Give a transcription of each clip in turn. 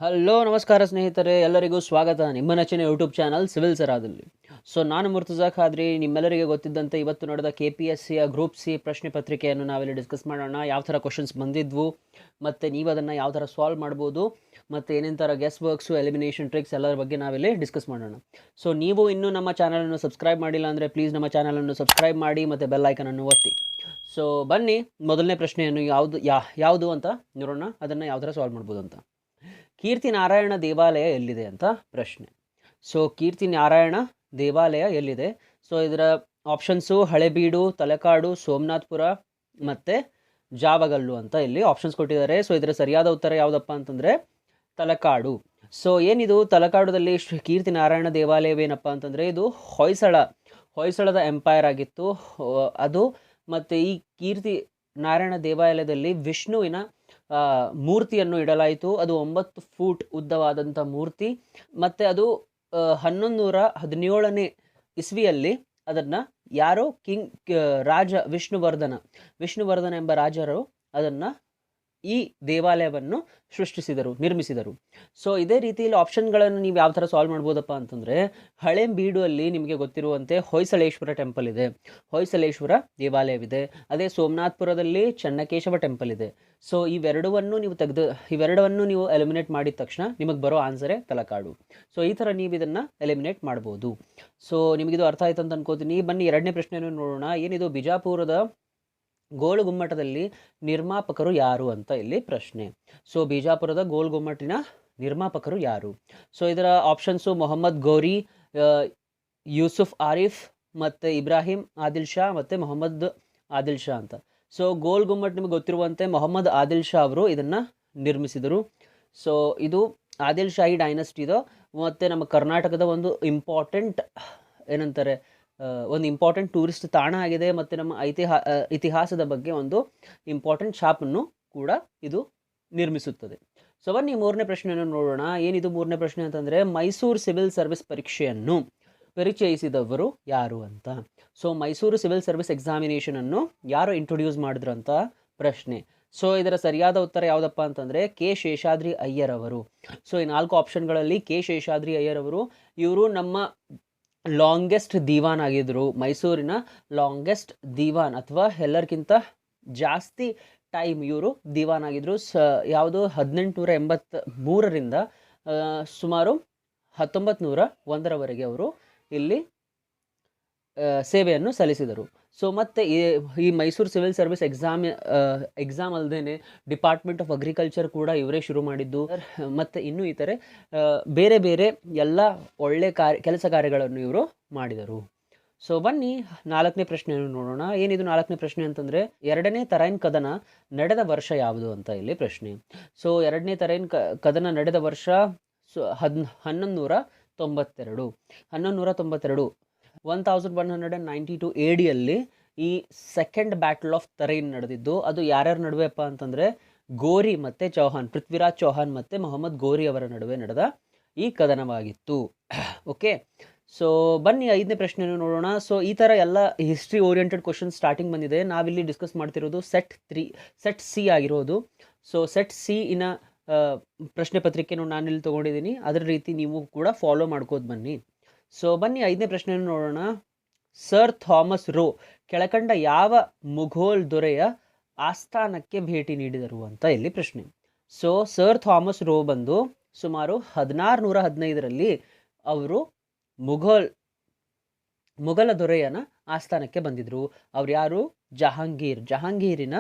Hello ನಮಸ್ಕಾರ ಸ್ನೇಹಿತರೆ, ಎಲ್ಲರಿಗೂ ಸ್ವಾಗತ ನಿಮ್ಮ ನೆಚ್ಚಿನ ಯೂಟ್ಯೂಬ್ ಚಾನಲ್ ಸಿವಿಲ್ ಸರಾದಲ್ಲಿ. ನಾನು ಮುರ್ತುಜಾ ಖಾದ್ರಿ. ನಿಮ್ಮೆಲ್ಲರಿಗೆ ಗೊತ್ತಿದ್ದಂತೆ ಇವತ್ತು ನಡೆದ KPSCಯ ಗ್ರೂಪ್ ಸಿ ಪ್ರಶ್ನೆ ಪತ್ರಿಕೆಯನ್ನು ನಾವಿಲ್ಲಿ ಡಿಸ್ಕಸ್ ಮಾಡೋಣ. ಯಾವ ಥರ ಕ್ವಶನ್ಸ್ ಬಂದಿದ್ವು ಮತ್ತು ನೀವು ಅದನ್ನು ಯಾವ ಥರ ಸಾಲ್ವ್ ಮಾಡ್ಬೋದು ಮತ್ತು ಏನೇನು ಥರ ಗೆಸ್ ವರ್ಕ್ಸು, ಎಲಿಮಿನೇಷನ್ ಟ್ರಿಕ್ಸ್ ಎಲ್ಲರ ಬಗ್ಗೆ ನಾವಿಲ್ಲಿ ಡಿಸ್ಕಸ್ ಮಾಡೋಣ. ನೀವು ಇನ್ನೂ ನಮ್ಮ ಚಾನಲನ್ನು ಸಬ್ಸ್ಕ್ರೈಬ್ ಮಾಡಿಲ್ಲ ಅಂದರೆ ಪ್ಲೀಸ್ ನಮ್ಮ ಚಾನಲನ್ನು ಸಬ್ಸ್ಕ್ರೈಬ್ ಮಾಡಿ ಮತ್ತು ಬೆಲ್ ಐಕನನ್ನು ಒತ್ತಿ. ಬನ್ನಿ, ಮೊದಲನೇ ಪ್ರಶ್ನೆಯನ್ನು ಯಾವುದು ಅಂತ ನೋಡೋಣ, ಅದನ್ನು ಯಾವ ಥರ ಸಾಲ್ವ್ ಮಾಡ್ಬೋದು ಅಂತ. ಕೀರ್ತಿ ನಾರಾಯಣ ದೇವಾಲಯ ಎಲ್ಲಿದೆ ಅಂತ ಪ್ರಶ್ನೆ. ಕೀರ್ತಿ ನಾರಾಯಣ ದೇವಾಲಯ ಎಲ್ಲಿದೆ? ಇದರ ಆಪ್ಷನ್ಸು ಹಳೆಬೀಡು, ತಲಕಾಡು, ಸೋಮನಾಥ್ಪುರ ಮತ್ತು ಜಾವಗಲ್ಲು ಅಂತ ಇಲ್ಲಿ ಆಪ್ಷನ್ಸ್ ಕೊಟ್ಟಿದ್ದಾರೆ. ಇದರ ಸರಿಯಾದ ಉತ್ತರ ಯಾವುದಪ್ಪ ಅಂತಂದರೆ ತಲಕಾಡು. ಏನಿದು ತಲಕಾಡುದಲ್ಲಿ ಕೀರ್ತಿ ನಾರಾಯಣ ದೇವಾಲಯವೇನಪ್ಪ ಅಂತಂದರೆ ಇದು ಹೊಯ್ಸಳದ ಎಂಪೈರ್ ಆಗಿತ್ತು ಅದು. ಮತ್ತು ಈ ಕೀರ್ತಿ ನಾರಾಯಣ ದೇವಾಲಯದಲ್ಲಿ ವಿಷ್ಣುವಿನ ಮೂರ್ತಿಯನ್ನು ಇಡಲಾಯಿತು. ಅದು 9 ಫೂಟ್ ಉದ್ದವಾದಂಥ ಮೂರ್ತಿ. ಮತ್ತು ಅದು 1117ನೇ ಇಸ್ವಿಯಲ್ಲಿ ಅದನ್ನು ಯಾರೋ ರಾಜ ವಿಷ್ಣುವರ್ಧನ ಎಂಬ ರಾಜರು ಅದನ್ನು ಈ ದೇವಾಲಯವನ್ನು ನಿರ್ಮಿಸಿದರು. ಇದೇ ರೀತಿಯಲ್ಲಿ ಆಪ್ಷನ್ಗಳನ್ನು ನೀವು ಯಾವ ಥರ ಸಾಲ್ವ್ ಮಾಡ್ಬೋದಪ್ಪ ಅಂತಂದರೆ, ಹಳೆಬೀಡು ಅಲ್ಲಿ ನಿಮಗೆ ಗೊತ್ತಿರುವಂತೆ ಹೊಯ್ಸಳೇಶ್ವರ ಟೆಂಪಲ್ ಇದೆ, ಹೊಯ್ಸಳೇಶ್ವರ ದೇವಾಲಯವಿದೆ. ಅದೇ ಸೋಮನಾಥ್ಪುರದಲ್ಲಿ ಚೆನ್ನಕೇಶವ ಟೆಂಪಲ್ ಇದೆ. ಇವೆರಡವನ್ನು ನೀವು ಎಲಿಮಿನೇಟ್ ಮಾಡಿದ ತಕ್ಷಣ ನಿಮಗೆ ಬರೋ ಆನ್ಸರೇ ತಲಕಾಡು. ಈ ಥರ ನೀವು ಇದನ್ನು ಎಲಿಮಿನೇಟ್ ಮಾಡ್ಬೋದು. ನಿಮಗಿದು ಅರ್ಥ ಆಯ್ತು ಅಂತ ಅನ್ಕೋತೀನಿ. ಬನ್ನಿ, ಎರಡನೇ ಪ್ರಶ್ನೆಯನ್ನು ನೋಡೋಣ. ಏನಿದು ಬಿಜಾಪುರದ ಗೋಲ್ ಗುಮ್ಮಟದಲ್ಲಿ ನಿರ್ಮಾಪಕರು ಯಾರು ಅಂತ ಇಲ್ಲಿ ಪ್ರಶ್ನೆ. ಬಿಜಾಪುರದ ಗೋಲ್ ಗುಮ್ಮಟಿನ ನಿರ್ಮಾಪಕರು ಯಾರು? ಇದರ ಆಪ್ಷನ್ಸು ಮೊಹಮ್ಮದ್ ಗೋರಿ, ಯೂಸುಫ್ ಆರಿಫ್ ಮತ್ತು ಇಬ್ರಾಹಿಂ ಆದಿಲ್ ಶಾ ಮತ್ತು ಮೊಹಮ್ಮದ್ ಆದಿಲ್ ಶಾ ಅಂತ. ಗೋಲ್ ಗುಮ್ಮಟ್ ನಿಮಗೆ ಗೊತ್ತಿರುವಂತೆ ಮೊಹಮ್ಮದ್ ಆದಿಲ್ ಶಾ ಅವರು ಇದನ್ನು ನಿರ್ಮಿಸಿದರು. ಇದು ಆದಿಲ್ ಶಾಹಿ ಡೈನಸ್ಟಿದು ಮತ್ತು ನಮ್ಮ ಕರ್ನಾಟಕದ ಒಂದು ಇಂಪಾರ್ಟೆಂಟ್ ಟೂರಿಸ್ಟ್ ತಾಣ ಆಗಿದೆ ಮತ್ತು ನಮ್ಮ ಇತಿಹಾಸದ ಬಗ್ಗೆ ಒಂದು ಇಂಪಾರ್ಟೆಂಟ್ ಶಾಪನ್ನು ಕೂಡ ಇದು ನಿರ್ಮಿಸುತ್ತದೆ. ಬನ್ನಿ, ಮೂರನೇ ಪ್ರಶ್ನೆಯನ್ನು ನೋಡೋಣ. ಏನಿದು ಮೂರನೇ ಪ್ರಶ್ನೆ ಅಂತಂದರೆ, ಮೈಸೂರು ಸಿವಿಲ್ ಸರ್ವಿಸ್ ಪರೀಕ್ಷೆಯನ್ನು ಪರಿಚಯಿಸಿದವರು ಯಾರು ಅಂತ. ಮೈಸೂರು ಸಿವಿಲ್ ಸರ್ವಿಸ್ ಎಕ್ಸಾಮಿನೇಷನನ್ನು ಯಾರು ಇಂಟ್ರೊಡ್ಯೂಸ್ ಮಾಡಿದ್ರು ಅಂತ ಪ್ರಶ್ನೆ. ಇದರ ಸರಿಯಾದ ಉತ್ತರ ಯಾವುದಪ್ಪ ಅಂತಂದರೆ ಕೆ ಶೇಷಾದ್ರಿ ಅಯ್ಯರ್ ಅವರು. ಈ 4 ಆಪ್ಷನ್ಗಳಲ್ಲಿ ಕೆ ಶೇಷಾದ್ರಿ ಅಯ್ಯರ್ ಅವರು, ಇವರು ನಮ್ಮ ಲಾಂಗೆಸ್ಟ್ ದಿವಾನ್ ಆಗಿದ್ದರು. ಮೈಸೂರಿನ ಲಾಂಗೆಸ್ಟ್ ದಿವಾನ್ ಅಥವಾ ಎಲ್ಲರಿಗಿಂತ ಜಾಸ್ತಿ ಟೈಮ್ ಇವರು ದಿವಾನ್ ಆಗಿದ್ದರು. ಯಾವುದು 1883ರಿಂದ ಸುಮಾರು 1901ರವರೆಗೆ ಅವರು ಇಲ್ಲಿ ಸೇವೆಯನ್ನು ಸಲ್ಲಿಸಿದರು. ಮತ್ತು ಈ ಮೈಸೂರು ಸಿವಿಲ್ ಸರ್ವಿಸ್ ಎಕ್ಸಾಮ್ ಅಲ್ಲದೆ ಡಿಪಾರ್ಟ್ಮೆಂಟ್ ಆಫ್ ಅಗ್ರಿಕಲ್ಚರ್ ಕೂಡ ಇವರೇ ಶುರು ಮಾಡಿದ್ದು. ಮತ್ತು ಇನ್ನೂ ಇತರೆ ಬೇರೆ ಬೇರೆ ಎಲ್ಲ ಒಳ್ಳೆ ಕೆಲಸ ಕಾರ್ಯಗಳನ್ನು ಇವರು ಮಾಡಿದರು. ಬನ್ನಿ, 4ನೇ ಪ್ರಶ್ನೆಯನ್ನು ನೋಡೋಣ. ಏನಿದು 4ನೇ ಪ್ರಶ್ನೆ ಅಂತಂದರೆ, ಎರಡನೇ ತರೈನ್ ಕದನ ನಡೆದ ವರ್ಷ ಯಾವುದು ಅಂತ ಇಲ್ಲಿ ಪ್ರಶ್ನೆ. ಎರಡನೇ ತರೈನ್ ಕದನ ನಡೆದ ವರ್ಷ 1192. 1192 ADಯಲ್ಲಿ ಈ ಸೆಕೆಂಡ್ ಬ್ಯಾಟಲ್ ಆಫ್ ತರೈನ್ ನಡೆದಿದ್ದು. ಅದು ಯಾರ್ಯಾರ ನಡುವೆಪ್ಪ ಅಂತಂದರೆ ಗೋರಿ ಮತ್ತು ಚೌಹಾನ್, ಪೃಥ್ವಿರಾಜ್ ಚೌಹಾನ್ ಮತ್ತು ಮೊಹಮ್ಮದ್ ಗೋರಿ ಅವರ ನಡುವೆ ನಡೆದ ಈ ಕದನವಾಗಿತ್ತು. ಓಕೆ, ಬನ್ನಿ 5ನೇ ಪ್ರಶ್ನೆಯನ್ನು ನೋಡೋಣ. ಈ ಥರ ಎಲ್ಲ ಹಿಸ್ಟ್ರಿ ಓರಿಯೆಂಟೆಡ್ ಕ್ವಶನ್ ಸ್ಟಾರ್ಟಿಂಗ್ ಬಂದಿದೆ. ನಾವಿಲ್ಲಿ ಡಿಸ್ಕಸ್ ಮಾಡ್ತಿರೋದು ಸೆಟ್ ಸಿ ಆಗಿರೋದು. ಸೆಟ್ ಸಿ ಇನ ಪ್ರಶ್ನೆ ಪತ್ರಿಕೆಯನ್ನು ನಾನಿಲ್ಲಿ ತೊಗೊಂಡಿದ್ದೀನಿ. ಅದರ ರೀತಿ ನೀವು ಕೂಡ ಫಾಲೋ ಮಾಡ್ಕೋದು ಬನ್ನಿ. ಬನ್ನಿ, 5ನೇ ಪ್ರಶ್ನೆಯನ್ನು ನೋಡೋಣ. ಸರ್ ಥಾಮಸ್ ರೋ ಕೆಳಕಂಡ ಯಾವ ಮುಘೋಲ್ ದೊರೆಯ ಆಸ್ಥಾನಕ್ಕೆ ಭೇಟಿ ನೀಡಿದರು ಅಂತ ಇಲ್ಲಿ ಪ್ರಶ್ನೆ. ಸರ್ ಥಾಮಸ್ ರೋ ಬಂದು ಸುಮಾರು 1615ರಲ್ಲಿ ಅವರು ಮುಘಲ ದೊರೆಯನ ಆಸ್ಥಾನಕ್ಕೆ ಬಂದಿದ್ರು. ಅವ್ರು ಯಾರು? ಜಹಾಂಗೀರಿನ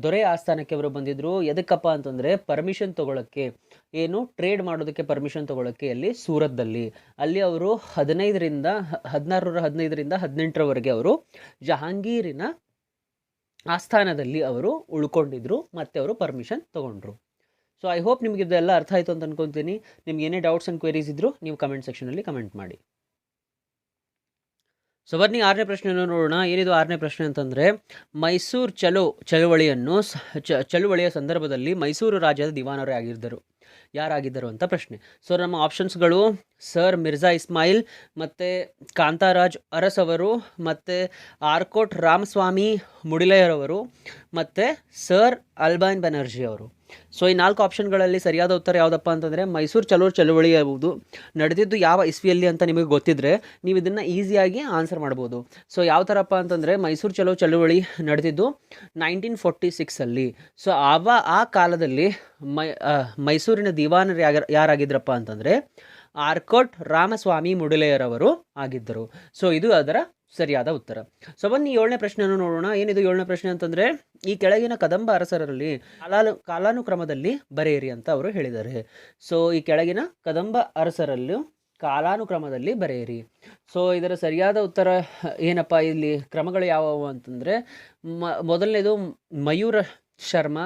ದೊರೆಯ ಆಸ್ಥಾನಕ್ಕೆ ಅವರು ಬಂದಿದ್ರು. ಎದಕ್ಕಪ್ಪ ಅಂತಂದರೆ ಪರ್ಮಿಷನ್ ತೊಗೊಳಕ್ಕೆ, ಟ್ರೇಡ್ ಮಾಡೋದಕ್ಕೆ ಪರ್ಮಿಷನ್ ತೊಗೊಳಕ್ಕೆ ಅಲ್ಲಿ ಸೂರತ್ದಲ್ಲಿ. ಅಲ್ಲಿ ಅವರು 1615ರಿಂದ 18ರವರೆಗೆ ಅವರು ಜಹಾಂಗೀರಿನ ಆಸ್ಥಾನದಲ್ಲಿ ಅವರು ಉಳ್ಕೊಂಡಿದ್ರು ಮತ್ತು ಅವರು ಪರ್ಮಿಷನ್ ತೊಗೊಂಡ್ರು. ಐ ಹೋಪ್ ನಿಮಗೆ ಇದೆಲ್ಲ ಅರ್ಥ ಆಯಿತು ಅಂತ ಅನ್ಕೊತೀನಿ. ನಿಮ್ಗೆ ಏನೇ ಡೌಟ್ಸ್ ಆ್ಯಂಡ್ ಕ್ವೆರೀಸ್ ಇದ್ದರೂ ನೀವು ಕಮೆಂಟ್ ಸೆಕ್ಷನಲ್ಲಿ ಕಮೆಂಟ್ ಮಾಡಿ. ಬನ್ನಿ, 6ನೇ ಪ್ರಶ್ನೆಯನ್ನು ನೋಡೋಣ. ಏನಿದು 6ನೇ ಪ್ರಶ್ನೆ ಅಂತಂದರೆ, ಮೈಸೂರು ಚಳುವಳಿಯ ಸಂದರ್ಭದಲ್ಲಿ ಮೈಸೂರು ರಾಜ್ಯದ ದಿವಾನರು ಯಾರಾಗಿದ್ದರು ಅಂತ ಪ್ರಶ್ನೆ. ನಮ್ಮ ಆಪ್ಷನ್ಸ್ಗಳು ಸರ್ ಮಿರ್ಜಾ ಇಸ್ಮಾಯಿಲ್ ಮತ್ತು ಕಾಂತಾರಾಜ್ ಅರಸ್ ಅವರು ಮತ್ತು ಆರ್ಕೋಟ್ ರಾಮಸ್ವಾಮಿ ಮುಡಿಲೆಯರವರು ಮತ್ತು ಸರ್ ಅಲ್ಬೈನ್ ಬೆನರ್ಜಿ ಅವರು. ಸೊ ಈ 4 ಆಪ್ಷನ್ಗಳಲ್ಲಿ ಸರಿಯಾದ ಉತ್ತರ ಯಾವುದಪ್ಪ ಅಂತಂದರೆ ಮೈಸೂರು ಚಳುವಳಿ ಯಾವುದು ನಡೆದಿದ್ದು ಯಾವ ಇಸ್ವಿಯಲ್ಲಿ ಅಂತ ನಿಮಗೆ ಗೊತ್ತಿದ್ದರೆ ನೀವು ಇದನ್ನು ಈಸಿಯಾಗಿ ಆನ್ಸರ್ ಮಾಡ್ಬೋದು. ಸೊ ಯಾವ ಥರಪ್ಪ ಅಂತಂದರೆ ಮೈಸೂರು ಚಳುವಳಿ ನಡೆದಿದ್ದು 1946ಅಲ್ಲಿ. ಸೊ ಆ ಕಾಲದಲ್ಲಿ ಮೈಸೂರಿನ ದಿವಾನರು ಯಾರಾಗಿದ್ರಪ್ಪ ಅಂತಂದರೆ ಆರ್ಕೋಟ್ ರಾಮಸ್ವಾಮಿ ಮುಡಿಲೆಯರವರು ಆಗಿದ್ದರು. ಸೊ ಇದು ಅದರ ಸರಿಯಾದ ಉತ್ತರ. ಸೊ ಬನ್ನಿ 7ನೇ ಪ್ರಶ್ನೆಯನ್ನು ನೋಡೋಣ. ಏನಿದು 7ನೇ ಪ್ರಶ್ನೆ ಅಂತಂದರೆ ಈ ಕೆಳಗಿನ ಕದಂಬ ಅರಸರಲ್ಲಿ ಕಾಲಾನುಕ್ರಮದಲ್ಲಿ ಬರೆಯಿರಿ ಅಂತ ಅವರು ಹೇಳಿದ್ದಾರೆ. ಸೊ ಈ ಕೆಳಗಿನ ಕದಂಬ ಅರಸರಲ್ಲೂ ಕಾಲಾನುಕ್ರಮದಲ್ಲಿ ಬರೆಯಿರಿ. ಸೊ ಇದರ ಸರಿಯಾದ ಉತ್ತರ ಏನಪ್ಪ, ಇಲ್ಲಿ ಕ್ರಮಗಳು ಯಾವುವು ಅಂತಂದರೆ ಮೊದಲನೇದು ಮಯೂರ ಶರ್ಮ,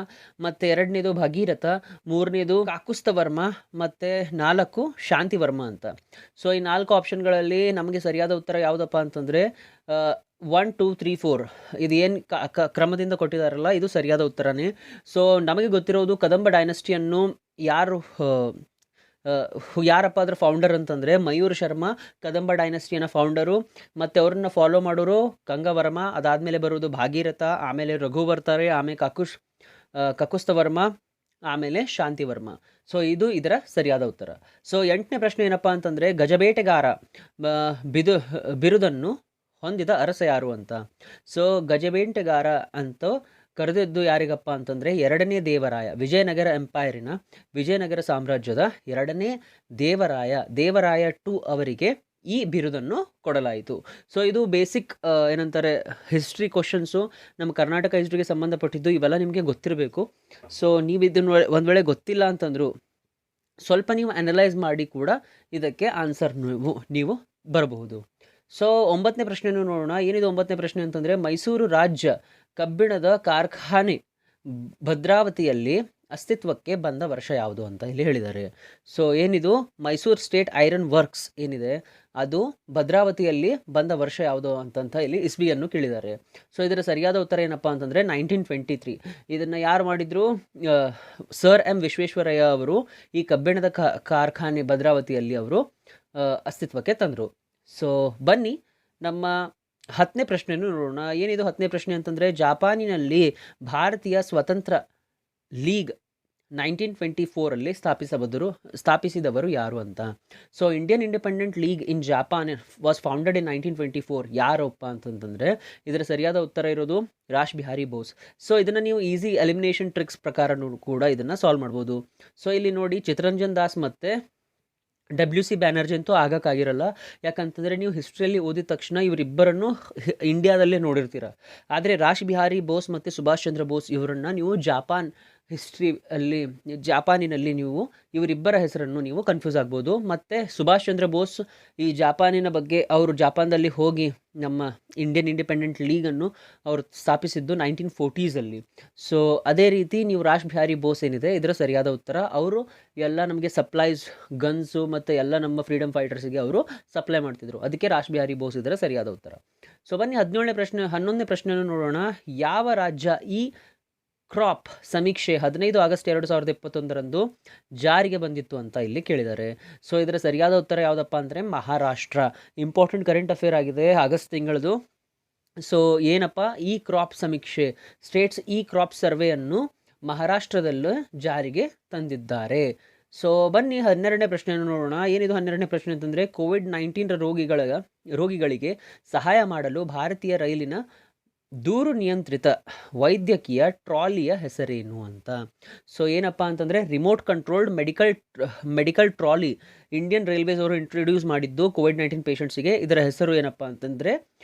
ಮತ್ತು 2ನೇದು ಭಗೀರಥ, 3ನೇದು ಕಾಕುಸ್ಥವರ್ಮ, ಮತ್ತು 4 ಶಾಂತಿವರ್ಮ ಅಂತ. ಸೊ ಈ 4 ಆಪ್ಷನ್ಗಳಲ್ಲಿ ನಮಗೆ ಸರಿಯಾದ ಉತ್ತರ ಯಾವುದಪ್ಪ ಅಂತಂದರೆ 1 2 3 4 ಇದು ಏನು ಕ್ರಮದಿಂದ ಕೊಟ್ಟಿದ್ದಾರಲ್ಲ ಇದು ಸರಿಯಾದ ಉತ್ತರನೇ. ಸೊ ನಮಗೆ ಗೊತ್ತಿರೋದು ಕದಂಬ ಡೈನಸ್ಟಿಯನ್ನು ಯಾರಪ್ಪ ಅದರ ಫೌಂಡರ್ ಅಂತಂದರೆ ಮಯೂರ್ ಶರ್ಮ ಕದಂಬ ಡೈನಸ್ಟಿಯನ್ನ ಫೌಂಡರು, ಮತ್ತು ಅವ್ರನ್ನ ಫಾಲೋ ಮಾಡೋರು ಗಂಗವರ್ಮ, ಅದಾದಮೇಲೆ ಬರೋದು ಭಾಗೀರಥ, ಆಮೇಲೆ ರಘು ಬರ್ತಾರೆ, ಆಮೇಲೆ ಕಕುಸ್ಥವರ್ಮ, ಆಮೇಲೆ ಶಾಂತಿವರ್ಮ. ಸೊ ಇದು ಇದರ ಸರಿಯಾದ ಉತ್ತರ. ಸೊ 8ನೇ ಪ್ರಶ್ನೆ ಏನಪ್ಪ ಅಂತಂದರೆ ಗಜಬೇಟೆಗಾರ ಬಿರುದನ್ನು ಹೊಂದಿದ ಅರಸ ಯಾರು ಅಂತ. ಸೊ ಗಜಬೇಟೆಗಾರ ಅಂತ ಕರೆದಿದ್ದು ಯಾರಿಗಪ್ಪ ಅಂತಂದರೆ 2ನೇ ದೇವರಾಯ, ವಿಜಯನಗರ ಎಂಪೈರಿನ ವಿಜಯನಗರ ಸಾಮ್ರಾಜ್ಯದ 2ನೇ ದೇವರಾಯ 2 ಅವರಿಗೆ ಈ ಬಿರುದನ್ನು ಕೊಡಲಾಯಿತು. ಸೊ ಇದು ಬೇಸಿಕ್ ಏನಂತಾರೆ ಹಿಸ್ಟ್ರಿ ಕ್ವಶನ್ಸು, ನಮ್ಮ ಕರ್ನಾಟಕ ಹಿಸ್ಟ್ರಿಗೆ ಸಂಬಂಧಪಟ್ಟಿದ್ದು, ಇವೆಲ್ಲ ನಿಮಗೆ ಗೊತ್ತಿರಬೇಕು. ಸೊ ನೀವು ಇದನ್ನು ಒಂದು ವೇಳೆ ಗೊತ್ತಿಲ್ಲ ಅಂತಂದರೂ ಸ್ವಲ್ಪ ನೀವು ಅನಲೈಸ್ ಮಾಡಿ ಕೂಡ ಇದಕ್ಕೆ ಆನ್ಸರ್ ನೀವು ಬರಬಹುದು. ಸೊ 9ನೇ ಪ್ರಶ್ನೆಯನ್ನು ನೋಡೋಣ. ಏನಿದು 9ನೇ ಪ್ರಶ್ನೆ ಅಂತಂದರೆ ಮೈಸೂರು ರಾಜ್ಯ ಕಬ್ಬಿಣದ ಕಾರ್ಖಾನೆ ಭದ್ರಾವತಿಯಲ್ಲಿ ಅಸ್ತಿತ್ವಕ್ಕೆ ಬಂದ ವರ್ಷ ಯಾವುದು ಅಂತ ಇಲ್ಲಿ ಹೇಳಿದ್ದಾರೆ. ಸೊ ಏನಿದು ಮೈಸೂರು ಸ್ಟೇಟ್ ಐರನ್ ವರ್ಕ್ಸ್ ಏನಿದೆ ಅದು ಭದ್ರಾವತಿಯಲ್ಲಿ ಬಂದ ವರ್ಷ ಯಾವುದು ಅಂತಂತ ಇಲ್ಲಿ ಇಸ್ವಿಯನ್ನು ಕೇಳಿದ್ದಾರೆ. ಸೊ ಇದರ ಸರಿಯಾದ ಉತ್ತರ ಏನಪ್ಪ ಅಂತಂದರೆ 1923. ಇದನ್ನು ಯಾರು ಮಾಡಿದರು? ಸರ್ ಎಂ ವಿಶ್ವೇಶ್ವರಯ್ಯ ಅವರು ಈ ಕಬ್ಬಿಣದ ಕಾರ್ಖಾನೆ ಭದ್ರಾವತಿಯಲ್ಲಿ ಅವರು ಅಸ್ತಿತ್ವಕ್ಕೆ ತಂದರು. ಸೊ ಬನ್ನಿ ನಮ್ಮ 10ನೇ ಪ್ರಶ್ನೆಯನ್ನು ನೋಡೋಣ. ಏನಿದು 10ನೇ ಪ್ರಶ್ನೆ ಅಂತಂದರೆ ಜಾಪಾನಿನಲ್ಲಿ ಭಾರತೀಯ ಸ್ವತಂತ್ರ ಲೀಗ್ 1924ಅಲ್ಲಿ ಸ್ಥಾಪಿಸಿದವರು ಯಾರು ಅಂತ. So Indian independent league in Japan was founded in 1924. ಯಾರಪ್ಪ ಅಂತಂತಂದರೆ ಇದರ ಸರಿಯಾದ ಉತ್ತರ ಇರೋದು ರಾಶ್ ಬಿಹಾರಿ ಬೋಸ್. ಸೊ ಇದನ್ನು ನೀವು ಈಸಿ ಎಲಿಮಿನೇಷನ್ ಟ್ರಿಕ್ಸ್ ಪ್ರಕಾರ ಕೂಡ ಇದನ್ನು ಸಾಲ್ವ್ ಮಾಡ್ಬೋದು. ಸೊ ಇಲ್ಲಿ ನೋಡಿ ಚಿತ್ತರಂಜನ್ ದಾಸ್ ಮತ್ತು WC ಬ್ಯಾನರ್ಜಿ ಅಂತೂ ಆಗೋಕ್ಕಾಗಿರಲ್ಲ. ಯಾಕಂತಂದರೆ ನೀವು ಹಿಸ್ಟ್ರಿಯಲ್ಲಿ ಓದಿದ ತಕ್ಷಣ ಇವರಿಬ್ಬರನ್ನು ಇಂಡಿಯಾದಲ್ಲೇ ನೋಡಿರ್ತೀರ. ಆದರೆ ರಾಶ್ ಬಿಹಾರಿ ಬೋಸ್ ಮತ್ತು ಸುಭಾಷ್ ಚಂದ್ರ ಬೋಸ್ ಇವರನ್ನು ನೀವು ಜಾಪಾನಿನಲ್ಲಿ ನೀವು ಇವರಿಬ್ಬರ ಹೆಸರನ್ನು ನೀವು ಕನ್ಫ್ಯೂಸ್ ಆಗ್ಬೋದು. ಮತ್ತು ಸುಭಾಷ್ ಚಂದ್ರ ಬೋಸ್ ಈ ಜಾಪಾನಿನ ಬಗ್ಗೆ ಅವರು ಜಾಪಾನದಲ್ಲಿ ಹೋಗಿ ನಮ್ಮ ಇಂಡಿಯನ್ ಇಂಡಿಪೆಂಡೆಂಟ್ ಲೀಗನ್ನು ಅವರು ಸ್ಥಾಪಿಸಿದ್ದು 1940s. ಸೊ ಅದೇ ರೀತಿ ನೀವು ರಾಶ್ ಬಿಹಾರಿ ಬೋಸ್ ಏನಿದೆ ಇದರ ಸರಿಯಾದ ಉತ್ತರ. ಅವರು ಎಲ್ಲ ನಮಗೆ ಸಪ್ಲೈಸ್ ಗನ್ಸು ಮತ್ತು ಎಲ್ಲ ನಮ್ಮ ಫ್ರೀಡಮ್ ಫೈಟರ್ಸಿಗೆ ಅವರು ಸಪ್ಲೈ ಮಾಡ್ತಿದ್ರು. ಅದಕ್ಕೆ ರಾಶ್ ಬಿಹಾರಿ ಬೋಸ್ ಇದರ ಸರಿಯಾದ ಉತ್ತರ. ಸೊ ಬನ್ನಿ 11ನೇ ಪ್ರಶ್ನೆಯನ್ನು ನೋಡೋಣ. ಯಾವ ರಾಜ್ಯ ಈ ಕ್ರಾಪ್ ಸಮೀಕ್ಷೆ 15 ಆಗಸ್ಟ್ 2021ರಂದು ಜಾರಿಗೆ ಬಂದಿತ್ತು ಅಂತ ಇಲ್ಲಿ ಕೇಳಿದ್ದಾರೆ. ಸೊ ಇದರ ಸರಿಯಾದ ಉತ್ತರ ಯಾವುದಪ್ಪ ಅಂದರೆ ಮಹಾರಾಷ್ಟ್ರ. ಇಂಪಾರ್ಟೆಂಟ್ ಕರೆಂಟ್ ಅಫೇರ್ ಆಗಿದೆ ಆಗಸ್ಟ್ ತಿಂಗಳದು. ಸೊ ಏನಪ್ಪ ಈ ಕ್ರಾಪ್ ಸಮೀಕ್ಷೆ ಸ್ಟೇಟ್ಸ್ ಈ ಕ್ರಾಪ್ ಸರ್ವೆಯನ್ನು ಮಹಾರಾಷ್ಟ್ರದಲ್ಲೂ ಜಾರಿಗೆ ತಂದಿದ್ದಾರೆ. ಸೊ ಬನ್ನಿ 12ನೇ ಪ್ರಶ್ನೆಯನ್ನು ನೋಡೋಣ. ಏನಿದು 12ನೇ ಪ್ರಶ್ನೆ ಅಂತಂದರೆ COVID-19 ರೋಗಿಗಳಿಗೆ ಸಹಾಯ ಮಾಡಲು ಭಾರತೀಯ ರೈಲಿನ ದೂರು ನಿಯಂತ್ರಿತ ವೈದ್ಯಕೀಯ ಟ್ರಾಲಿಯ ಹೆಸರೇನು ಅಂತ. ಸೊ ಏನಪ್ಪ ಅಂತಂದರೆ remote controlled medical trolley Indian railways ಅವರು ಇಂಟ್ರೊಡ್ಯೂಸ್ ಮಾಡಿದ್ದು COVID-19 ಪೇಷಂಟ್ಸಿಗೆ. ಇದರ ಹೆಸರು ಏನಪ್ಪ ಅಂತಂದರೆ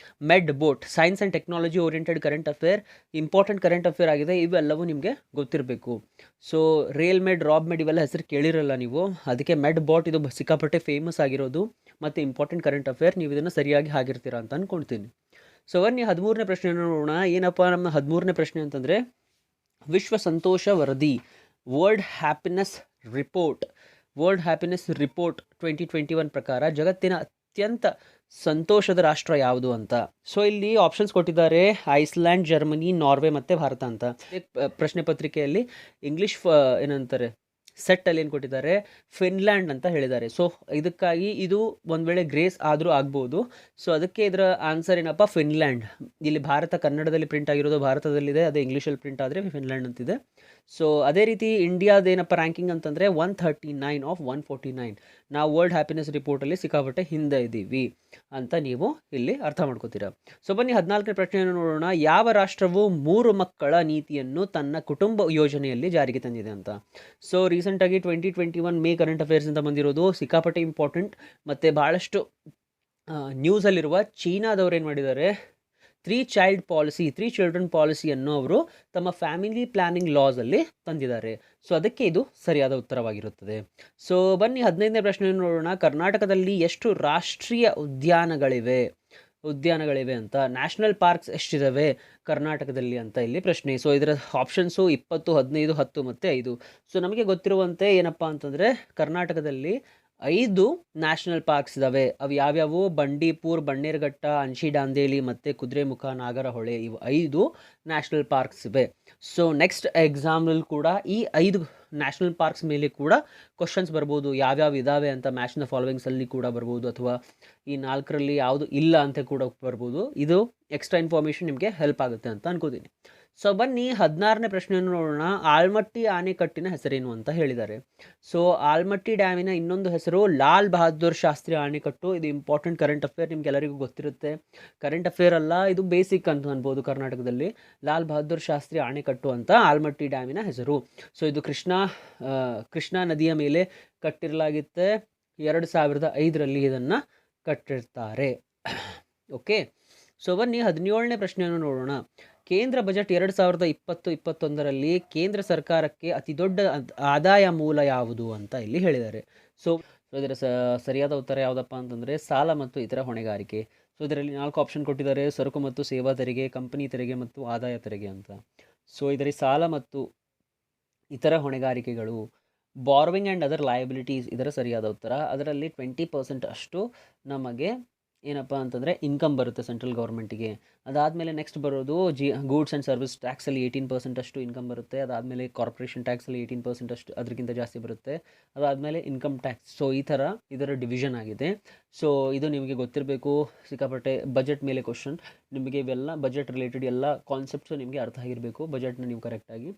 Med Bot. Science and technology oriented current affair, important current affair ಆಗಿದೆ. ಇವೆಲ್ಲವೂ ನಿಮಗೆ ಗೊತ್ತಿರಬೇಕು. So Rail Med, Rob Med ಇವೆಲ್ಲ ಹೆಸರು ಕೇಳಿರಲ್ಲ ನೀವು, ಅದಕ್ಕೆ ಮೆಡ್ ಬೋಟ್ ಇದು ಸಿಕ್ಕಾಪಟ್ಟೆ ಫೇಮಸ್ ಆಗಿರೋದು ಮತ್ತು ಇಂಪಾರ್ಟೆಂಟ್ ಕರೆಂಟ್ ಅಫೇರ್. ನೀವು ಇದನ್ನು ಸರಿಯಾಗಿ ಹಾಕಿರ್ತೀರಾ ಅಂತ ಅಂದ್ಕೊಳ್ತೀನಿ. ಸೊ ಬನ್ನಿ 13ನೇ ಪ್ರಶ್ನೆಯನ್ನು ನೋಡೋಣ. ಏನಪ್ಪ ನಮ್ಮ 13ನೇ ಪ್ರಶ್ನೆ ಅಂತಂದರೆ ವಿಶ್ವ ಸಂತೋಷ ವರದಿ ವರ್ಲ್ಡ್ ಹ್ಯಾಪಿನೆಸ್ ರಿಪೋರ್ಟ್ 2021 ಪ್ರಕಾರ ಜಗತ್ತಿನ ಅತ್ಯಂತ ಸಂತೋಷದ ರಾಷ್ಟ್ರ ಯಾವುದು ಅಂತ. ಸೊ ಇಲ್ಲಿ ಆಪ್ಷನ್ಸ್ ಕೊಟ್ಟಿದ್ದಾರೆ ಐಸ್ಲ್ಯಾಂಡ್, ಜರ್ಮನಿ, ನಾರ್ವೆ ಮತ್ತು ಭಾರತ ಅಂತ. ಪ್ರಶ್ನೆ ಪತ್ರಿಕೆಯಲ್ಲಿ ಇಂಗ್ಲೀಷ್ ಏನಂತಾರೆ ಸೆಟ್ಟಲ್ಲಿ ಏನು ಕೊಟ್ಟಿದ್ದಾರೆ ಫಿನ್ಲ್ಯಾಂಡ್ ಅಂತ ಹೇಳಿದ್ದಾರೆ. ಸೊ ಇದಕ್ಕಾಗಿ ಇದು ಒಂದು ವೇಳೆ ಗ್ರೇಸ್ ಆದರೂ ಆಗ್ಬೋದು. ಸೊ ಅದಕ್ಕೆ ಇದರ ಆನ್ಸರ್ ಏನಪ್ಪ ಫಿನ್ಲ್ಯಾಂಡ್. ಇಲ್ಲಿ ಭಾರತ ಕನ್ನಡದಲ್ಲಿ ಪ್ರಿಂಟ್ ಆಗಿರೋದು ಭಾರತದಲ್ಲಿದೆ, ಅದೇ ಇಂಗ್ಲೀಷಲ್ಲಿ ಪ್ರಿಂಟ್ ಆದರೆ ಫಿನ್ಲ್ಯಾಂಡ್ ಅಂತಿದೆ. ಸೊ ಅದೇ ರೀತಿ ಇಂಡಿಯಾದೇನಪ್ಪ ರ್ಯಾಂಕಿಂಗ್ ಅಂತಂದರೆ 139 ಆಫ್ 149. ನಾವು ವರ್ಲ್ಡ್ ಹ್ಯಾಪಿನೆಸ್ ರಿಪೋರ್ಟಲ್ಲಿ ಸಿಕ್ಕಾಪಟ್ಟೆ ಹಿಂದೆ ಇದ್ದೀವಿ ಅಂತ ನೀವು ಇಲ್ಲಿ ಅರ್ಥ ಮಾಡ್ಕೋತೀರಾ. ಸೊ ಬನ್ನಿ 14ನೇ ಪ್ರಶ್ನೆಯನ್ನು ನೋಡೋಣ. ಯಾವ ರಾಷ್ಟ್ರವು 3 ಮಕ್ಕಳ ನೀತಿಯನ್ನು ತನ್ನ ಕುಟುಂಬ ಯೋಜನೆಯಲ್ಲಿ ಜಾರಿಗೆ ತಂದಿದೆ ಅಂತ. ಸೊ ರೀಸೆಂಟಾಗಿ 2021 ಮೇ ಕರೆಂಟ್ ಅಫೇರ್ಸಿಂದ ಬಂದಿರೋದು, ಸಿಕ್ಕಾಪಟ್ಟೆ ಇಂಪಾರ್ಟೆಂಟ್. ಮತ್ತು ಭಾಳಷ್ಟು ನ್ಯೂಸಲ್ಲಿರುವ ಚೀನಾದವ್ರು ಏನು ಮಾಡಿದ್ದಾರೆ, 3 ಚಿಲ್ಡ್ರನ್ ಪಾಲಿಸಿಯನ್ನು ಅವರು ತಮ್ಮ ಫ್ಯಾಮಿಲಿ ಪ್ಲಾನಿಂಗ್ ಲಾಸಲ್ಲಿ ತಂದಿದ್ದಾರೆ. ಸೊ ಅದಕ್ಕೆ ಇದು ಸರಿಯಾದ ಉತ್ತರವಾಗಿರುತ್ತದೆ. ಸೊ ಬನ್ನಿ 15ನೇ ಪ್ರಶ್ನೆಯನ್ನು ನೋಡೋಣ. ಕರ್ನಾಟಕದಲ್ಲಿ ಎಷ್ಟು ರಾಷ್ಟ್ರೀಯ ಉದ್ಯಾನಗಳಿವೆ ಅಂತ, ನ್ಯಾಷನಲ್ ಪಾರ್ಕ್ಸ್ ಎಷ್ಟಿದ್ದಾವೆ ಕರ್ನಾಟಕದಲ್ಲಿ ಅಂತ ಇಲ್ಲಿ ಪ್ರಶ್ನೆ. ಸೊ ಇದರ ಆಪ್ಷನ್ಸು 20, 15, 10 ಮತ್ತು 5. ಸೊ ನಮಗೆ ಗೊತ್ತಿರುವಂತೆ ಏನಪ್ಪ ಅಂತಂದರೆ ಕರ್ನಾಟಕದಲ್ಲಿ 5 ನ್ಯಾಷನಲ್ ಪಾರ್ಕ್ಸ್ ಇದ್ದಾವೆ. ಅವು ಯಾವ್ಯಾವು? ಬಂಡೀಪುರ್, ಬನ್ನೇರುಘಟ್ಟ, ಅನ್ಶಿ ಡಾಂದೇಲಿ ಮತ್ತು ಕುದುರೆಮುಖ, ನಾಗರಹೊಳೆ, ಇವು 5 ನ್ಯಾಷನಲ್ ಪಾರ್ಕ್ಸ್ ಇವೆ. ಸೊ ನೆಕ್ಸ್ಟ್ ಎಕ್ಸಾಮ್ನಲ್ಲಿ ಕೂಡ ಈ 5 ನ್ಯಾಷನಲ್ ಪಾರ್ಕ್ಸ್ ಮೇಲೆ ಕೂಡ ಕ್ವಶನ್ಸ್ ಬರ್ಬೋದು, ಯಾವ್ಯಾವ ಇದ್ದಾವೆ ಅಂತ ಮ್ಯಾಚ್ ದ ಫಾಲೋವಿಂಗ್ಸಲ್ಲಿ ಕೂಡ ಬರ್ಬೋದು, ಅಥವಾ ಈ 4ರಲ್ಲಿ ಯಾವುದು ಇಲ್ಲ ಅಂತ ಕೂಡ ಬರ್ಬೋದು. ಇದು ಎಕ್ಸ್ಟ್ರಾ ಇನ್ಫಾರ್ಮೇಷನ್ ನಿಮಗೆ ಹೆಲ್ಪ್ ಆಗುತ್ತೆ ಅಂತ ಅನ್ಕೋತೀನಿ. ಸೊ ಬನ್ನಿ 16ನೇ ಪ್ರಶ್ನೆಯನ್ನು ನೋಡೋಣ. ಆಲ್ಮಟ್ಟಿ ಆಣೆಕಟ್ಟಿನ ಹೆಸರೇನು ಅಂತ ಹೇಳಿದ್ದಾರೆ. ಸೊ ಆಲ್ಮಟ್ಟಿ ಡ್ಯಾಮಿನ ಇನ್ನೊಂದು ಹೆಸರು ಲಾಲ್ ಬಹದ್ದೂರ್ ಶಾಸ್ತ್ರಿ ಆಣೆಕಟ್ಟು. ಇದು ಇಂಪಾರ್ಟೆಂಟ್ ಕರೆಂಟ್ ಅಫೇರ್, ನಿಮ್ಗೆಲ್ಲರಿಗೂ ಗೊತ್ತಿರುತ್ತೆ. ಕರೆಂಟ್ ಅಫೇರ್ ಅಲ್ಲ, ಇದು ಬೇಸಿಕ್ ಅಂತ ಅನ್ಬೋದು. ಕರ್ನಾಟಕದಲ್ಲಿ ಲಾಲ್ ಬಹದ್ದೂರ್ ಶಾಸ್ತ್ರಿ ಆಣೆಕಟ್ಟು ಅಂತ ಆಲ್ಮಟ್ಟಿ ಡ್ಯಾಮಿನ ಹೆಸರು. ಸೊ ಇದು ಕೃಷ್ಣಾ ನದಿಯ ಮೇಲೆ ಕಟ್ಟಿರಲಾಗುತ್ತೆ. 2005ರಲ್ಲಿ ಇದನ್ನು ಕಟ್ಟಿರ್ತಾರೆ. ಓಕೆ. ಸೊ ಬನ್ನಿ 17ನೇ ಪ್ರಶ್ನೆಯನ್ನು ನೋಡೋಣ. ಕೇಂದ್ರ ಬಜೆಟ್ 2020-21ರಲ್ಲಿ ಕೇಂದ್ರ ಸರ್ಕಾರಕ್ಕೆ ಅತಿ ದೊಡ್ಡ ಆದಾಯ ಮೂಲ ಯಾವುದು ಅಂತ ಇಲ್ಲಿ ಹೇಳಿದ್ದಾರೆ. ಸೊ ಇದರ ಸರಿಯಾದ ಉತ್ತರ ಯಾವುದಪ್ಪ ಅಂತಂದರೆ ಸಾಲ ಮತ್ತು ಇತರ ಹೊಣೆಗಾರಿಕೆ. ಸೊ ಇದರಲ್ಲಿ 4 ಆಪ್ಷನ್ ಕೊಟ್ಟಿದ್ದಾರೆ: ಸರಕು ಮತ್ತು ಸೇವಾ ತೆರಿಗೆ, ಕಂಪನಿ ತೆರಿಗೆ ಮತ್ತು ಆದಾಯ ತೆರಿಗೆ ಅಂತ. ಸೊ ಇದರಲ್ಲಿ ಸಾಲ ಮತ್ತು ಇತರ ಹೊಣೆಗಾರಿಕೆಗಳು, ಬಾರೋವಿಂಗ್ ಆ್ಯಂಡ್ ಅದರ್ ಲಯಬಿಲಿಟೀಸ್ ಇದರ ಸರಿಯಾದ ಉತ್ತರ. ಅದರಲ್ಲಿ 20% ಅಷ್ಟು ನಮಗೆ ಏನಪ್ಪ ಅಂತಂದರೆ ಇನ್ಕಮ್ ಬರುತ್ತೆ ಸೆಂಟ್ರಲ್ ಗೌರ್ಮೆಂಟಿಗೆ. ಅದಾದಮೇಲೆ ನೆಕ್ಸ್ಟ್ ಬರೋದು ಗೂಡ್ಸ್ ಆ್ಯಂಡ್ ಸರ್ವಿಸ್ ಟ್ಯಾಕ್ಸಲ್ಲಿ 18% ಅಷ್ಟು ಇನ್ಕಮ್ ಬರುತ್ತೆ. ಅದಾದಮೇಲೆ ಕಾರ್ಪೊರೇಷನ್ ಟ್ಯಾಕ್ಸಲ್ಲಿ 18% ಅಷ್ಟು, ಅದಕ್ಕಿಂತ ಜಾಸ್ತಿ ಬರುತ್ತೆ. ಅದಾದಮೇಲೆ ಇನ್ಕಮ್ ಟ್ಯಾಕ್ಸ್. ಸೊ ಈ ಥರ ಇದರ ಡಿವಿಷನ್ ಆಗಿದೆ. ಸೊ ಇದು ನಿಮಗೆ ಗೊತ್ತಿರಬೇಕು. ಸಿಕ್ಕಾಪಟ್ಟೆ ಬಜೆಟ್ ಮೇಲೆ ಕ್ವಶನ್, ನಿಮಗೆ ಇವೆಲ್ಲ ಬಜೆಟ್ ರಿಲೇಟೆಡ್ ಎಲ್ಲ ಕಾನ್ಸೆಪ್ಟ್ಸು ನಿಮಗೆ ಅರ್ಥ ಆಗಿರಬೇಕು. ಬಜೆಟ್ನ ನೀವು ಕರೆಕ್ಟಾಗಿ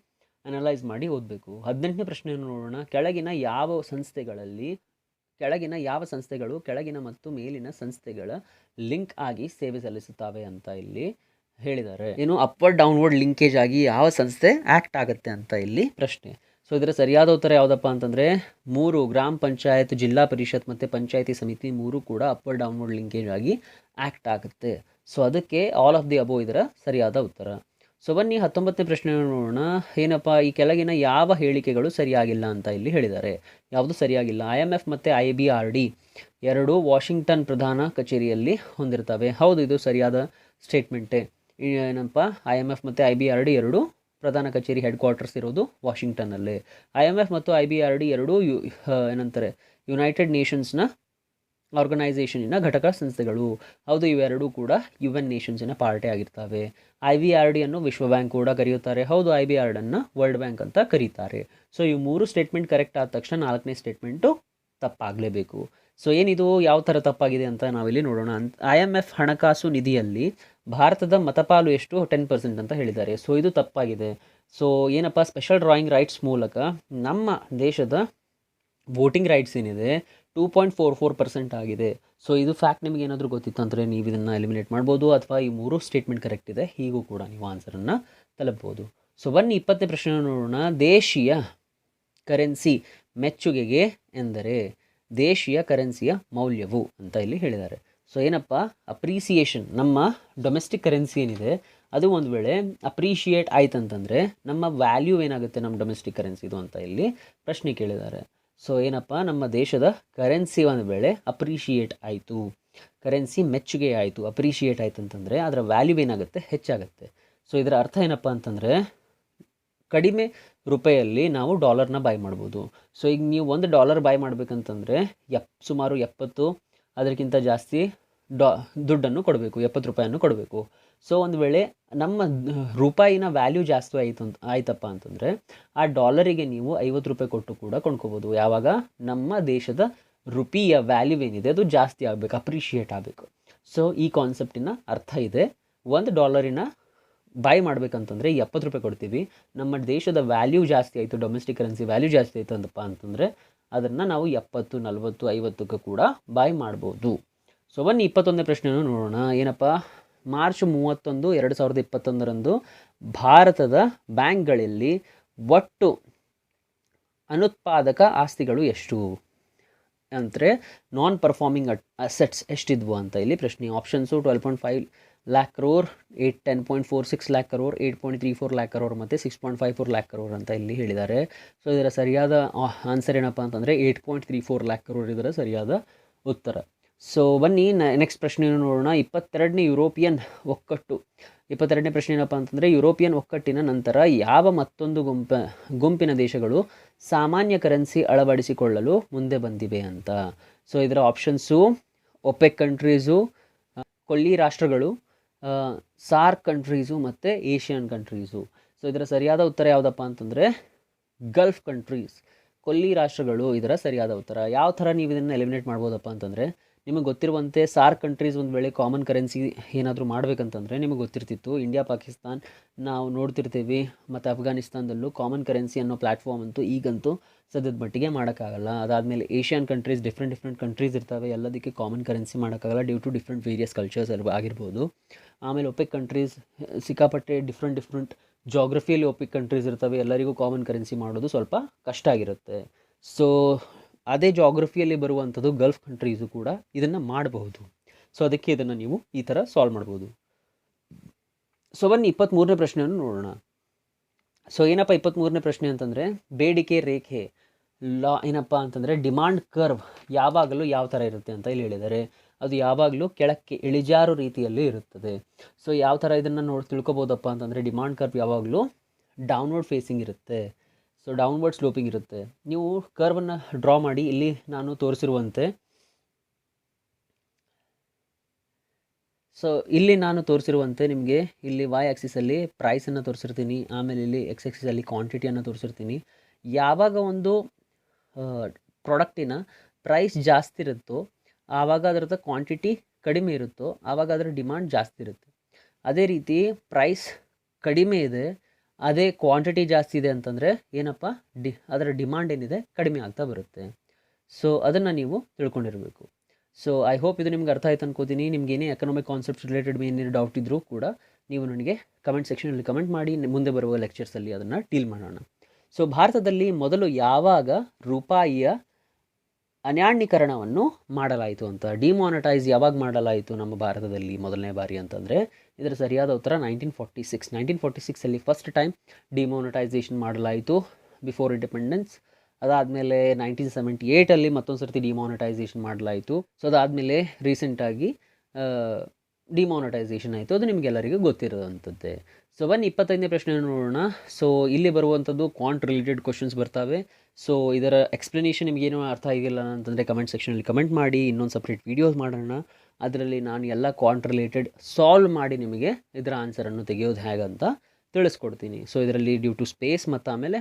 ಅನಲೈಸ್ ಮಾಡಿ ಓದಬೇಕು. 18ನೇ ಪ್ರಶ್ನೆಯನ್ನು ನೋಡೋಣ. ಕೆಳಗಿನ ಯಾವ ಸಂಸ್ಥೆಗಳು ಕೆಳಗಿನ ಮತ್ತು ಮೇಲಿನ ಸಂಸ್ಥೆಗಳ ಲಿಂಕ್ ಆಗಿ ಸೇವೆ ಸಲ್ಲಿಸುತ್ತವೆ ಅಂತ ಇಲ್ಲಿ ಹೇಳಿದ್ದಾರೆ. ಏನು ಅಪ್ವರ್ಡ್ ಡೌನ್ವರ್ಡ್ ಲಿಂಕೇಜ್ ಆಗಿ ಯಾವ ಸಂಸ್ಥೆ ಆ್ಯಕ್ಟ್ ಆಗುತ್ತೆ ಅಂತ ಇಲ್ಲಿ ಪ್ರಶ್ನೆ. ಸೊ ಇದರ ಸರಿಯಾದ ಉತ್ತರ ಯಾವುದಪ್ಪ ಅಂತಂದರೆ 3 ಗ್ರಾಮ ಪಂಚಾಯತ್, ಜಿಲ್ಲಾ ಪರಿಷತ್ ಮತ್ತು ಪಂಚಾಯತಿ ಸಮಿತಿ 3 ಕೂಡ ಅಪ್ವರ್ಡ್ ಡೌನ್ವರ್ಡ್ ಲಿಂಕೇಜ್ ಆಗಿ ಆ್ಯಕ್ಟ್ ಆಗುತ್ತೆ. ಸೊ ಅದಕ್ಕೆ ಆಲ್ ಆಫ್ ದಿ ಅಬೋ ಇದರ ಸರಿಯಾದ ಉತ್ತರ. ಸೊ ಬನ್ನಿ 19ನೇ ಪ್ರಶ್ನೆಯನ್ನು ನೋಡೋಣ. ಏನಪ್ಪ, ಈ ಕೆಳಗಿನ ಯಾವ ಹೇಳಿಕೆಗಳು ಸರಿಯಾಗಿಲ್ಲ ಅಂತ ಇಲ್ಲಿ ಹೇಳಿದ್ದಾರೆ. ಯಾವುದು ಸರಿಯಾಗಿಲ್ಲ? IMF ಮತ್ತು IBRD ಎರಡೂ ವಾಷಿಂಗ್ಟನ್ ಪ್ರಧಾನ ಕಚೇರಿಯಲ್ಲಿ ಹೊಂದಿರ್ತವೆ. ಹೌದು, ಇದು ಸರಿಯಾದ ಸ್ಟೇಟ್ಮೆಂಟೇ. ಏನಪ್ಪ, IMF ಮತ್ತು IBRD ಎರಡೂ ಪ್ರಧಾನ ಕಚೇರಿ ಹೆಡ್ ಕ್ವಾರ್ಟರ್ಸ್ ಇರೋದು ವಾಷಿಂಗ್ಟನ್ನಲ್ಲೇ. IMF ಮತ್ತು IBRD ಎರಡೂ ಏನಂತಾರೆ, ಯುನೈಟೆಡ್ ನೇಷನ್ಸ್ನ ಆರ್ಗನೈಸೇಷನಿನ ಘಟಕ ಸಂಸ್ಥೆಗಳು. ಹೌದು, ಇವೆರಡೂ ಕೂಡ UN ನೇಷನ್ಸಿನ ಪಾರ್ಟಿ ಆಗಿರ್ತವೆ. IBRD ಅನ್ನು ವಿಶ್ವ ಬ್ಯಾಂಕ್ ಕೂಡ ಕರೆಯುತ್ತಾರೆ. ಹೌದು, IBRD ಅನ್ನು ವರ್ಲ್ಡ್ ಬ್ಯಾಂಕ್ ಅಂತ ಕರೀತಾರೆ. ಸೊ ಈ 3 ಸ್ಟೇಟ್ಮೆಂಟ್ ಕರೆಕ್ಟ್ ಆದ ತಕ್ಷಣ 4ನೇ ಸ್ಟೇಟ್ಮೆಂಟು ತಪ್ಪಾಗಲೇಬೇಕು. ಸೊ ಏನಿದು, ಯಾವ ಥರ ತಪ್ಪಾಗಿದೆ ಅಂತ ನಾವಿಲ್ಲಿ ನೋಡೋಣ. IMF ಹಣಕಾಸು ನಿಧಿಯಲ್ಲಿ ಭಾರತದ ಮತಪಾಲು ಎಷ್ಟು? 10% ಅಂತ ಹೇಳಿದ್ದಾರೆ. ಸೊ ಇದು ತಪ್ಪಾಗಿದೆ. ಸೊ ಏನಪ್ಪ, ಸ್ಪೆಷಲ್ ಡ್ರಾಯಿಂಗ್ ರೈಟ್ಸ್ ಮೂಲಕ ನಮ್ಮ ದೇಶದ ವೋಟಿಂಗ್ ರೈಟ್ಸ್ ಏನಿದೆ 2.44% ಆಗಿದೆ. ಸೊ ಇದು ಫ್ಯಾಕ್ಟ್ ನಿಮಗೆ ಏನಾದರೂ ಗೊತ್ತಿತ್ತು ಅಂದರೆ ನೀವು ಇದನ್ನು ಎಲಿಮಿನೇಟ್ ಮಾಡ್ಬೋದು, ಅಥವಾ ಈ 3 ಸ್ಟೇಟ್ಮೆಂಟ್ ಕರೆಕ್ಟ್ ಇದೆ ಹೀಗೂ ಕೂಡ ನೀವು ಆನ್ಸರನ್ನು ತಲುಪ್ಬೋದು. ಸೊ ಬನ್ನಿ 20ನೇ ಪ್ರಶ್ನೆ ನೋಡೋಣ. ದೇಶೀಯ ಕರೆನ್ಸಿ ಮೆಚ್ಚುಗೆಗೆ ಎಂದರೆ ದೇಶೀಯ ಕರೆನ್ಸಿಯ ಮೌಲ್ಯವು ಅಂತ ಇಲ್ಲಿ ಹೇಳಿದ್ದಾರೆ. ಸೊ ಏನಪ್ಪ, ಅಪ್ರಿಸಿಯೇಷನ್, ನಮ್ಮ ಡೊಮೆಸ್ಟಿಕ್ ಕರೆನ್ಸಿ ಏನಿದೆ ಅದು ಒಂದು ವೇಳೆ ಅಪ್ರಿಷಿಯೇಟ್ ಆಯ್ತು ಅಂತಂದರೆ ನಮ್ಮ ವ್ಯಾಲ್ಯೂ ಏನಾಗುತ್ತೆ ನಮ್ಮ ಡೊಮೆಸ್ಟಿಕ್ ಕರೆನ್ಸಿದು ಅಂತ ಇಲ್ಲಿ ಪ್ರಶ್ನೆ ಕೇಳಿದ್ದಾರೆ. ಸೊ ಏನಪ್ಪ, ನಮ್ಮ ದೇಶದ ಕರೆನ್ಸಿ ಒಂದು ವೇಳೆ ಅಪ್ರಿಷಿಯೇಟ್ ಆಯಿತು, ಕರೆನ್ಸಿ ಮೆಚ್ಚುಗೆ ಆಯಿತು, ಅಪ್ರಿಷಿಯೇಟ್ ಆಯಿತು ಅಂತಂದರೆ ಅದರ ವ್ಯಾಲ್ಯೂ ಏನಾಗುತ್ತೆ? ಹೆಚ್ಚಾಗುತ್ತೆ. ಸೊ ಇದರ ಅರ್ಥ ಏನಪ್ಪ ಅಂತಂದರೆ ಕಡಿಮೆ ರೂಪಾಯಲ್ಲಿ ನಾವು ಡಾಲರ್ನ ಬೈ ಮಾಡ್ಬೋದು. ಸೊ ಈಗ ನೀವು $1 ಬೈ ಮಾಡಬೇಕಂತಂದರೆ ಸುಮಾರು 70 ಅದಕ್ಕಿಂತ ಜಾಸ್ತಿ ದುಡ್ಡನ್ನು ಕೊಡಬೇಕು, 70 ರೂಪಾಯಿಯನ್ನು ಕೊಡಬೇಕು. ಸೊ ಒಂದು ವೇಳೆ ನಮ್ಮ ರೂಪಾಯಿನ ವ್ಯಾಲ್ಯೂ ಜಾಸ್ತಿ ಆಯ್ತಪ್ಪ ಅಂತಂದರೆ ಆ ಡಾಲರಿಗೆ ನೀವು 50 ರೂಪಾಯಿ ಕೊಟ್ಟು ಕೂಡ ಕೊಂಡ್ಕೋಬೋದು. ಯಾವಾಗ ನಮ್ಮ ದೇಶದ ರುಪಿಯ ವ್ಯಾಲ್ಯೂ ಏನಿದೆ ಅದು ಜಾಸ್ತಿ ಆಗಬೇಕು, ಅಪ್ರಿಷಿಯೇಟ್ ಆಗಬೇಕು. ಸೊ ಈ ಕಾನ್ಸೆಪ್ಟಿನ ಅರ್ಥ ಇದೆ. $1 ಬೈ ಮಾಡಬೇಕಂತಂದರೆ 70 ರೂಪಾಯಿ ಕೊಡ್ತೀವಿ. ನಮ್ಮ ದೇಶದ ವ್ಯಾಲ್ಯೂ ಜಾಸ್ತಿ ಆಯಿತು, ಡೊಮೆಸ್ಟಿಕ್ ಕರೆನ್ಸಿ ವ್ಯಾಲ್ಯೂ ಜಾಸ್ತಿ ಆಯಿತು ಅಂತಪ್ಪ ಅಂತಂದರೆ ಅದನ್ನು ನಾವು 70, 40, 50ಕ್ಕೆ ಕೂಡ ಬೈ ಮಾಡ್ಬೋದು. ಸೊ ಬನ್ನಿ 21ನೇ ಪ್ರಶ್ನೆಯನ್ನು ನೋಡೋಣ. ಏನಪ್ಪ, ಮಾರ್ಚ್ 31, 2021ರಂದು ಭಾರತದ ಬ್ಯಾಂಕ್ಗಳಲ್ಲಿ ಒಟ್ಟು ಅನುತ್ಪಾದಕ ಆಸ್ತಿಗಳು ಎಷ್ಟು ಅಂದರೆ ನಾನ್ ಪರ್ಫಾರ್ಮಿಂಗ್ ಅಸೆಟ್ಸ್ ಎಷ್ಟಿದ್ವು ಅಂತ ಇಲ್ಲಿ ಪ್ರಶ್ನೆ. Options 12.5 lakh crore, 10.46 lakh crore, 8.34 lakh crore ಮತ್ತು 6.54 lakh crore ಅಂತ ಇಲ್ಲಿ ಹೇಳಿದ್ದಾರೆ. ಸೊ ಇದರ ಸರಿಯಾದ ಆನ್ಸರ್ ಏನಪ್ಪ ಅಂತಂದರೆ 8.34 lakh crore ಇದರ ಸರಿಯಾದ ಉತ್ತರ. ಸೊ ಬನ್ನಿ ನೆಕ್ಸ್ಟ್ ಪ್ರಶ್ನೆಯನ್ನು ನೋಡೋಣ. 22ನೇ ಯುರೋಪಿಯನ್ ಒಕ್ಕಟ್ಟು. 22ನೇ ಪ್ರಶ್ನೆ ಏನಪ್ಪ ಅಂತಂದರೆ ಯುರೋಪಿಯನ್ ಒಕ್ಕಟ್ಟಿನ ನಂತರ ಯಾವ ಮತ್ತೊಂದು ಗುಂಪಿನ ದೇಶಗಳು ಸಾಮಾನ್ಯ ಕರೆನ್ಸಿ ಅಳವಡಿಸಿಕೊಳ್ಳಲು ಮುಂದೆ ಬಂದಿವೆ ಅಂತ. ಸೊ ಇದರ ಆಪ್ಷನ್ಸು ಒಪೆಕ್ ಕಂಟ್ರೀಸು, ಕೊಲ್ಲಿ ರಾಷ್ಟ್ರಗಳು, ಸಾರ್ಕ್ ಕಂಟ್ರೀಸು ಮತ್ತು ಏಷ್ಯನ್ ಕಂಟ್ರೀಸು. ಸೊ ಇದರ ಸರಿಯಾದ ಉತ್ತರ ಯಾವುದಪ್ಪ ಅಂತಂದರೆ ಗಲ್ಫ್ ಕಂಟ್ರೀಸ್, ಕೊಲ್ಲಿ ರಾಷ್ಟ್ರಗಳು ಇದರ ಸರಿಯಾದ ಉತ್ತರ. ಯಾವ ಥರ ನೀವು ಇದನ್ನು ಎಲಿಮಿನೇಟ್ ಮಾಡ್ಬೋದಪ್ಪ ಅಂತಂದರೆ ನಿಮಗೆ ಗೊತ್ತಿರುವಂತೆ ಸಾರ್ಕ್ ಕಂಟ್ರೀಸ್ ಒಂದು ವೇಳೆ ಕಾಮನ್ ಕರೆನ್ಸಿ ಏನಾದರೂ ಮಾಡಬೇಕಂತಂದರೆ ನಿಮಗೆ ಗೊತ್ತಿರ್ತಿತ್ತು. ಇಂಡಿಯಾ, ಪಾಕಿಸ್ತಾನ್ ನಾವು ನೋಡ್ತಿರ್ತೀವಿ, ಮತ್ತು ಅಫ್ಘಾನಿಸ್ತಾನದಲ್ಲೂ ಕಾಮನ್ ಕರೆನ್ಸಿ ಅನ್ನೋ ಪ್ಲ್ಯಾಟ್ಫಾರ್ಮ್ ಅಂತೂ ಈಗಂತೂ ಸದ್ಯದ ಮಟ್ಟಿಗೆ ಮಾಡೋಕ್ಕಾಗಲ್ಲ. ಅದಾದಮೇಲೆ ಏಷ್ಯನ್ ಕಂಟ್ರೀಸ್ ಡಿಫ್ರೆಂಟ್ ಕಂಟ್ರೀಸ್ ಇರ್ತವೆ, ಎಲ್ಲದಕ್ಕೆ ಕಾಮನ್ ಕರೆನ್ಸಿ ಮಾಡೋಕ್ಕಾಗಲ್ಲ due to different various cultures ಆಗಿರ್ಬೋದು. ಆಮೇಲೆ ಒಪೆಕ್ ಕಂಟ್ರೀಸ್ ಸಿಕ್ಕಾಪಟ್ಟೆ ಡಿಫ್ರೆಂಟ್ ಜಾಗ್ರಫಿಯಲ್ಲಿ ಒಪೆಕ್ ಕಂಟ್ರೀಸ್ ಇರ್ತವೆ, ಎಲ್ಲರಿಗೂ ಕಾಮನ್ ಕರೆನ್ಸಿ ಮಾಡೋದು ಸ್ವಲ್ಪ ಕಷ್ಟ ಆಗಿರುತ್ತೆ. ಸೊ ಅದೇ ಜಾಗ್ರಫಿಯಲ್ಲಿ ಬರುವಂಥದ್ದು ಗಲ್ಫ್ ಕಂಟ್ರೀಸು ಕೂಡ ಇದನ್ನು ಮಾಡಬಹುದು. ಸೊ ಅದಕ್ಕೆ ಇದನ್ನು ನೀವು ಈ ಥರ ಸಾಲ್ವ್ ಮಾಡ್ಬೋದು. ಸೊ ಬನ್ನಿ 23ನೇ ಪ್ರಶ್ನೆಯನ್ನು ನೋಡೋಣ. ಸೊ ಏನಪ್ಪ 23ನೇ ಪ್ರಶ್ನೆ ಅಂತಂದರೆ ಬೇಡಿಕೆ ರೇಖೆ ಏನಪ್ಪ ಅಂತಂದರೆ ಡಿಮಾಂಡ್ ಕರ್ವ್ ಯಾವಾಗಲೂ ಯಾವ ಥರ ಇರುತ್ತೆ ಅಂತ ಇಲ್ಲಿ ಹೇಳಿದ್ದಾರೆ. ಅದು ಯಾವಾಗಲೂ ಕೆಳಕ್ಕೆ ಇಳಿಜಾರು ರೀತಿಯಲ್ಲಿ ಇರುತ್ತದೆ. ಸೊ ಯಾವ ಥರ ಇದನ್ನು ತಿಳ್ಕೊಬೋದಪ್ಪ ಅಂತಂದರೆ ಡಿಮಾಂಡ್ ಕರ್ವ್ ಯಾವಾಗಲೂ ಡೌನ್ವರ್ಡ್ ಫೇಸಿಂಗ್ ಇರುತ್ತೆ. ಸೊ ಡೌನ್ವರ್ಡ್ ಸ್ಲೋಪಿಂಗ್ ಇರುತ್ತೆ. ನೀವು ಕರ್ವನ್ನು ಡ್ರಾ ಮಾಡಿ ಇಲ್ಲಿ ನಾನು ತೋರಿಸಿರುವಂತೆ, ಸೊ ಇಲ್ಲಿ ನಾನು ತೋರಿಸಿರುವಂತೆ ನಿಮಗೆ ಇಲ್ಲಿ ವೈ ಆಕ್ಸಿಸಲ್ಲಿ ಪ್ರೈಸನ್ನು ತೋರಿಸಿರ್ತೀನಿ, ಆಮೇಲೆ ಇಲ್ಲಿ ಎಕ್ಸ್ ಆಕ್ಸಿಸಲ್ಲಿ ಕ್ವಾಂಟಿಟಿಯನ್ನು ತೋರಿಸಿರ್ತೀನಿ. ಯಾವಾಗ ಒಂದು ಪ್ರಾಡಕ್ಟಿನ ಪ್ರೈಸ್ ಜಾಸ್ತಿ ಇರುತ್ತೋ ಆವಾಗ ಅದರದ್ದು ಕ್ವಾಂಟಿಟಿ ಕಡಿಮೆ ಇರುತ್ತೋ ಆವಾಗ ಅದರ ಡಿಮಾಂಡ್ ಜಾಸ್ತಿ ಇರುತ್ತೆ. ಅದೇ ರೀತಿ ಪ್ರೈಸ್ ಕಡಿಮೆ ಇದೆ, ಅದೇ ಕ್ವಾಂಟಿಟಿ ಜಾಸ್ತಿ ಇದೆ ಅಂತಂದರೆ ಏನಪ್ಪ ಅದರ ಡಿಮಾಂಡ್ ಏನಿದೆ ಕಡಿಮೆ ಆಗ್ತಾ ಬರುತ್ತೆ. ಸೊ ಅದನ್ನು ನೀವು ತಿಳ್ಕೊಂಡಿರಬೇಕು. ಸೊ ಐ ಹೋಪ್ ಇದು ನಿಮ್ಗೆ ಅರ್ಥ ಆಯ್ತು ಅನ್ಕೋತೀನಿ. ನಿಮ್ಗೆ ಏನೇ ಎಕನಾಮಿಕ್ ಕಾನ್ಸೆಪ್ಟ್ಸ್ ರಿಲೇಟೆಡ್ ಏನೇನು ಡೌಟ್ ಇದ್ದರೂ ಕೂಡ ನೀವು ನನಗೆ ಕಮೆಂಟ್ ಸೆಕ್ಷನಲ್ಲಿ ಕಮೆಂಟ್ ಮಾಡಿ, ಮುಂದೆ ಬರುವ ಲೆಕ್ಚರ್ಸಲ್ಲಿ ಅದನ್ನು ಡೀಲ್ ಮಾಡೋಣ. ಸೊ ಭಾರತದಲ್ಲಿ ಮೊದಲು ಯಾವಾಗ ರೂಪಾಯಿಯ ಅನಾಣ್ಯೀಕರಣವನ್ನು ಮಾಡಲಾಯಿತು ಅಂತ, ಡಿಮಾನಿಟೈಸ್ ಯಾವಾಗ ಮಾಡಲಾಯಿತು ನಮ್ಮ ಭಾರತದಲ್ಲಿ ಮೊದಲನೇ ಬಾರಿ ಅಂತಂದರೆ ಇದರ ಸರಿಯಾದ ಉತ್ತರ 1946. 1946ಅಲ್ಲಿ ಫಸ್ಟ್ ಟೈಮ್ ಡಿಮಾನಿಟೈಸೇಷನ್ ಮಾಡಲಾಯಿತು ಬಿಫೋರ್ ಇಂಡಿಪೆಂಡೆನ್ಸ್. ಅದಾದಮೇಲೆ 1978ಅಲ್ಲಿ ಮತ್ತೊಂದು ಸರ್ತಿ ಡಿಮಾನಿಟೈಸೇಷನ್ ಮಾಡಲಾಯಿತು. ಸೊ ಅದಾದಮೇಲೆ ರೀಸೆಂಟಾಗಿ ಡಿಮಾನಿಟೈಸೇಷನ್ ಆಯಿತು. ಅದು ನಿಮಗೆಲ್ಲರಿಗೂ ಗೊತ್ತಿರೋದಂಥದ್ದೇ. ಸೊ ಬನ್ನಿ 25ನೇ ಪ್ರಶ್ನೆಯನ್ನು ನೋಡೋಣ. ಸೊ ಇಲ್ಲಿ ಬರುವಂಥದ್ದು ಕ್ವಾಂಟ್ ರಿಲೇಟೆಡ್ ಕ್ವಶನ್ಸ್ ಬರ್ತವೆ. ಸೊ ಇದರ ಎಕ್ಸ್ಪ್ಲನೇಷನ್ ನಿಮಗೇನು ಅರ್ಥ ಆಗಿಲ್ಲ ಅಂತಂದರೆ ಕಮೆಂಟ್ ಸೆಕ್ಷನಲ್ಲಿ ಕಮೆಂಟ್ ಮಾಡಿ, ಇನ್ನೊಂದು ಸಪ್ರೇಟ್ ವೀಡಿಯೋಸ್ ಮಾಡೋಣ. ಅದರಲ್ಲಿ ನಾನು ಎಲ್ಲ ಕ್ವಾಂಟ್ ರಿಲೇಟೆಡ್ ಸಾಲ್ವ್ ಮಾಡಿ ನಿಮಗೆ ಇದರ ಆನ್ಸರನ್ನು ತೆಗೆಯೋದು ಹೇಗಂತ ತಿಳಿಸ್ಕೊಡ್ತೀನಿ. ಸೊ ಇದರಲ್ಲಿ ಡ್ಯೂ ಟು ಸ್ಪೇಸ್ ಮತ್ತು ಆಮೇಲೆ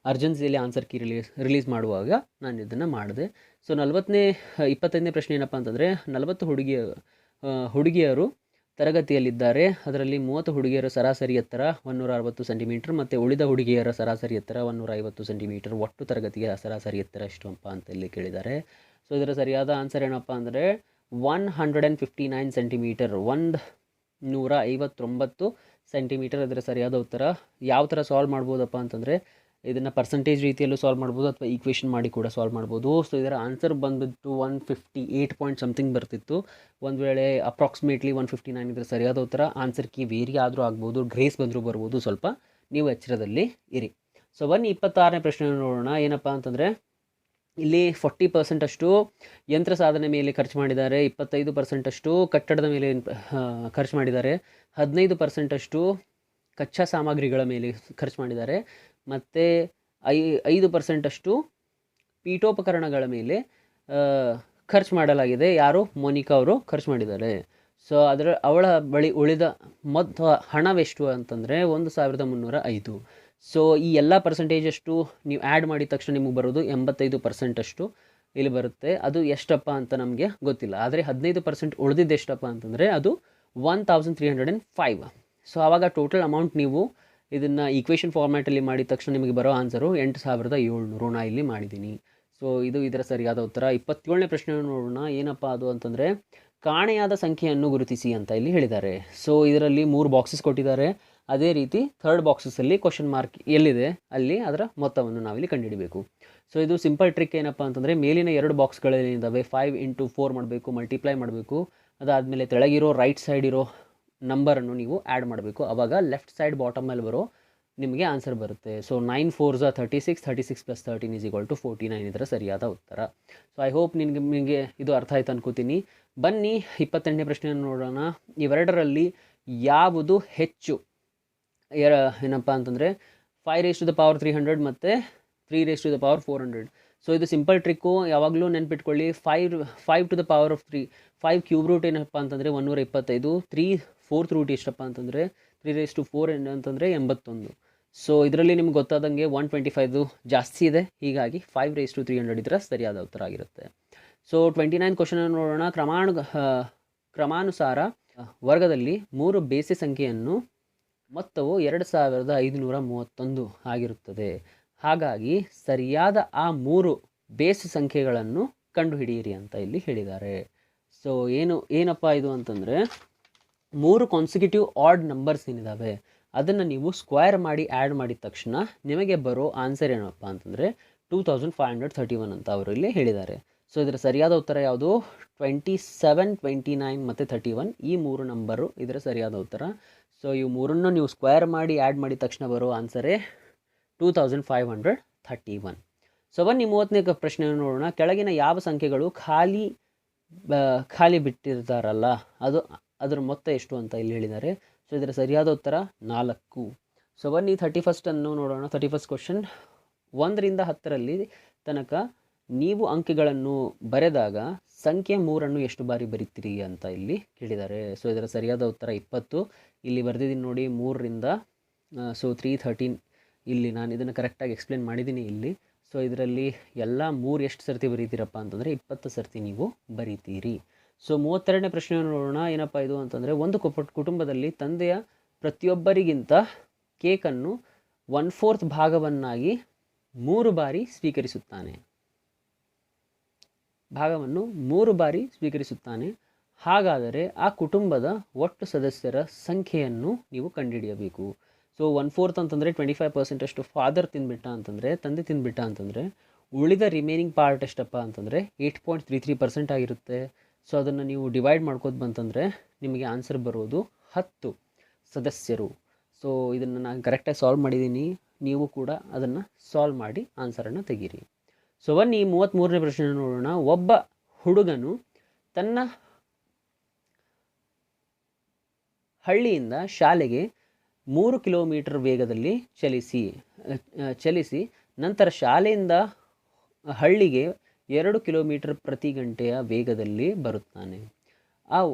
ಅರ್ಜೆನ್ಸಿಯಲ್ಲಿ ಆನ್ಸರ್ ಕೀ ರಿಲೀಸ್ ಮಾಡುವಾಗ ನಾನು ಇದನ್ನು ಮಾಡಿದೆ. ಸೊ 25ನೇ ಪ್ರಶ್ನೆ ಏನಪ್ಪ ಅಂತಂದರೆ 40 ಹುಡುಗಿಯರು ತರಗತಿಯಲ್ಲಿದ್ದಾರೆ. ಅದರಲ್ಲಿ 30 ಹುಡುಗಿಯರ ಸರಾಸರಿ ಎತ್ತರ 160 ಸೆಂಟಿಮೀಟರ್ ಮತ್ತು ಉಳಿದ ಹುಡುಗಿಯರ ಸರಾಸರಿ ಎತ್ತರ 150 ಸೆಂಟಿಮೀಟರ್. ಒಟ್ಟು ತರಗತಿಯ ಸರಾಸರಿ ಎತ್ತರ ಎಷ್ಟಪ್ಪ ಅಂತ ಇಲ್ಲಿ ಕೇಳಿದ್ದಾರೆ. ಸೊ ಇದರ ಸರಿಯಾದ ಆನ್ಸರ್ ಏನಪ್ಪ ಅಂದರೆ 159 ಸೆಂಟಿಮೀಟರ್, 159 ಸೆಂಟಿಮೀಟರ್ ಇದರ ಸರಿಯಾದ ಉತ್ತರ. ಯಾವ ಥರ ಸಾಲ್ವ್ ಮಾಡ್ಬೋದಪ್ಪ ಅಂತಂದರೆ ಇದನ್ನು ಪರ್ಸೆಂಟೇಜ್ ರೀತಿಯಲ್ಲೂ ಸಾಲ್ವ್ ಮಾಡ್ಬೋದು ಅಥವಾ ಈಕ್ವೇಷನ್ ಮಾಡಿ ಕೂಡ ಸಾಲ್ವ್ ಮಾಡ್ಬೋದು. ಸೊ ಇದರ ಆನ್ಸರ್ ಬಂದುಬಿಟ್ಟು 158 ಪಾಯಿಂಟ್ ಸಮಥಿಂಗ್ ಬರ್ತಿತ್ತು. ಒಂದು ವೇಳೆ ಅಪ್ರಾಕ್ಸಿಮೇಟ್ಲಿ 159 ಇದರ ಸರಿಯಾದ ಉತ್ತರ. ಆನ್ಸರ್ ಕೀ ವೇರಿ ಆದರೂ ಆಗ್ಬೋದು, ಗ್ರೇಸ್ ಬಂದರೂ ಬರ್ಬೋದು, ಸ್ವಲ್ಪ ನೀವು ಎಚ್ಚರದಲ್ಲಿ ಇರಿ. ಸೊ ಬನ್ನಿ 26ನೇ ಪ್ರಶ್ನೆಯನ್ನು ನೋಡೋಣ. ಏನಪ್ಪ ಅಂತಂದರೆ ಇಲ್ಲಿ 40% ಅಷ್ಟು ಯಂತ್ರ ಸಾಧನೆ ಮೇಲೆ ಖರ್ಚು ಮಾಡಿದ್ದಾರೆ, 25% ಅಷ್ಟು ಕಟ್ಟಡದ ಮೇಲೆ ಖರ್ಚು ಮಾಡಿದ್ದಾರೆ, 15% ಅಷ್ಟು ಕಚ್ಚಾ ಸಾಮಗ್ರಿಗಳ ಮೇಲೆ ಖರ್ಚು ಮಾಡಿದ್ದಾರೆ, ಮತ್ತು 5% ಅಷ್ಟು ಪೀಠೋಪಕರಣಗಳ ಮೇಲೆ ಖರ್ಚು ಮಾಡಲಾಗಿದೆ. ಯಾರು? ಮೋನಿಕಾ ಅವರು ಖರ್ಚು ಮಾಡಿದ್ದಾರೆ. ಸೊ ಅವಳ ಬಳಿ ಉಳಿದ ಹಣವೆಷ್ಟು ಅಂತಂದರೆ 1305. ಸೊ ಈ ಎಲ್ಲ ಪರ್ಸೆಂಟೇಜಷ್ಟು ನೀವು ಆ್ಯಡ್ ಮಾಡಿದ ತಕ್ಷಣ ನಿಮಗೆ ಬರೋದು 85% ಅಷ್ಟು ಇಲ್ಲಿ ಬರುತ್ತೆ. ಅದು ಎಷ್ಟಪ್ಪ ಅಂತ ನಮಗೆ ಗೊತ್ತಿಲ್ಲ. ಆದರೆ 15% ಉಳಿದಿದ್ದು ಎಷ್ಟಪ್ಪ ಅಂತಂದರೆ ಅದು 1305. ಸೊ ಆವಾಗ ಟೋಟಲ್ ಅಮೌಂಟ್ ನೀವು ಇದನ್ನು ಈಕ್ವೇಷನ್ ಫಾರ್ಮ್ಯಾಟಲ್ಲಿ ಮಾಡಿದ ತಕ್ಷಣ ನಿಮಗೆ ಬರೋ ಆನ್ಸರು 8700 ನಾ ಇಲ್ಲಿ ಮಾಡಿದ್ದೀನಿ. ಸೊ ಇದು ಇದರ ಸರಿಯಾದ ಉತ್ತರ. 27ನೇ ಪ್ರಶ್ನೆಯನ್ನು ನೋಡೋಣ. ಏನಪ್ಪ ಅದು ಅಂತಂದರೆ ಕಾಣೆಯಾದ ಸಂಖ್ಯೆಯನ್ನು ಗುರುತಿಸಿ ಅಂತ ಇಲ್ಲಿ ಹೇಳಿದ್ದಾರೆ. ಸೊ ಇದರಲ್ಲಿ 3 ಬಾಕ್ಸಸ್ ಕೊಟ್ಟಿದ್ದಾರೆ. ಅದೇ ರೀತಿ ಥರ್ಡ್ ಬಾಕ್ಸಸ್ಸಲ್ಲಿ ಕ್ವಶನ್ ಮಾರ್ಕ್ ಎಲ್ಲಿದೆ ಅಲ್ಲಿ ಅದರ ಮೊತ್ತವನ್ನು ನಾವಿಲ್ಲಿ ಕಂಡುಹಿಡಬೇಕು. ಸೊ ಇದು ಸಿಂಪಲ್ ಟ್ರಿಕ್ ಏನಪ್ಪ ಅಂತಂದರೆ ಮೇಲಿನ 2 ಬಾಕ್ಸ್ಗಳೇನಿದ್ದಾವೆ 5 × 4 ಮಾಡಬೇಕು, ಮಲ್ಟಿಪ್ಲೈ ಮಾಡಬೇಕು. ಅದಾದಮೇಲೆ ತೆಳಗಿರೋ ರೈಟ್ ಸೈಡ್ ಇರೋ ನಂಬರನ್ನು ನೀವು ಆ್ಯಡ್ ಮಾಡಬೇಕು. ಆವಾಗ ಲೆಫ್ಟ್ ಸೈಡ್ ಬಾಟಮಲ್ಲಿ ಬರೋ ನಿಮಗೆ ಆನ್ಸರ್ ಬರುತ್ತೆ. ಸೊ 9 4s 36, 36 + 13 = 49 ಇದರ ಸರಿಯಾದ ಉತ್ತರ. ಸೊ ಐ ಹೋಪ್ ನಿಮಗೆ ಇದು ಅರ್ಥ ಆಯ್ತು ಅನ್ಕೋತೀನಿ. ಬನ್ನಿ 28ನೇ ಪ್ರಶ್ನೆಯನ್ನು ನೋಡೋಣ. ಇವೆರಡರಲ್ಲಿ ಯಾವುದು ಹೆಚ್ಚು ಏನಪ್ಪ ಅಂತಂದರೆ 5⁻³ ಮತ್ತು 3⁻⁴. ಸೊ ಇದು ಸಿಂಪಲ್ ಟ್ರಿಕ್ಕು. ಯಾವಾಗಲೂ ನೆನ್ಪಿಟ್ಕೊಳ್ಳಿ. 5⁵ 5 ಕ್ಯೂಬ್ ರೂಟ್ ಏನಪ್ಪ ಅಂತಂದರೆ 125, 3/4 ರೂಟ್ ಎಷ್ಟಪ್ಪ ಅಂತಂದರೆ 3⁴ ಅಂತಂದರೆ 81. ಸೊ ಇದರಲ್ಲಿ ನಿಮ್ಗೆ ಗೊತ್ತಾದಂಗೆ 125 ಜಾಸ್ತಿ ಇದೆ, ಹೀಗಾಗಿ 5�300 ಇದರ ಸರಿಯಾದ ಉತ್ತರ ಆಗಿರುತ್ತೆ. ಸೊ 29 ಕ್ವಶನನ್ನು ನೋಡೋಣ. ಕ್ರಮಾನುಸಾರ ವರ್ಗದಲ್ಲಿ 3 ಬೇಸೆ ಸಂಖ್ಯೆಯನ್ನು ಮೊತ್ತವು 2531 ಆಗಿರುತ್ತದೆ. ಹಾಗಾಗಿ ಸರಿಯಾದ ಆ 3 ಬೇಸ್ ಸಂಖ್ಯೆಗಳನ್ನು ಕಂಡುಹಿಡಿಯಿರಿ ಅಂತ ಇಲ್ಲಿ ಹೇಳಿದ್ದಾರೆ. ಸೊ ಏನಪ್ಪ ಇದು ಅಂತಂದರೆ 3 ಕಾನ್ಸಿಕ್ಯೂಟಿವ್ ಆಡ್ ನಂಬರ್ಸ್ ಏನಿದ್ದಾವೆ ಅದನ್ನು ನೀವು ಸ್ಕ್ವೇರ್ ಮಾಡಿ ಆ್ಯಡ್ ಮಾಡಿದ ತಕ್ಷಣ ನಿಮಗೆ ಬರೋ ಆನ್ಸರ್ ಏನಪ್ಪ ಅಂತಂದರೆ 2531 ಅಂತ ಅವರು ಇಲ್ಲಿ ಹೇಳಿದ್ದಾರೆ. ಸೊ ಇದರ ಸರಿಯಾದ ಉತ್ತರ ಯಾವುದು? 27, 29 ಮತ್ತು 31 ಈ 3 ನಂಬರು ಇದರ ಸರಿಯಾದ ಉತ್ತರ. ಸೊ ಇವು 3ನ್ನು ನೀವು ಸ್ಕ್ವೇರ್ ಮಾಡಿ ಆ್ಯಡ್ ಮಾಡಿದ ತಕ್ಷಣ ಬರೋ ಆನ್ಸರೇ 2531. ಸೊ ಬನ್ನಿ 30ನೇ ಪ್ರಶ್ನೆಯನ್ನು ನೋಡೋಣ. ಕೆಳಗಿನ ಯಾವ ಸಂಖ್ಯೆಗಳು ಖಾಲಿ ಬಿಟ್ಟಿರ್ತಾರಲ್ಲ ಅದರ ಮೊತ್ತ ಎಷ್ಟು ಅಂತ ಇಲ್ಲಿ ಹೇಳಿದ್ದಾರೆ. ಸೊ ಇದರ ಸರಿಯಾದ ಉತ್ತರ 4. ಸೊ ಬನ್ನಿ 31 ನೋಡೋಣ. 31 ಕ್ವಶನ್. 1ರಿಂದ 10ರಲ್ಲಿ ತನಕ ನೀವು ಅಂಕೆಗಳನ್ನು ಬರೆದಾಗ ಸಂಖ್ಯೆ 3ಅನ್ನು ಎಷ್ಟು ಬಾರಿ ಬರೀತೀರಿ ಅಂತ ಇಲ್ಲಿ ಕೇಳಿದ್ದಾರೆ. ಸೊ ಇದರ ಸರಿಯಾದ ಉತ್ತರ 20. ಇಲ್ಲಿ ಬರೆದಿದ್ದೀನಿ ನೋಡಿ 3ರಿಂದ 313. ಇಲ್ಲಿ ನಾನು ಇದನ್ನು ಕರೆಕ್ಟಾಗಿ ಎಕ್ಸ್ಪ್ಲೇನ್ ಮಾಡಿದ್ದೀನಿ ಇಲ್ಲಿ. ಸೊ ಇದರಲ್ಲಿ ಎಲ್ಲ 3 ಎಷ್ಟು ಸರ್ತಿ ಬರೀತೀರಪ್ಪ ಅಂತಂದರೆ 20 ಸರ್ತಿ ನೀವು ಬರೀತೀರಿ. ಸೊ 32ನೇ ಪ್ರಶ್ನೆಯನ್ನು ನೋಡೋಣ. ಏನಪ್ಪ ಇದು ಅಂತಂದರೆ ಒಂದು ಕುಟುಂಬದಲ್ಲಿ ತಂದೆಯ ಪ್ರತಿಯೊಬ್ಬರಿಗಿಂತ ಕೇಕನ್ನು 1/4 ಭಾಗವನ್ನಾಗಿ 3 ಬಾರಿ ಸ್ವೀಕರಿಸುತ್ತಾನೆ. ಹಾಗಾದರೆ ಆ ಕುಟುಂಬದ ಒಟ್ಟು ಸದಸ್ಯರ ಸಂಖ್ಯೆಯನ್ನು ನೀವು ಕಂಡುಹಿಡಿಯಬೇಕು. ಸೊ 1/4 ಅಂತಂದರೆ 25% ಅಷ್ಟು ಫಾದರ್ ತಿಂದ್ಬಿಟ್ಟ ಅಂತಂದರೆ, ತಂದೆ ತಿಂದ್ಬಿಟ್ಟ ಅಂತಂದರೆ, ಉಳಿದ ರಿಮೈನಿಂಗ್ ಪಾರ್ಟ್ ಎಷ್ಟಪ್ಪ ಅಂತಂದರೆ 8.33% ಆಗಿರುತ್ತೆ. ಸೊ ಅದನ್ನು ನೀವು ಡಿವೈಡ್ ಮಾಡ್ಕೋದು ಬಂತಂದರೆ ನಿಮಗೆ ಆನ್ಸರ್ ಬರೋದು 10 ಸದಸ್ಯರು. ಸೊ ಇದನ್ನು ನಾನು ಕರೆಕ್ಟಾಗಿ ಸಾಲ್ವ್ ಮಾಡಿದ್ದೀನಿ, ನೀವು ಕೂಡ ಅದನ್ನು ಸಾಲ್ವ್ ಮಾಡಿ ಆನ್ಸರನ್ನು ತೆಗೀರಿ. ಸೊ ಬನ್ನಿ 33ನೇ ಪ್ರಶ್ನೆ ನೋಡೋಣ. ಒಬ್ಬ ಹುಡುಗನು ತನ್ನ ಹಳ್ಳಿಯಿಂದ ಶಾಲೆಗೆ 3 ಕಿಲೋಮೀಟರ್ ವೇಗದಲ್ಲಿ ಚಲಿಸಿ ನಂತರ ಶಾಲೆಯಿಂದ ಹಳ್ಳಿಗೆ 2 ಕಿಲೋಮೀಟರ್ ಪ್ರತಿ ಗಂಟೆಯ ವೇಗದಲ್ಲಿ ಬರುತ್ತಾನೆ.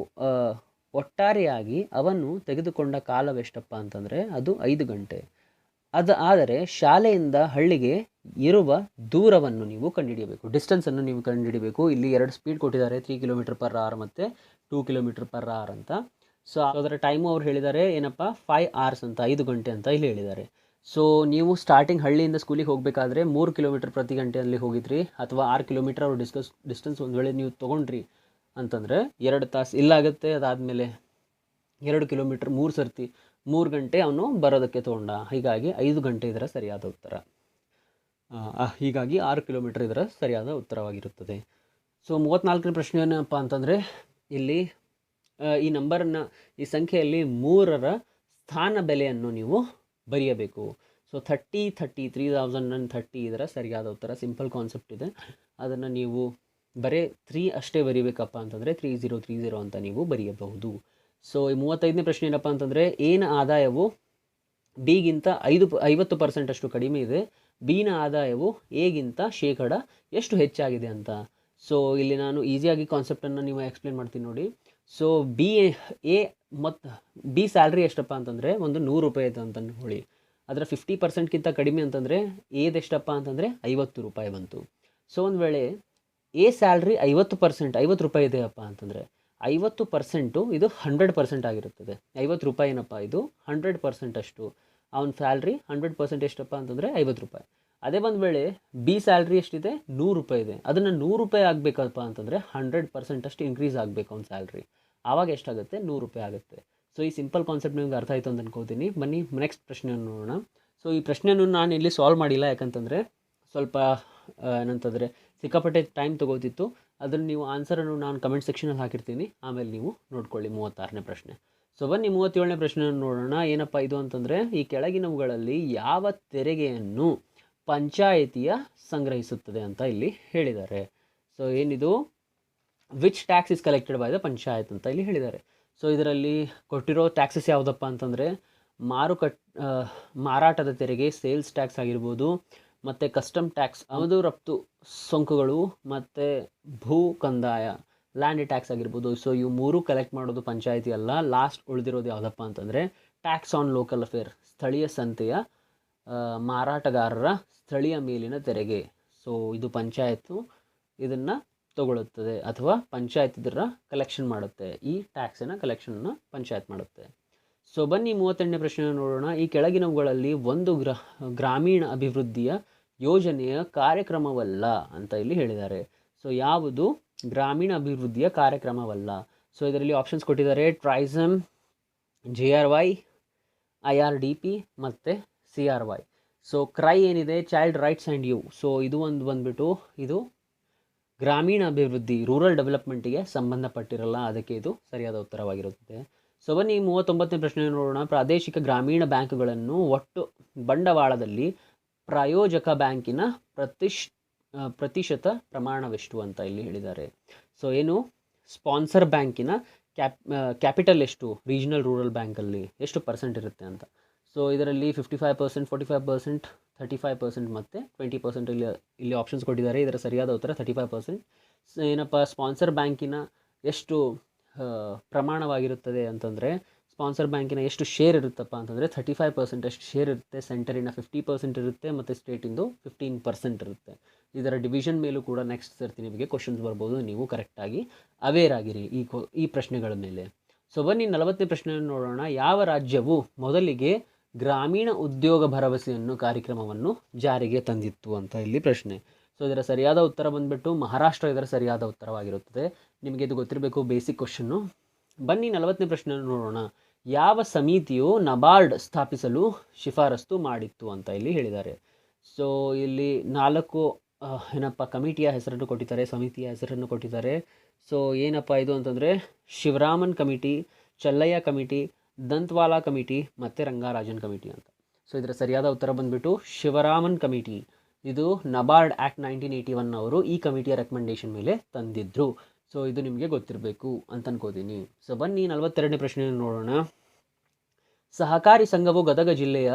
ಒಟ್ಟಾರೆಯಾಗಿ ಅವನು ತೆಗೆದುಕೊಂಡ ಕಾಲವೆಷ್ಟಪ್ಪ ಅಂತಂದರೆ ಅದು 5 ಗಂಟೆ. ಆದರೆ ಶಾಲೆಯಿಂದ ಹಳ್ಳಿಗೆ ಇರುವ ದೂರವನ್ನು ನೀವು ಕಂಡುಹಿಡಿಯಬೇಕು, ಡಿಸ್ಟೆನ್ಸನ್ನು ನೀವು ಕಂಡುಹಿಡಿಯಬೇಕು. ಇಲ್ಲಿ 2 ಸ್ಪೀಡ್ ಕೊಟ್ಟಿದ್ದಾರೆ, 3 km/h ಮತ್ತು 2 km/h ಅಂತ. ಸೊ ಅದರ ಟೈಮು ಅವ್ರು ಹೇಳಿದ್ದಾರೆ ಏನಪ್ಪ 5 hours ಅಂತ, 5 ಗಂಟೆ ಅಂತ ಇಲ್ಲಿ ಹೇಳಿದ್ದಾರೆ. ಸೊ ನೀವು ಸ್ಟಾರ್ಟಿಂಗ್ ಹಳ್ಳಿಯಿಂದ ಸ್ಕೂಲಿಗೆ ಹೋಗಬೇಕಾದ್ರೆ 3 ಕಿಲೋಮೀಟರ್ ಪ್ರತಿ ಗಂಟೆಯಲ್ಲಿ ಹೋಗಿದ್ರಿ, ಅಥವಾ 6 ಕಿಲೋಮೀಟರ್ ಅವ್ರು ಡಿಸ್ಟೆನ್ಸ್ ಒಂದು ವೇಳೆ ನೀವು ತೊಗೊಂಡ್ರಿ ಅಂತಂದರೆ 2 ತಾಸು ಇಲ್ಲಾಗುತ್ತೆ. ಅದಾದಮೇಲೆ 2 ಕಿಲೋಮೀಟರ್ 3 ಸರ್ತಿ 3 ಗಂಟೆ ಅವನು ಬರೋದಕ್ಕೆ ತೊಗೊಂಡ. ಹೀಗಾಗಿ 5 ಗಂಟೆ ಇದರ ಸರಿಯಾದ ಉತ್ತರ. ಹೀಗಾಗಿ 6 ಕಿಲೋಮೀಟರ್ ಇದರ ಸರಿಯಾದ ಉತ್ತರವಾಗಿರುತ್ತದೆ. ಸೊ 34ನೇ ಪ್ರಶ್ನೆ ಏನಪ್ಪ ಅಂತಂದರೆ ಇಲ್ಲಿ ಈ ಸಂಖ್ಯೆಯಲ್ಲಿ 3ರ ಸ್ಥಾನ ಬೆಲೆಯನ್ನು ನೀವು ಬರೆಯಬೇಕು. ಸೊ 30,30,30 ಇದರ ಸರಿಯಾದ ಉತ್ತರ. ಸಿಂಪಲ್ ಕಾನ್ಸೆಪ್ಟ್ ಇದೆ, ಅದನ್ನು ನೀವು ಬರೀ 3 ಅಷ್ಟೇ ಬರೀಬೇಕಪ್ಪ ಅಂತಂದರೆ 3030 ಅಂತ ನೀವು ಬರೆಯಬಹುದು. ಸೊ ಈ 35ನೇ ಪ್ರಶ್ನೆ ಏನಪ್ಪ ಅಂತಂದರೆ ಎನ ಆದಾಯವು ಬಿಗಿಂತ 50% ಅಷ್ಟು ಕಡಿಮೆ ಇದೆ, ಬಿನ ಆದಾಯವು ಎಗಿಂತ ಶೇಕಡ ಎಷ್ಟು ಹೆಚ್ಚಾಗಿದೆ ಅಂತ. ಸೊ ಇಲ್ಲಿ ನಾನು ಈಸಿಯಾಗಿ ಕಾನ್ಸೆಪ್ಟನ್ನು ನೀವು ಎಕ್ಸ್ಪ್ಲೇನ್ ಮಾಡ್ತೀನಿ ನೋಡಿ. ಸೊ ಬಿ ಸ್ಯಾಲ್ರಿ ಎಷ್ಟಪ್ಪ ಅಂತಂದರೆ ಒಂದು 100 ರೂಪಾಯಿ ಇದೆ ಅಂತ ನೋಡಿ. ಅದರ 50%ಗಿಂತ ಕಡಿಮೆ ಅಂತಂದರೆ ಎದೆಷ್ಟಪ್ಪ ಅಂತಂದರೆ 50 ರೂಪಾಯಿ ಬಂತು. ಸೊ ಒಂದು ವೇಳೆ ಎ ಸ್ಯಾಲ್ರಿ 50% 50 ರೂಪಾಯಿ ಇದೆಯಪ್ಪ ಅಂತಂದರೆ 50% ಇದು 100% ಆಗಿರುತ್ತದೆ. 50 ರೂಪಾಯಿ ಏನಪ್ಪ ಇದು 100% ಅಷ್ಟು. ಅವನ ಸ್ಯಾಲ್ರಿ 100% ಎಷ್ಟಪ್ಪ ಅಂತಂದರೆ 50 ರೂಪಾಯಿ. ಅದೇ ಒಂದು ವೇಳೆ ಬಿ ಸ್ಯಾಲ್ರಿ ಎಷ್ಟಿದೆ 100 ರೂಪಾಯಿ ಇದೆ, ಅದನ್ನು 100 ರೂಪಾಯಿ ಆಗಬೇಕಪ್ಪ ಅಂತಂದರೆ 100% ಅಷ್ಟು ಇನ್ಕ್ರೀಸ್ ಆಗಬೇಕು ಅವ್ನ ಸ್ಯಾಲ್ರಿ. ಆವಾಗ ಎಷ್ಟಾಗುತ್ತೆ 100 ರೂಪಾಯಿ ಆಗುತ್ತೆ. ಸೊ ಈ ಸಿಂಪಲ್ ಕಾನ್ಸೆಪ್ಟ್ ನಿಮ್ಗೆ ಅರ್ಥ ಆಯಿತು ಅಂತ ಅನ್ಕೋತೀನಿ. ಬನ್ನಿ ನೆಕ್ಸ್ಟ್ ಪ್ರಶ್ನೆಯನ್ನು ನೋಡೋಣ. ಸೊ ಈ ಪ್ರಶ್ನೆಯನ್ನು ನಾನು ಇಲ್ಲಿ ಸಾಲ್ವ್ ಮಾಡಿಲ್ಲ, ಯಾಕಂತಂದರೆ ಸ್ವಲ್ಪ ಏನಂತಂದರೆ ಸಿಕ್ಕಾಪಟ್ಟೆ ಟೈಮ್ ತೊಗೋತಿತ್ತು. ಅದನ್ನು ನೀವು ಆನ್ಸರನ್ನು ನಾನು ಕಮೆಂಟ್ ಸೆಕ್ಷನಲ್ಲಿ ಹಾಕಿರ್ತೀನಿ, ಆಮೇಲೆ ನೀವು ನೋಡ್ಕೊಳ್ಳಿ. 36ನೇ ಪ್ರಶ್ನೆ. ಸೊ ಬನ್ನಿ 37ನೇ ಪ್ರಶ್ನೆಯನ್ನು ನೋಡೋಣ. ಏನಪ್ಪ ಇದು ಅಂತಂದರೆ, ಈ ಕೆಳಗಿನವುಗಳಲ್ಲಿ ಯಾವ ತೆರಿಗೆಯನ್ನು ಪಂಚಾಯಿತಿಯ ಸಂಗ್ರಹಿಸುತ್ತದೆ ಅಂತ ಇಲ್ಲಿ ಹೇಳಿದ್ದಾರೆ. ಸೊ ಏನಿದು which tax is collected by the panchayat ಅಂತ ಇಲ್ಲಿ ಹೇಳಿದ್ದಾರೆ. ಸೊ ಇದರಲ್ಲಿ ಕೊಟ್ಟಿರೋ ಟ್ಯಾಕ್ಸಸ್ ಯಾವುದಪ್ಪ ಅಂತಂದರೆ ಮಾರಾಟದ ತೆರಿಗೆ, ಸೇಲ್ಸ್ ಟ್ಯಾಕ್ಸ್ ಆಗಿರ್ಬೋದು, ಮತ್ತು ಕಸ್ಟಮ್ ಟ್ಯಾಕ್ಸ್, ಆಮದು ರಫ್ತು ಸೋಂಕುಗಳು, ಮತ್ತು ಭೂ ಕಂದಾಯ ಲ್ಯಾಂಡ್ ಟ್ಯಾಕ್ಸ್ ಆಗಿರ್ಬೋದು. ಸೊ ಇವು ಮೂರು ಕಲೆಕ್ಟ್ ಮಾಡೋದು ಪಂಚಾಯಿತಿ ಅಲ್ಲ. ಲಾಸ್ಟ್ ಉಳಿದಿರೋದು ಯಾವುದಪ್ಪ ಅಂತಂದರೆ ಟ್ಯಾಕ್ಸ್ ಆನ್ ಲೋಕಲ್ ಅಫೇರ್, ಸ್ಥಳೀಯ ಸಂತೆಯ ಮಾರಾಟಗಾರರ ಸ್ಥಳೀಯ ಮೇಲಿನ ತೆರಿಗೆ. ಸೊ ಇದು ಪಂಚಾಯತು ಇದನ್ನು ತಗೊಳ್ಳುತ್ತದೆ, ಅಥವಾ ಪಂಚಾಯತ್ ಇದರ ಕಲೆಕ್ಷನ್ ಮಾಡುತ್ತೆ. ಈ ಟ್ಯಾಕ್ಸಿನ ಕಲೆಕ್ಷನ್ನ ಪಂಚಾಯತ್ ಮಾಡುತ್ತೆ. ಸೊ ಬನ್ನಿ 38ನೇ ಪ್ರಶ್ನೆಯನ್ನು ನೋಡೋಣ. ಈ ಕೆಳಗಿನವುಗಳಲ್ಲಿ ಒಂದು ಗ್ರಾಮೀಣ ಅಭಿವೃದ್ಧಿಯ ಯೋಜನೆಯ ಕಾರ್ಯಕ್ರಮವಲ್ಲ ಅಂತ ಇಲ್ಲಿ ಹೇಳಿದ್ದಾರೆ. ಸೊ ಯಾವುದು ಗ್ರಾಮೀಣ ಅಭಿವೃದ್ಧಿಯ ಕಾರ್ಯಕ್ರಮವಲ್ಲ? ಸೊ ಇದರಲ್ಲಿ ಆಪ್ಷನ್ಸ್ ಕೊಟ್ಟಿದ್ದಾರೆ: ಟ್ರೈಸಮ್, JRY, IRDP ಮತ್ತು CRY. ಸೊ ಕ್ರೈ ಏನಿದೆ, child rights and you. So ಇದು ಒಂದು ಬಂದ್ಬಿಟ್ಟು ಇದು ಗ್ರಾಮೀಣ ಅಭಿವೃದ್ಧಿ, ರೂರಲ್ ಡೆವಲಪ್ಮೆಂಟಿಗೆ ಸಂಬಂಧಪಟ್ಟಿರಲ್ಲ, ಅದಕ್ಕೆ ಇದು ಸರಿಯಾದ ಉತ್ತರವಾಗಿರುತ್ತದೆ. ಸೊ ಬನ್ನಿ 39ನೇ ಪ್ರಶ್ನೆಯನ್ನು ನೋಡೋಣ. ಪ್ರಾದೇಶಿಕ ಗ್ರಾಮೀಣ ಬ್ಯಾಂಕ್ಗಳನ್ನು ಒಟ್ಟು ಬಂಡವಾಳದಲ್ಲಿ ಪ್ರಾಯೋಜಕ ಬ್ಯಾಂಕಿನ ಪ್ರತಿಶತ ಪ್ರಮಾಣವೆಷ್ಟು ಅಂತ ಇಲ್ಲಿ ಹೇಳಿದ್ದಾರೆ. ಸೊ ಏನು ಸ್ಪಾನ್ಸರ್ ಬ್ಯಾಂಕಿನ ಕ್ಯಾಪಿಟಲ್ ಎಷ್ಟು ರೀಜನಲ್ ರೂರಲ್ ಬ್ಯಾಂಕಲ್ಲಿ ಎಷ್ಟು ಪರ್ಸೆಂಟ್ ಇರುತ್ತೆ ಅಂತ. ಸೊ ಇದರಲ್ಲಿ 55%, 45%, 35% ಮತ್ತು 20% ಇಲ್ಲಿ ಆಪ್ಷನ್ಸ್ ಕೊಟ್ಟಿದ್ದಾರೆ. ಇದರ ಸರಿಯಾದ ಉತ್ತರ 35%. ಏನಪ್ಪ ಸ್ಪಾನ್ಸರ್ ಬ್ಯಾಂಕಿನ ಎಷ್ಟು ಪ್ರಮಾಣವಾಗಿರುತ್ತದೆ ಅಂತಂದರೆ, ಸ್ಪಾನ್ಸರ್ ಬ್ಯಾಂಕಿನ ಎಷ್ಟು ಶೇರ್ ಇರುತ್ತಪ್ಪ ಅಂತಂದರೆ 35% ಅಷ್ಟು ಶೇರ್ ಇರುತ್ತೆ, ಸೆಂಟರಿನ 50% ಇರುತ್ತೆ, ಮತ್ತು ಸ್ಟೇಟಿಂದು 15% ಇರುತ್ತೆ. ಇದರ ಡಿವಿಷನ್ ಮೇಲೂ ಕೂಡ ನೆಕ್ಸ್ಟ್ ಸರ್ತಿ ನಿಮಗೆ ಕ್ವಶನ್ಸ್ ಬರ್ಬೋದು, ನೀವು ಕರೆಕ್ಟಾಗಿ ಅವೇರ್ ಆಗಿರಿ ಈ ಪ್ರಶ್ನೆಗಳ ಮೇಲೆ. ಸೊ ಬನ್ನಿ 40ನೇ ಪ್ರಶ್ನೆಯನ್ನು ನೋಡೋಣ. ಯಾವ ರಾಜ್ಯವು ಮೊದಲಿಗೆ ಗ್ರಾಮೀಣ ಉದ್ಯೋಗ ಭರವಸೆಯನ್ನು ಕಾರ್ಯಕ್ರಮವನ್ನು ಜಾರಿಗೆ ತಂದಿತ್ತು ಅಂತ ಇಲ್ಲಿ ಪ್ರಶ್ನೆ. ಸೊ ಇದರ ಸರಿಯಾದ ಉತ್ತರ ಬಂದುಬಿಟ್ಟು ಮಹಾರಾಷ್ಟ್ರ ಇದರ ಸರಿಯಾದ ಉತ್ತರವಾಗಿರುತ್ತದೆ. ನಿಮಗೆ ಇದು ಗೊತ್ತಿರಬೇಕು, ಬೇಸಿಕ್ ಕ್ವಶನ್ನು. ಬನ್ನಿ 40ನೇ ಪ್ರಶ್ನೆಯನ್ನು ನೋಡೋಣ. ಯಾವ ಸಮಿತಿಯು ನಬಾರ್ಡ್ ಸ್ಥಾಪಿಸಲು ಶಿಫಾರಸ್ತು ಮಾಡಿತ್ತು ಅಂತ ಇಲ್ಲಿ ಹೇಳಿದ್ದಾರೆ. ಸೊ ಇಲ್ಲಿ 4 ಏನಪ್ಪ ಕಮಿಟಿಯ ಹೆಸರನ್ನು ಕೊಟ್ಟಿದ್ದಾರೆ, ಸಮಿತಿಯ ಹೆಸರನ್ನು ಕೊಟ್ಟಿದ್ದಾರೆ. ಸೊ ಏನಪ್ಪ ಇದು ಅಂತಂದರೆ Sivaraman committee, Chelliah committee, ದಂತ್ವಾಲಾ committee ಮತ್ತು ರಂಗರಾಜನ್ ಕಮಿಟಿ ಅಂತ. ಸೊ ಇದರ ಸರಿಯಾದ ಉತ್ತರ ಬಂದುಬಿಟ್ಟು ಶಿವರಾಮನ್ ಕಮಿಟಿ. ಇದು ನಬಾರ್ಡ್ ಆ್ಯಕ್ಟ್ 1981 ಅವರು ಈ ಕಮಿಟಿಯ ರೆಕಮೆಂಡೇಶನ್ ಮೇಲೆ ತಂದಿದ್ದರು. ಸೊ ಇದು ನಿಮಗೆ ಗೊತ್ತಿರಬೇಕು ಅಂತ ಅನ್ಕೋತೀನಿ. ಸೊ ಬನ್ನಿ 42ನೇ ಪ್ರಶ್ನೆಯನ್ನು ನೋಡೋಣ. ಸಹಕಾರಿ ಸಂಘವು ಗದಗ ಜಿಲ್ಲೆಯ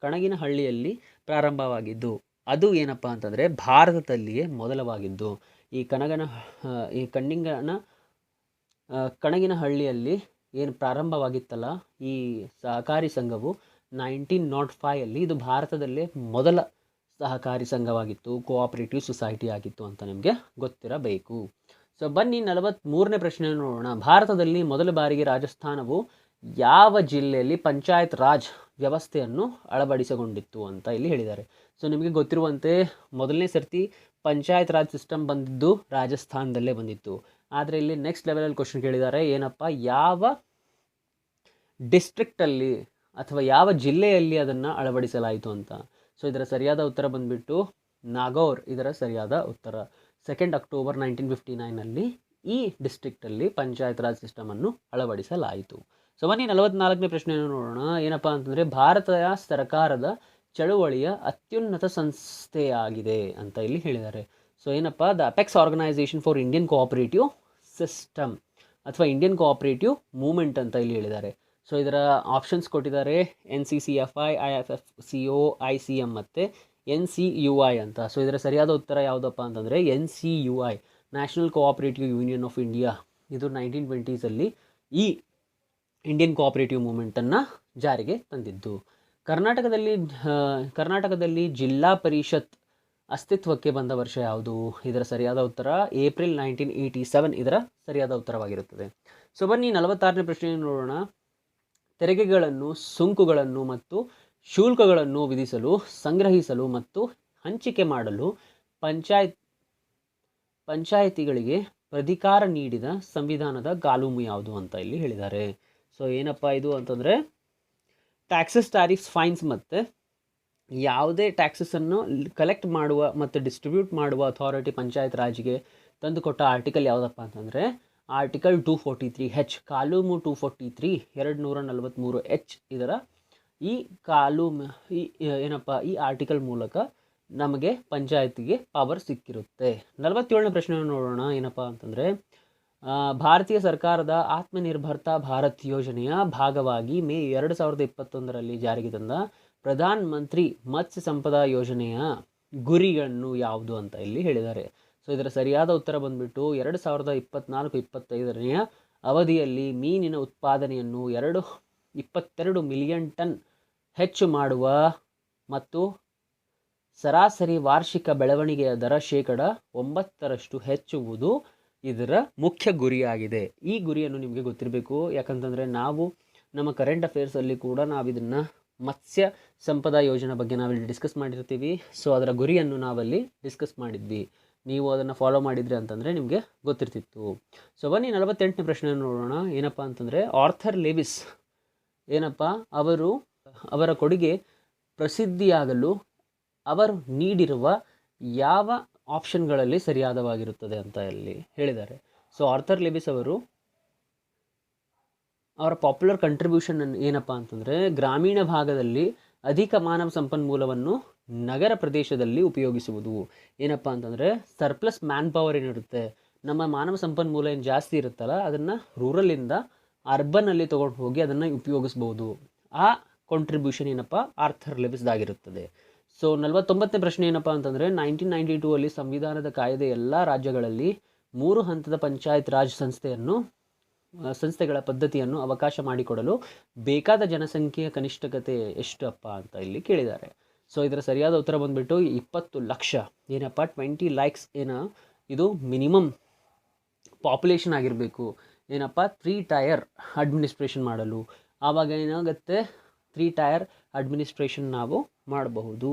ಕಣಗಿನಹಳ್ಳಿಯಲ್ಲಿ ಪ್ರಾರಂಭವಾಗಿದ್ದು, ಅದು ಏನಪ್ಪ ಅಂತಂದರೆ ಭಾರತದಲ್ಲಿಯೇ ಮೊದಲವಾಗಿದ್ದು. ಈ ಕಣಗಿನಹಳ್ಳಿಯಲ್ಲಿ ಏನು ಪ್ರಾರಂಭವಾಗಿತ್ತಲ್ಲ ಈ ಸಹಕಾರಿ ಸಂಘವು 1905 ಇದು ಭಾರತದಲ್ಲೇ ಮೊದಲ ಸಹಕಾರಿ ಸಂಘವಾಗಿತ್ತು, ಕೋಆಪರೇಟಿವ್ ಸೊಸೈಟಿ ಆಗಿತ್ತು ಅಂತ ನಿಮಗೆ ಗೊತ್ತಿರಬೇಕು. ಸೊ ಬನ್ನಿ 43ನೇ ಪ್ರಶ್ನೆಯನ್ನು ನೋಡೋಣ. ಭಾರತದಲ್ಲಿ ಮೊದಲ ಬಾರಿಗೆ ರಾಜಸ್ಥಾನವು ಯಾವ ಜಿಲ್ಲೆಯಲ್ಲಿ ಪಂಚಾಯತ್ ರಾಜ್ ವ್ಯವಸ್ಥೆಯನ್ನು ಅಳವಡಿಸಿಕೊಂಡಿತ್ತು ಅಂತ ಇಲ್ಲಿ ಹೇಳಿದ್ದಾರೆ. ಸೊ ನಿಮಗೆ ಗೊತ್ತಿರುವಂತೆ ಮೊದಲನೇ ಸರ್ತಿ ಪಂಚಾಯತ್ ರಾಜ್ ಸಿಸ್ಟಮ್ ಬಂದಿದ್ದು ರಾಜಸ್ಥಾನದಲ್ಲೇ ಬಂದಿತ್ತು. ಆದರೆ ಇಲ್ಲಿ ನೆಕ್ಸ್ಟ್ ಲೆವೆಲಲ್ಲಿ ಕ್ವಶನ್ ಕೇಳಿದ್ದಾರೆ, ಏನಪ್ಪ ಯಾವ ಡಿಸ್ಟ್ರಿಕ್ಟಲ್ಲಿ ಅಥವಾ ಯಾವ ಜಿಲ್ಲೆಯಲ್ಲಿ ಅದನ್ನು ಅಳವಡಿಸಲಾಯಿತು ಅಂತ. ಸೊ ಇದರ ಸರಿಯಾದ ಉತ್ತರ ಬಂದುಬಿಟ್ಟು ನಾಗೌರ್ ಇದರ ಸರಿಯಾದ ಉತ್ತರ. 2 ಅಕ್ಟೋಬರ್ 1959 ಈ ಡಿಸ್ಟ್ರಿಕ್ಟಲ್ಲಿ ಪಂಚಾಯತ್ ರಾಜ್ ಸಿಸ್ಟಮನ್ನು ಅಳವಡಿಸಲಾಯಿತು. ಸೊ ಬನ್ನಿ 44ನೇ ಪ್ರಶ್ನೆಯನ್ನು ನೋಡೋಣ. ಏನಪ್ಪ ಅಂತಂದರೆ ಭಾರತ ಸರ್ಕಾರದ ಚಳುವಳಿಯ ಅತ್ಯುನ್ನತ ಸಂಸ್ಥೆಯಾಗಿದೆ ಅಂತ ಇಲ್ಲಿ ಹೇಳಿದ್ದಾರೆ. ಸೊ ಏನಪ್ಪ the apex organisation for Indian cooperative system ಅಥವಾ ಇಂಡಿಯನ್ ಕೋಆಪರೇಟಿವ್ ಮೂವ್ಮೆಂಟ್ ಅಂತ ಇಲ್ಲಿ ಹೇಳಿದ್ದಾರೆ. ಸೊ ಇದರ ಆಪ್ಷನ್ಸ್ ಕೊಟ್ಟಿದ್ದಾರೆ NCCFI, IFFCO, ICM ಮತ್ತು NCUI ಅಂತ. ಸೊ ಇದರ ಸರಿಯಾದ ಉತ್ತರ ಯಾವುದಪ್ಪ ಅಂತಂದರೆ NCUI, national cooperative union of India. ಇದು 1920s ಈ ಇಂಡಿಯನ್ ಕೋಆಪರೇಟಿವ್ ಮೂವ್ಮೆಂಟನ್ನು ಜಾರಿಗೆ ತಂದಿದ್ದು. ಕರ್ನಾಟಕದಲ್ಲಿ ಜಿಲ್ಲಾ ಪರಿಷತ್ ಅಸ್ತಿತ್ವಕ್ಕೆ ಬಂದ ವರ್ಷ ಯಾವುದು? ಇದರ ಸರಿಯಾದ ಉತ್ತರ ಏಪ್ರಿಲ್ 1987 ಇದರ ಸರಿಯಾದ ಉತ್ತರವಾಗಿರುತ್ತದೆ. ಸೊ ಬನ್ನಿ 46ನೇ ಪ್ರಶ್ನೆಯನ್ನು ನೋಡೋಣ. ತೆರಿಗೆಗಳನ್ನು, ಸುಂಕಗಳನ್ನು ಮತ್ತು ಶುಲ್ಕಗಳನ್ನು ವಿಧಿಸಲು, ಸಂಗ್ರಹಿಸಲು ಮತ್ತು ಹಂಚಿಕೆ ಮಾಡಲು ಪಂಚಾಯಿತಿಗಳಿಗೆ ಅಧಿಕಾರ ನೀಡಿದ ಸಂವಿಧಾನದ ಕಾನೂನು ಯಾವುದು ಅಂತ ಇಲ್ಲಿ ಹೇಳಿದ್ದಾರೆ. ಸೊ ಏನಪ್ಪ ಇದು ಅಂತಂದರೆ ಟ್ಯಾಕ್ಸಸ್, ಟ್ಯಾರಿಫ್ಸ್, ಫೈನ್ಸ್ ಮತ್ತು ಯಾವುದೇ ಟ್ಯಾಕ್ಸಸನ್ನು ಕಲೆಕ್ಟ್ ಮಾಡುವ ಮತ್ತು ಡಿಸ್ಟ್ರಿಬ್ಯೂಟ್ ಮಾಡುವ ಅಥಾರಿಟಿ ಪಂಚಾಯತ್ ರಾಜ್ಗೆ ತಂದುಕೊಟ್ಟ ಆರ್ಟಿಕಲ್ ಯಾವುದಪ್ಪ ಅಂತಂದರೆ ಆರ್ಟಿಕಲ್ 243H, ಕಾಲೂಮು 243 243H. ಇದರ ಈ ಈ ಆರ್ಟಿಕಲ್ ಮೂಲಕ ನಮಗೆ ಪಂಚಾಯತಿಗೆ ಪವರ್ ಸಿಕ್ಕಿರುತ್ತೆ. 47ನೇ ಪ್ರಶ್ನೆಯನ್ನು ನೋಡೋಣ. ಏನಪ್ಪ ಅಂತಂದರೆ ಭಾರತೀಯ ಸರ್ಕಾರದ ಆತ್ಮನಿರ್ಭರ್ತಾ ಭಾರತ್ ಯೋಜನೆಯ ಭಾಗವಾಗಿ ಮೇ 2021ರಲ್ಲಿ ಜಾರಿಗೆ ತಂದ ಪ್ರಧಾನ ಮಂತ್ರಿ ಮತ್ಸ್ಯ ಸಂಪದಾ ಯೋಜನೆಯ ಗುರಿಗಳನ್ನು ಯಾವುದು ಅಂತ ಇಲ್ಲಿ ಹೇಳಿದ್ದಾರೆ. ಸೊ ಇದರ ಸರಿಯಾದ ಉತ್ತರ ಬಂದುಬಿಟ್ಟು 2024-25ನೇ ಅವಧಿಯಲ್ಲಿ ಮೀನಿನ ಉತ್ಪಾದನೆಯನ್ನು 22 ಮಿಲಿಯನ್ ಟನ್ ಹೆಚ್ಚು ಮಾಡುವ ಮತ್ತು ಸರಾಸರಿ ವಾರ್ಷಿಕ ಬೆಳವಣಿಗೆಯ ದರ 9% ಹೆಚ್ಚುವುದು ಇದರ ಮುಖ್ಯ ಗುರಿಯಾಗಿದೆ. ಈ ಗುರಿಯನ್ನು ನಿಮಗೆ ಗೊತ್ತಿರಬೇಕು, ಯಾಕಂತಂದರೆ ನಾವು ನಮ್ಮ ಕರೆಂಟ್ ಅಫೇರ್ಸಲ್ಲಿ ಕೂಡ ನಾವಿದನ್ನು ಮತ್ಸ್ಯ ಸಂಪದಾ ಯೋಜನೆ ಬಗ್ಗೆ ನಾವಿಲ್ಲಿ ಡಿಸ್ಕಸ್ ಮಾಡಿರ್ತೀವಿ. ಸೊ ಅದರ ಗುರಿಯನ್ನು ನಾವಲ್ಲಿ ಡಿಸ್ಕಸ್ ಮಾಡಿದ್ವಿ. ನೀವು ಅದನ್ನು ಫಾಲೋ ಮಾಡಿದ್ರಿ ಅಂತಂದರೆ ನಿಮಗೆ ಗೊತ್ತಿರ್ತಿತ್ತು. ಸೊ ಬನ್ನಿ 48ನೇ ಪ್ರಶ್ನೆಯನ್ನು ನೋಡೋಣ. ಏನಪ್ಪ ಅಂತಂದರೆ ಆರ್ಥರ್ ಲೇವಿಸ್ ಅವರ ಕೊಡುಗೆ ಪ್ರಸಿದ್ಧಿಯಾಗಲು ಅವರು ನೀಡಿರುವ ಯಾವ ಆಪ್ಷನ್ಗಳಲ್ಲಿ ಸರಿಯಾದವಾಗಿರುತ್ತದೆ ಅಂತ ಇಲ್ಲಿ ಹೇಳಿದ್ದಾರೆ. ಸೊ ಆರ್ಥರ್ ಲೇವಿಸ್ ಅವರ ಪಾಪ್ಯುಲರ್ ಕಂಟ್ರಿಬ್ಯೂಷನ್ ಏನಪ್ಪ ಅಂತಂದರೆ ಗ್ರಾಮೀಣ ಭಾಗದಲ್ಲಿ ಅಧಿಕ ಮಾನವ ಸಂಪನ್ಮೂಲವನ್ನು ನಗರ ಪ್ರದೇಶದಲ್ಲಿ ಉಪಯೋಗಿಸುವುದು. ಏನಪ್ಪ ಅಂತಂದರೆ ಸರ್ಪ್ಲಸ್ ಮ್ಯಾನ್ ಪವರ್ ಏನಿರುತ್ತೆ, ನಮ್ಮ ಮಾನವ ಸಂಪನ್ಮೂಲ ಏನು ಜಾಸ್ತಿ ಇರುತ್ತಲ್ಲ ಅದನ್ನು ರೂರಲಿಂದ ಅರ್ಬನ್ನಲ್ಲಿ ತೊಗೊಂಡು ಹೋಗಿ ಅದನ್ನು ಉಪಯೋಗಿಸ್ಬೋದು. ಆ ಕಾಂಟ್ರಿಬ್ಯೂಷನ್ ಏನಪ್ಪ ಆರ್ಥರ್ ಲೇವಿಸ್ದಾಗಿರುತ್ತದೆ. ಸೊ 49ನೇ ಪ್ರಶ್ನೆ ಏನಪ್ಪ ಅಂತಂದರೆ 1992 ಸಂವಿಧಾನದ ಕಾಯ್ದೆ ಎಲ್ಲ ರಾಜ್ಯಗಳಲ್ಲಿ 3 ಹಂತದ ಪಂಚಾಯತ್ ರಾಜ್ ಸಂಸ್ಥೆಗಳ ಪದ್ಧತಿಯನ್ನು ಅವಕಾಶ ಮಾಡಿಕೊಡಲು ಬೇಕಾದ ಜನಸಂಖ್ಯೆಯ ಕನಿಷ್ಠತೆ ಎಷ್ಟಪ್ಪ ಅಂತ ಇಲ್ಲಿ ಕೇಳಿದ್ದಾರೆ. ಸೊ ಇದರ ಸರಿಯಾದ ಉತ್ತರ ಬಂದುಬಿಟ್ಟು 20 ಲಕ್ಷ. ಏನಪ್ಪ 20 lakhs ಇದು ಮಿನಿಮಮ್ ಪಾಪ್ಯುಲೇಷನ್ ಆಗಿರಬೇಕು. ಏನಪ್ಪ 3 ಟೈರ್ ಅಡ್ಮಿನಿಸ್ಟ್ರೇಷನ್ ಮಾಡಲು. ಆವಾಗ ಏನಾಗುತ್ತೆ 3 ಟೈರ್ ಅಡ್ಮಿನಿಸ್ಟ್ರೇಷನ್ ನಾವು ಮಾಡಬಹುದು.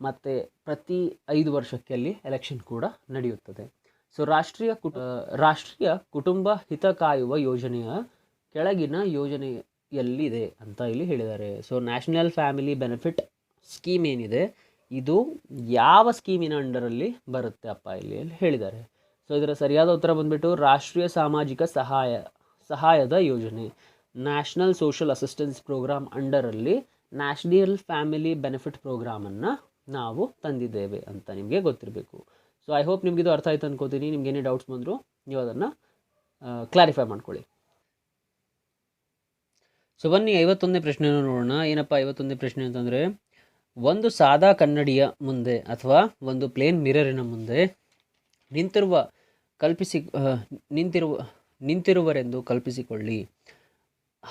ಮತ್ತು ಪ್ರತಿ 5 ವರ್ಷಕ್ಕೆ ಅಲ್ಲಿ ಎಲೆಕ್ಷನ್ ಕೂಡ ನಡೆಯುತ್ತದೆ. ಸೊ ರಾಷ್ಟ್ರೀಯ ಕುಟುಂಬ ಹಿತ ಕಾಯುವ ಯೋಜನೆಯ ಕೆಳಗಿನ ಯೋಜನೆಯಲ್ಲಿದೆ ಅಂತ ಇಲ್ಲಿ ಹೇಳಿದ್ದಾರೆ. So national family benefit scheme ಏನಿದೆ ಇದು ಯಾವ ಸ್ಕೀಮಿನ ಅಂಡರಲ್ಲಿ ಬರುತ್ತೆ ಅಪ್ಪ ಇಲ್ಲಿ ಹೇಳಿದ್ದಾರೆ. ಸೊ ಇದರ ಸರಿಯಾದ ಉತ್ತರ ಬಂದುಬಿಟ್ಟು ರಾಷ್ಟ್ರೀಯ ಸಾಮಾಜಿಕ ಸಹಾಯದ ಯೋಜನೆ, ನ್ಯಾಷನಲ್ ಸೋಷಲ್ ಅಸಿಸ್ಟೆನ್ಸ್ ಪ್ರೋಗ್ರಾಮ್ ಅಂಡರಲ್ಲಿ ನ್ಯಾಷನಲ್ ಫ್ಯಾಮಿಲಿ ಬೆನಿಫಿಟ್ ಪ್ರೋಗ್ರಾಮನ್ನು ನಾವು ತಂದಿದ್ದೇವೆ ಅಂತ ನಿಮಗೆ ಗೊತ್ತಿರಬೇಕು. ಸೊ ಐ ಹೋಪ್ ನಿಮಗಿದು ಅರ್ಥ ಆಯ್ತು ಅನ್ಕೋತೀನಿ. ನಿಮ್ಗೆ ಏನೇ ಡೌಟ್ಸ್ ಬಂದರೂ ನೀವು ಅದನ್ನು ಕ್ಲಾರಿಫೈ ಮಾಡ್ಕೊಳ್ಳಿ. ಸೊ ಬನ್ನಿ 51ನೇ ಪ್ರಶ್ನೆಯನ್ನು ನೋಡೋಣ. ಏನಪ್ಪ 51ನೇ ಪ್ರಶ್ನೆ ಅಂತಂದರೆ ಒಂದು ಸಾದಾ ಕನ್ನಡಿಯ ಮುಂದೆ ಅಥವಾ ಒಂದು ಪ್ಲೇನ್ ಮಿರರಿನ ಮುಂದೆ ನಿಂತಿರುವರೆಂದು ಕಲ್ಪಿಸಿಕೊಳ್ಳಿ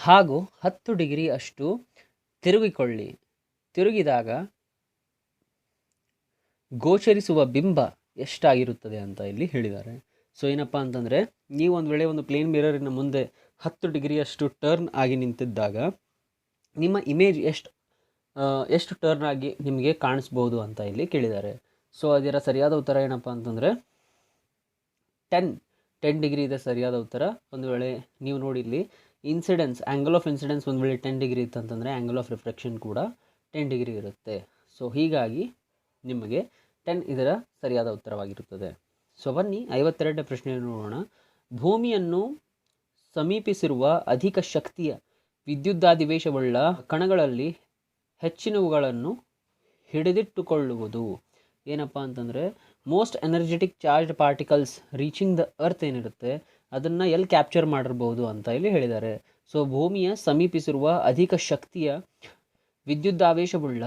ಹಾಗೂ 10 ಡಿಗ್ರಿ ಅಷ್ಟು ತಿರುಗಿದಾಗ ಗೋಚರಿಸುವ ಬಿಂಬ ಎಷ್ಟಾಗಿರುತ್ತದೆ ಅಂತ ಇಲ್ಲಿ ಹೇಳಿದ್ದಾರೆ. ಸೊ ಏನಪ್ಪ ಅಂತಂದರೆ ನೀವು ಒಂದು ವೇಳೆ ಒಂದು ಪ್ಲೇನ್ ಮಿರರಿನ ಮುಂದೆ 10 ಡಿಗ್ರಿಯಷ್ಟು ಟರ್ನ್ ಆಗಿ ನಿಂತಿದ್ದಾಗ ನಿಮ್ಮ ಇಮೇಜ್ ಎಷ್ಟು ಟರ್ನ್ ಆಗಿ ನಿಮಗೆ ಕಾಣಿಸ್ಬೋದು ಅಂತ ಇಲ್ಲಿ ಕೇಳಿದ್ದಾರೆ. ಸೊ ಅದರ ಸರಿಯಾದ ಉತ್ತರ ಏನಪ್ಪ ಅಂತಂದರೆ 10 ಡಿಗ್ರಿ ಇದೆ ಸರಿಯಾದ ಉತ್ತರ. ಒಂದು ವೇಳೆ ನೀವು ನೋಡಿ ಇಲ್ಲಿ ಆ್ಯಂಗಲ್ ಆಫ್ ಇನ್ಸಿಡೆನ್ಸ್ ಒಂದು ವೇಳೆ 10 ಡಿಗ್ರಿ ಇತ್ತಂತಂದರೆ ಆ್ಯಂಗಲ್ ಆಫ್ ರಿಫ್ಲೆಕ್ಷನ್ ಕೂಡ 10 ಡಿಗ್ರಿ ಇರುತ್ತೆ. ಸೊ ಹೀಗಾಗಿ ನಿಮಗೆ 10 ಇದರ ಸರಿಯಾದ ಉತ್ತರವಾಗಿರುತ್ತದೆ. ಸೊ ಬನ್ನಿ 52ನೇ ಪ್ರಶ್ನೆಯನ್ನು ನೋಡೋಣ. ಭೂಮಿಯನ್ನು ಸಮೀಪಿಸಿರುವ ಅಧಿಕ ಶಕ್ತಿಯ ವಿದ್ಯುದಾಧಿವೇಶವುಳ್ಳ ಕಣಗಳಲ್ಲಿ ಹೆಚ್ಚಿನವುಗಳನ್ನು ಹಿಡಿದಿಟ್ಟುಕೊಳ್ಳುವುದು. ಏನಪ್ಪ ಅಂತಂದರೆ most energetic charged particles reaching the earth ಏನಿರುತ್ತೆ ಅದನ್ನು ಎಲ್ಲಿ ಕ್ಯಾಪ್ಚರ್ ಮಾಡಿರ್ಬೋದು ಅಂತ ಇಲ್ಲಿ ಹೇಳಿದ್ದಾರೆ. ಸೊ ಭೂಮಿಯ ಸಮೀಪಿಸಿರುವ ಅಧಿಕ ಶಕ್ತಿಯ ವಿದ್ಯುದಾವೇಶವುಳ್ಳ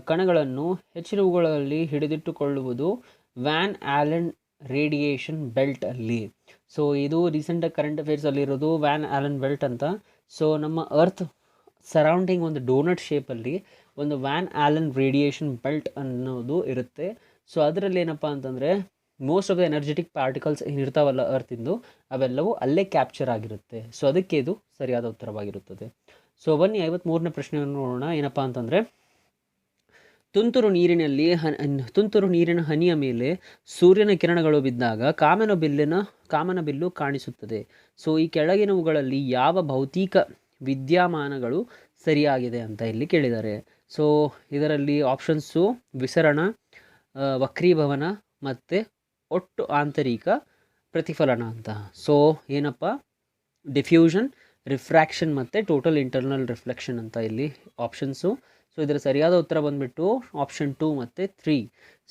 ಕಣಗಳನ್ನು ಹೆಚ್ಚಿನವುಗಳಲ್ಲಿ ಹಿಡಿದಿಟ್ಟುಕೊಳ್ಳುವುದು ವ್ಯಾನ್ ಆ್ಯಲನ್ ರೇಡಿಯೇಷನ್ ಬೆಲ್ಟ್ ಅಲ್ಲಿ. ಸೊ ಇದು ರೀಸೆಂಟಾಗಿ ಕರೆಂಟ್ ಅಫೇರ್ಸಲ್ಲಿರೋದು ವ್ಯಾನ್ ಆ್ಯಲನ್ ಬೆಲ್ಟ್ ಅಂತ. ಸೊ ನಮ್ಮ ಅರ್ತ್ ಸರೌಂಡಿಂಗ್ ಒಂದು ಡೋನಟ್ ಶೇಪಲ್ಲಿ ಒಂದು ವ್ಯಾನ್ ಆ್ಯಲನ್ ರೇಡಿಯೇಷನ್ ಬೆಲ್ಟ್ ಅನ್ನೋದು ಇರುತ್ತೆ. ಸೊ ಅದರಲ್ಲಿ ಏನಪ್ಪ ಅಂತಂದರೆ most of the energetic particles ಏನಿರ್ತಾವಲ್ಲ ಅರ್ತಿಂದು ಅವೆಲ್ಲವೂ ಅಲ್ಲೇ ಕ್ಯಾಪ್ಚರ್ ಆಗಿರುತ್ತೆ. ಸೊ ಅದಕ್ಕೆ ಇದು ಸರಿಯಾದ ಉತ್ತರವಾಗಿರುತ್ತದೆ. ಸೊ ಬನ್ನಿ 53ನೇ ಪ್ರಶ್ನೆಯನ್ನು ನೋಡೋಣ. ಏನಪ್ಪ ಅಂತಂದರೆ ತುಂತುರು ನೀರಿನ ಹನಿಯ ಮೇಲೆ ಸೂರ್ಯನ ಕಿರಣಗಳು ಬಿದ್ದಾಗ ಕಾಮನಬಿಲ್ಲು ಕಾಣಿಸುತ್ತದೆ. ಸೊ ಈ ಕೆಳಗಿನವುಗಳಲ್ಲಿ ಯಾವ ಭೌತಿಕ ವಿದ್ಯಮಾನಗಳು ಸರಿಯಾಗಿದೆ ಅಂತ ಇಲ್ಲಿ ಕೇಳಿದ್ದಾರೆ. ಸೊ ಇದರಲ್ಲಿ ಆಪ್ಷನ್ಸು ವಿಸರಣ, ವಕ್ರೀಭವನ ಮತ್ತು ಒಟ್ಟು ಆಂತರಿಕ ಪ್ರತಿಫಲನ ಅಂತ. ಸೊ ಏನಪ್ಪ ಡಿಫ್ಯೂಷನ್, ರಿಫ್ರ್ಯಾಕ್ಷನ್ ಮತ್ತು ಟೋಟಲ್ ಇಂಟರ್ನಲ್ ರಿಫ್ಲೆಕ್ಷನ್ ಅಂತ ಇಲ್ಲಿ ಆಪ್ಷನ್ಸು. ಸೊ ಇದರ ಸರಿಯಾದ ಉತ್ತರ ಬಂದುಬಿಟ್ಟು ಆಪ್ಷನ್ 2 ಮತ್ತು 3.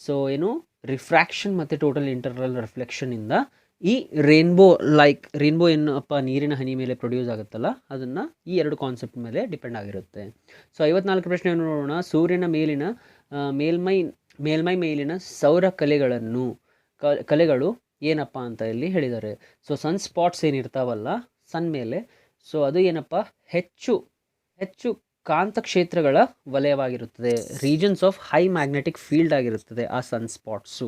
ಸೊ ಏನು ರಿಫ್ರ್ಯಾಕ್ಷನ್ ಮತ್ತು ಟೋಟಲ್ ಇಂಟರ್ನಲ್ ರಿಫ್ಲೆಕ್ಷನಿಂದ ಈ ರೇನ್ಬೋ ಏನಪ್ಪ ನೀರಿನ ಹನಿ ಮೇಲೆ ಪ್ರೊಡ್ಯೂಸ್ ಆಗುತ್ತಲ್ಲ ಅದನ್ನು ಈ ಎರಡು ಕಾನ್ಸೆಪ್ಟ್ ಮೇಲೆ ಡಿಪೆಂಡ್ ಆಗಿರುತ್ತೆ. ಸೊ 54 ಪ್ರಶ್ನೆಯನ್ನು ನೋಡೋಣ. ಸೂರ್ಯನ ಮೇಲ್ಮೈ ಮೇಲಿನ ಸೌರ ಕಲೆಗಳು ಏನಪ್ಪ ಅಂತ ಇಲ್ಲಿ ಹೇಳಿದ್ದಾರೆ. ಸೊ ಸನ್ ಸ್ಪಾಟ್ಸ್ ಏನಿರ್ತಾವಲ್ಲ ಸನ್ ಮೇಲೆ, ಸೊ ಅದು ಏನಪ್ಪ ಹೆಚ್ಚು ಕಾಂತಕ್ಷೇತ್ರಗಳ ವಲಯವಾಗಿರುತ್ತದೆ. Regions of high magnetic field ಆಗಿರುತ್ತದೆ ಆ ಸನ್ ಸ್ಪಾಟ್ಸು.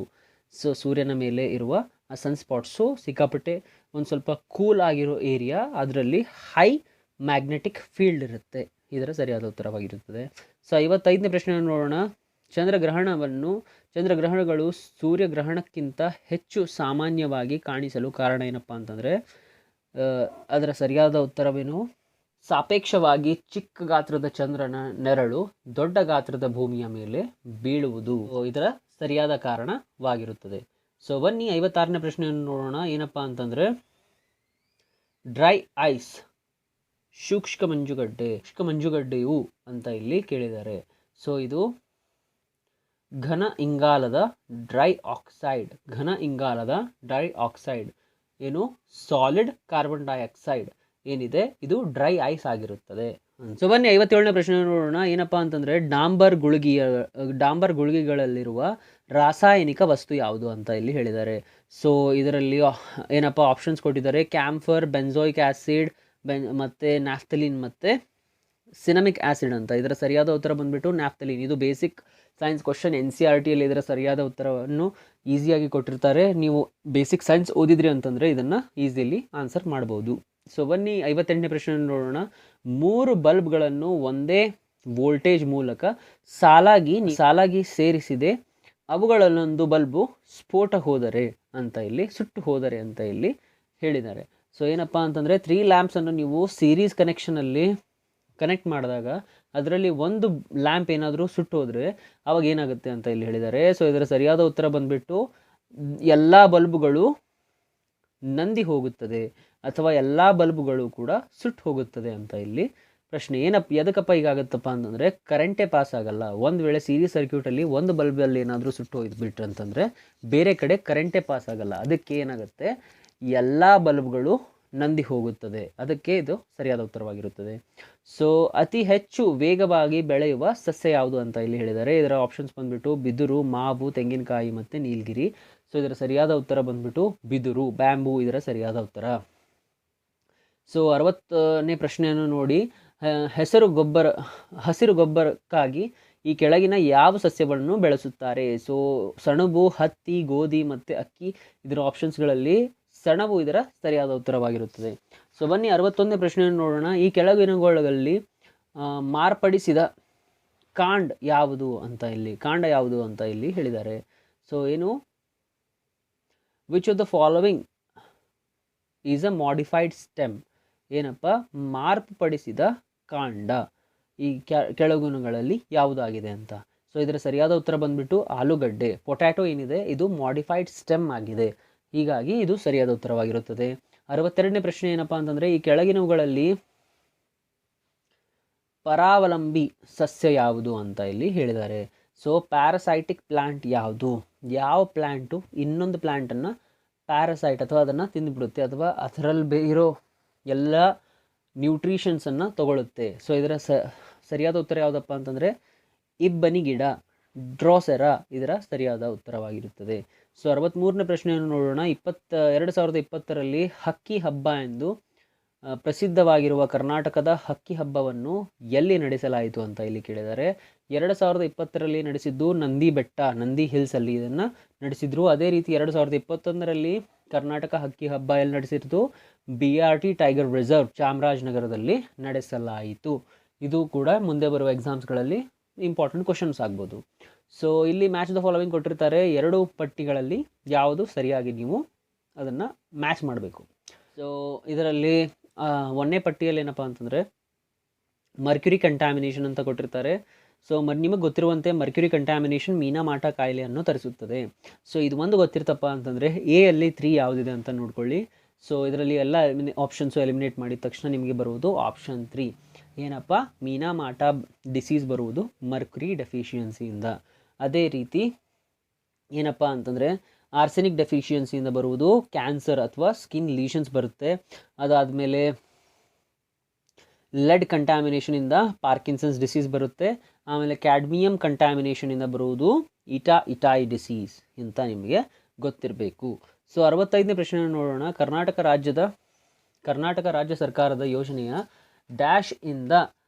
ಸೊ ಸೂರ್ಯನ ಮೇಲೆ ಇರುವ ಆ ಸನ್ ಸ್ಪಾಟ್ಸು ಸಿಕ್ಕಾಪಟ್ಟೆ ಒಂದು ಸ್ವಲ್ಪ ಕೂಲ್ ಆಗಿರೋ ಏರಿಯಾ, ಅದರಲ್ಲಿ ಹೈ ಮ್ಯಾಗ್ನೆಟಿಕ್ ಫೀಲ್ಡ್ ಇರುತ್ತೆ. ಇದರ ಸರಿಯಾದ ಉತ್ತರವಾಗಿರುತ್ತದೆ. ಸೊ 55ನೇ ಪ್ರಶ್ನೆಯನ್ನು ನೋಡೋಣ. ಚಂದ್ರಗ್ರಹಣಗಳು ಸೂರ್ಯಗ್ರಹಣಕ್ಕಿಂತ ಹೆಚ್ಚು ಸಾಮಾನ್ಯವಾಗಿ ಕಾಣಿಸಲು ಕಾರಣ ಏನಪ್ಪ ಅಂತಂದರೆ ಅದರ ಸರಿಯಾದ ಉತ್ತರವೇನು? ಸಾಪೇಕ್ಷವಾಗಿ ಚಿಕ್ಕ ಗಾತ್ರದ ಚಂದ್ರನ ನೆರಳು ದೊಡ್ಡ ಗಾತ್ರದ ಭೂಮಿಯ ಮೇಲೆ ಬೀಳುವುದು ಇದರ ಸರಿಯಾದ ಕಾರಣವಾಗಿರುತ್ತದೆ. ಸೊ ಬನ್ನಿ 56ನೇ ಪ್ರಶ್ನೆಯನ್ನು ನೋಡೋಣ. ಏನಪ್ಪ ಅಂತಂದರೆ ಡ್ರೈ ಐಸ್ ಶುಷ್ಕ ಮಂಜುಗಡ್ಡೆಯು ಅಂತ ಇಲ್ಲಿ ಕೇಳಿದ್ದಾರೆ. ಸೊ ಇದು ಘನ ಇಂಗಾಲದ ಡ್ರೈ ಆಕ್ಸೈಡ್ ಏನು ಸಾಲಿಡ್ ಕಾರ್ಬನ್ ಡೈಆಕ್ಸೈಡ್ ಏನಿದೆ ಇದು ಡ್ರೈ ಐಸ್ ಆಗಿರುತ್ತದೆ. ಸೊ ಬನ್ನಿ 57ನೇ ಪ್ರಶ್ನೆ ನೋಡೋಣ. ಏನಪ್ಪ ಅಂತಂದರೆ ಡಾಂಬರ್ ಗುಳಿಗೆಗಳಲ್ಲಿರುವ ರಾಸಾಯನಿಕ ವಸ್ತು ಯಾವುದು ಅಂತ ಇಲ್ಲಿ ಹೇಳಿದ್ದಾರೆ. ಸೊ ಇದರಲ್ಲಿ ಏನಪ್ಪ ಆಪ್ಷನ್ಸ್ ಕೊಟ್ಟಿದ್ದಾರೆ. ಕ್ಯಾಂಫರ್, ಬೆಂಜೋಯಿಕ್ ಆ್ಯಸಿಡ್, ಮತ್ತು ನ್ಯಾಫ್ಥಲಿನ್ ಮತ್ತು ಸಿನಮಿಕ್ ಆ್ಯಸಿಡ್ ಅಂತ. ಇದರ ಸರಿಯಾದ ಉತ್ತರ ಬಂದುಬಿಟ್ಟು ನ್ಯಾಫ್ಥಲಿನ್. ಇದು ಬೇಸಿಕ್ ಸೈನ್ಸ್ ಕ್ವಶನ್. NCERTಯಲ್ಲಿ ಇದರ ಸರಿಯಾದ ಉತ್ತರವನ್ನು ಈಸಿಯಾಗಿ ಕೊಟ್ಟಿರ್ತಾರೆ. ನೀವು ಬೇಸಿಕ್ ಸೈನ್ಸ್ ಓದಿದ್ರಿ ಅಂತಂದರೆ ಇದನ್ನು ಈಸಿಲಿ ಆನ್ಸರ್ ಮಾಡ್ಬೋದು. ಸೊ ಬನ್ನಿ 58ನೇ ಪ್ರಶ್ನೆಯನ್ನು ನೋಡೋಣ. 3 ಬಲ್ಬ್ಗಳನ್ನು ಒಂದೇ ವೋಲ್ಟೇಜ್ ಮೂಲಕ ಸಾಲಾಗಿ ಸೇರಿಸಿದೆ, ಅವುಗಳಲ್ಲೊಂದು ಬಲ್ಬು ಸುಟ್ಟು ಹೋದರೆ ಅಂತ ಇಲ್ಲಿ ಹೇಳಿದ್ದಾರೆ. ಸೊ ಏನಪ್ಪ ಅಂತಂದರೆ 3 ಲ್ಯಾಂಪ್ಸನ್ನು ನೀವು ಸೀರೀಸ್ ಕನೆಕ್ಷನಲ್ಲಿ ಕನೆಕ್ಟ್ ಮಾಡಿದಾಗ ಅದರಲ್ಲಿ ಒಂದು ಲ್ಯಾಂಪ್ ಏನಾದರೂ ಸುಟ್ಟು ಹೋದರೆ ಅವಾಗ ಏನಾಗುತ್ತೆ ಅಂತ ಇಲ್ಲಿ ಹೇಳಿದ್ದಾರೆ. ಸೊ ಇದರ ಸರಿಯಾದ ಉತ್ತರ ಬಂದುಬಿಟ್ಟು ಎಲ್ಲ ಬಲ್ಬುಗಳು ನಂದಿ ಹೋಗುತ್ತದೆ ಅಥವಾ ಎಲ್ಲ ಬಲ್ಬುಗಳು ಕೂಡ ಸುಟ್ಟು ಹೋಗುತ್ತದೆ ಅಂತ ಇಲ್ಲಿ ಪ್ರಶ್ನೆ. ಎದಕ್ಕಪ್ಪ ಹೀಗಾಗುತ್ತಪ್ಪ ಅಂತಂದರೆ ಕರೆಂಟೇ ಪಾಸ್ ಆಗಲ್ಲ. ಒಂದು ವೇಳೆ ಸೀರೀಸ್ ಸರ್ಕ್ಯೂಟಲ್ಲಿ ಒಂದು ಬಲ್ಬಲ್ಲಿ ಏನಾದರೂ ಸುಟ್ಟು ಹೋಗಿದ್ಬಿಟ್ರೆ ಅಂತಂದರೆ ಬೇರೆ ಕಡೆ ಕರೆಂಟೇ ಪಾಸ್ ಆಗಲ್ಲ. ಅದಕ್ಕೆ ಏನಾಗುತ್ತೆ ಎಲ್ಲ ಬಲ್ಬ್ಗಳು ನಂದಿ ಹೋಗುತ್ತದೆ. ಅದಕ್ಕೆ ಇದು ಸರಿಯಾದ ಉತ್ತರವಾಗಿರುತ್ತದೆ. ಸೊ ಅತಿ ಹೆಚ್ಚು ವೇಗವಾಗಿ ಬೆಳೆಯುವ ಸಸ್ಯ ಯಾವುದು ಅಂತ ಇಲ್ಲಿ ಹೇಳಿದ್ದಾರೆ. ಇದರ ಆಪ್ಷನ್ಸ್ ಬಂದುಬಿಟ್ಟು ಬಿದಿರು, ಮಾವು, ತೆಂಗಿನಕಾಯಿ ಮತ್ತು ನೀಲಗಿರಿ. ಸೊ ಇದರ ಸರಿಯಾದ ಉತ್ತರ ಬಂದುಬಿಟ್ಟು ಬಿದಿರು, ಬ್ಯಾಂಬೂ ಇದರ ಸರಿಯಾದ ಉತ್ತರ. ಸೊ 60ನೇ ಪ್ರಶ್ನೆಯನ್ನು ನೋಡಿ. ಹಸಿರು ಗೊಬ್ಬರಕ್ಕಾಗಿ ಈ ಕೆಳಗಿನ ಯಾವ ಸಸ್ಯಗಳನ್ನು ಬೆಳೆಸುತ್ತಾರೆ? ಸೊ ಸೆಣಬು, ಹತ್ತಿ, ಗೋಧಿ ಮತ್ತು ಅಕ್ಕಿ. ಇದರ ಆಪ್ಷನ್ಸ್ಗಳಲ್ಲಿ ಸೆಣಬು ಇದರ ಸರಿಯಾದ ಉತ್ತರವಾಗಿರುತ್ತದೆ. ಸೊ ಬನ್ನಿ 61ನೇ ಪ್ರಶ್ನೆಯನ್ನು ನೋಡೋಣ. ಈ ಕೆಳಗಿನವುಗಳಲ್ಲಿ ಮಾರ್ಪಡಿಸಿದ ಕಾಂಡ ಯಾವುದು ಅಂತ ಇಲ್ಲಿ ಹೇಳಿದ್ದಾರೆ. ಸೊ ಏನು which of the following is a modified stem? ಏನಪ್ಪ ಮಾರ್ಪಡಿಸಿದ ಕಾಂಡ ಈ ಕೆಳಗುಣಗಳಲ್ಲಿ ಯಾವುದಾಗಿದೆ ಅಂತ. ಸೊ ಇದರ ಸರಿಯಾದ ಉತ್ತರ ಬಂದುಬಿಟ್ಟು ಆಲೂಗಡ್ಡೆ. ಪೊಟ್ಯಾಟೊ ಏನಿದೆ ಇದು ಮಾಡಿಫೈಡ್ ಸ್ಟೆಮ್ ಆಗಿದೆ, ಹೀಗಾಗಿ ಇದು ಸರಿಯಾದ ಉತ್ತರವಾಗಿರುತ್ತದೆ. 62ನೇ ಪ್ರಶ್ನೆ ಏನಪ್ಪ ಅಂತಂದರೆ ಈ ಕೆಳಗಿನವುಗಳಲ್ಲಿ ಪರಾವಲಂಬಿ ಸಸ್ಯ ಯಾವುದು ಅಂತ ಇಲ್ಲಿ ಹೇಳಿದ್ದಾರೆ. ಸೊ ಪ್ಯಾರಾಸೈಟಿಕ್ ಪ್ಲಾಂಟ್ ಯಾವುದು? ಯಾವ ಪ್ಲ್ಯಾಂಟು ಇನ್ನೊಂದು ಪ್ಲ್ಯಾಂಟನ್ನು ಪ್ಯಾರಾಸೈಟ್ ಅಥವಾ ಅದನ್ನು ತಿಂದುಬಿಡುತ್ತೆ ಅಥವಾ ಅದರಲ್ಲಿ ಇರೋ ಎಲ್ಲ ನ್ಯೂಟ್ರಿಷನ್ಸನ್ನು ತಗೊಳ್ಳುತ್ತೆ. ಸೊ ಇದರ ಸರಿಯಾದ ಉತ್ತರ ಯಾವುದಪ್ಪ ಅಂತಂದರೆ ಇಬ್ಬನಿ ಗಿಡ, ಡ್ರೋಸೆರಾ ಇದರ ಸರಿಯಾದ ಉತ್ತರವಾಗಿರುತ್ತದೆ. ಸೊ 63ನೇ ಪ್ರಶ್ನೆಯನ್ನು ನೋಡೋಣ. 2020ರಲ್ಲಿ ಹಕ್ಕಿ ಹಬ್ಬ ಎಂದು ಪ್ರಸಿದ್ಧವಾಗಿರುವ ಕರ್ನಾಟಕದ ಹಕ್ಕಿ ಹಬ್ಬವನ್ನು ಎಲ್ಲಿ ನಡೆಸಲಾಯಿತು ಅಂತ ಇಲ್ಲಿ ಕೇಳಿದ್ದಾರೆ. 2020ರಲ್ಲಿ ನಡೆಸಿದ್ದು ನಂದಿ ಬೆಟ್ಟ, ನಂದಿ ಹಿಲ್ಸಲ್ಲಿ ಇದನ್ನು ನಡೆಸಿದ್ರು. ಅದೇ ರೀತಿ 2021ರಲ್ಲಿ ಕರ್ನಾಟಕ ಹಕ್ಕಿ ಹಬ್ಬ ಎಲ್ಲಿ ನಡೆಸಿತ್ತು? BRT ಟೈಗರ್ ರಿಸರ್ವ್ ಚಾಮರಾಜನಗರದಲ್ಲಿ ನಡೆಸಲಾಯಿತು. ಇದು ಕೂಡ ಮುಂದೆ ಬರುವ ಎಕ್ಸಾಮ್ಸ್ಗಳಲ್ಲಿ ಇಂಪಾರ್ಟೆಂಟ್ ಕ್ವಶನ್ಸ್ ಆಗ್ಬೋದು. ಸೊ ಇಲ್ಲಿ ಮ್ಯಾಚ್ ದ ಫಾಲೋವಿಂಗ್ ಕೊಟ್ಟಿರ್ತಾರೆ. 2 ಪಟ್ಟಿಗಳಲ್ಲಿ ಯಾವುದು ಸರಿಯಾಗಿ ನೀವು ಅದನ್ನು ಮ್ಯಾಚ್ ಮಾಡಬೇಕು. ಸೊ ಇದರಲ್ಲಿ 1ನೇ ಪಟ್ಟಿಯಲ್ಲಿ ಏನಪ್ಪ ಅಂತಂದರೆ ಮರ್ಕ್ಯುರಿ ಕಂಟ್ಯಾಮಿನೇಷನ್ ಅಂತ ಕೊಟ್ಟಿರ್ತಾರೆ. ಸೊ ನಿಮಗೆ ಗೊತ್ತಿರುವಂತೆ ಮರ್ಕ್ಯುರಿ ಕಂಟ್ಯಾಮಿನೇಷನ್ ಮೀನಮಾಟ ಕಾಯಿಲೆಯನ್ನು ತರಿಸುತ್ತದೆ. ಸೊ ಇದು ಒಂದು ಗೊತ್ತಿರ್ತಪ್ಪ ಅಂತಂದರೆ ಎಯಲ್ಲಿ 3 ಯಾವುದಿದೆ ಅಂತ ನೋಡ್ಕೊಳ್ಳಿ. ಸೊ ಇದರಲ್ಲಿ ಎಲ್ಲ ಆಪ್ಷನ್ಸು ಎಲಿಮಿನೇಟ್ ಮಾಡಿದ ತಕ್ಷಣ ನಿಮಗೆ ಬರುವುದು ಆಪ್ಷನ್ 3. ಏನಪ್ಪ? ಮೀನಮಾಟ ಡಿಸೀಸ್ ಬರುವುದು ಮರ್ಕ್ಯುರಿ ಡೆಫಿಷಿಯನ್ಸಿಯಿಂದ. ಅದೇ ರೀತಿ ಏನಪ್ಪ ಅಂತಂದರೆ ಆರ್ಸೆನಿಕ್ ಡೆಫಿಷಿಯನ್ಸಿಯಿಂದ ಬರುವುದು ಕ್ಯಾನ್ಸರ್ ಅಥವಾ ಸ್ಕಿನ್ ಲೀಷನ್ಸ್ ಬರುತ್ತೆ. ಅದಾದಮೇಲೆ ಲೆಡ್ ಕಂಟ್ಯಾಮಿನೇಷನಿಂದ ಪಾರ್ಕಿನ್ಸನ್ಸ್ ಡಿಸೀಸ್ ಬರುತ್ತೆ. ಆಮೇಲೆ ಕ್ಯಾಡ್ಮಿಯಮ್ ಕಂಟ್ಯಾಮಿನೇಷನಿಂದ ಬರುವುದು ಇಟಾಯಿ ಡಿಸೀಸ್ ಅಂತ ನಿಮಗೆ ಗೊತ್ತಿರಬೇಕು. ಸೊ 65ನೇ ಪ್ರಶ್ನೆಯನ್ನು ನೋಡೋಣ. ಕರ್ನಾಟಕ ರಾಜ್ಯ ಸರ್ಕಾರದ ಯೋಜನೆಯ ಡ್ಯಾಶ್ ಇಂದ